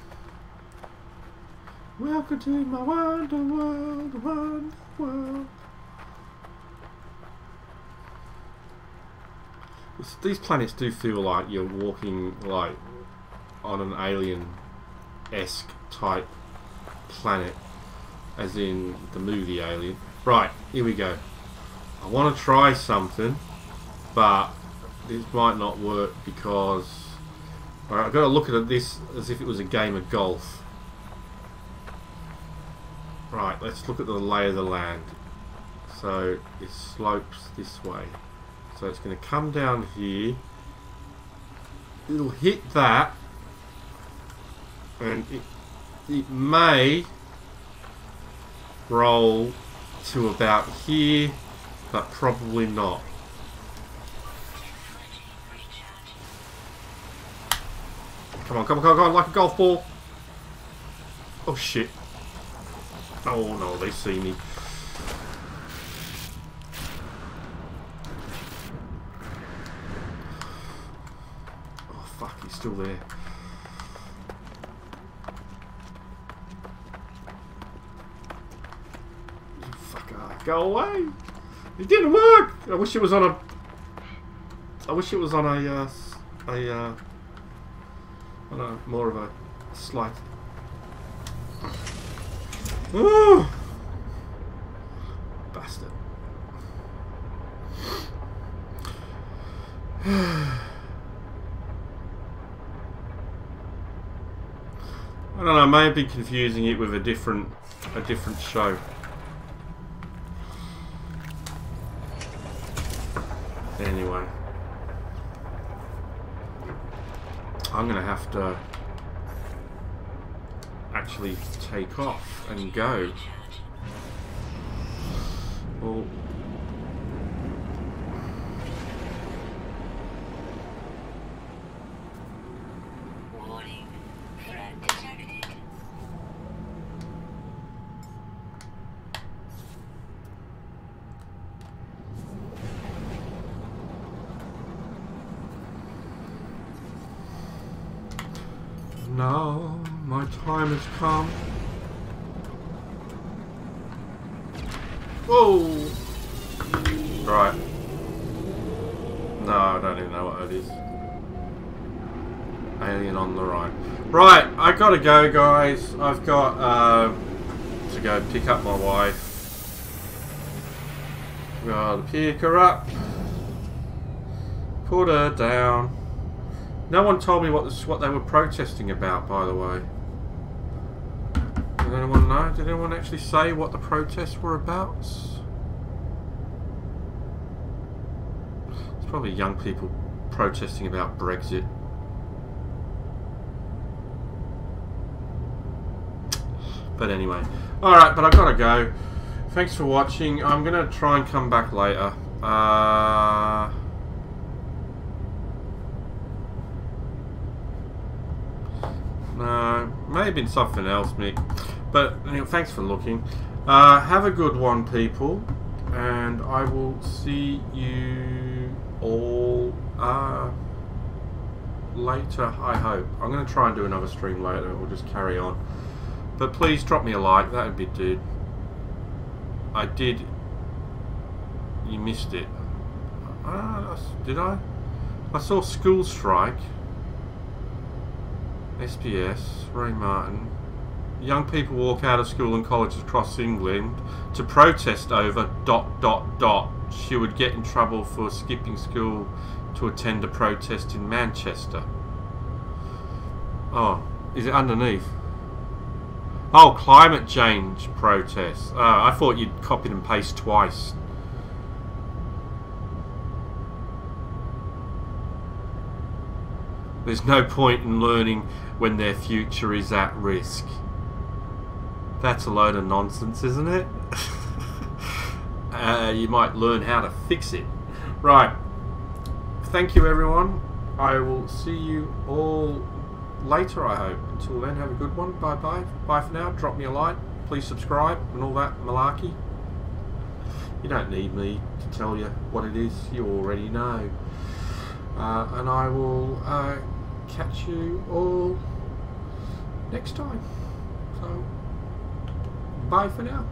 Welcome to my wonder world, wonder world. These planets do feel like you're walking like on an alien-esque type planet, as in the movie Alien. Right, here we go. I want to try something, but this might not work because I've got to look at this as if it was a game of golf. Right, let's look at the lay of the land. So it slopes this way. So it's going to come down here. It'll hit that, and it may roll to about here, but probably not. Come on, come on, come on, come on, like a golf ball. Oh shit. Oh no, they see me. Oh fuck, he's still there. You fucker, go away. It didn't work. I wish it was on a on a more of a slight. Oh, bastard. I don't know, I may be confusing it with a different show. Anyway, I'm gonna have to actually take off and go. Well, Warning. Threat detected. now my time has come. Whoa! Right. No, I don't even know what it is. Alien on the right. Right, I gotta go, guys. I've got to go pick up my wife. Gotta pick her up. Put her down. No one told me what they were protesting about, by the way. Did anyone know? Did anyone actually say what the protests were about? It's probably young people protesting about Brexit. But anyway. Alright, but I've got to go. Thanks for watching. I'm going to try and come back later. No, maybe something else, Mick. But anyway, thanks for looking. Have a good one, people. And I will see you all later, I hope. I'm going to try and do another stream later. We'll just carry on. But please drop me a like. That would be good. I did. You missed it. Did I? I saw school strike. SPS, Ray Martin. Young people walk out of school and colleges across England to protest over ... She would get in trouble for skipping school to attend a protest in Manchester. Oh, is it underneath? Oh, climate change protests. Oh, I thought you'd copied and paste twice. There's no point in learning when their future is at risk. That's a load of nonsense, isn't it? You might learn how to fix it. Right. Thank you, everyone. I will see you all later, I hope. Until then, have a good one. Bye-bye. Bye for now. Drop me a like. Please subscribe and all that malarkey. You don't need me to tell you what it is. You already know. And I will catch you all next time. So, bye for now.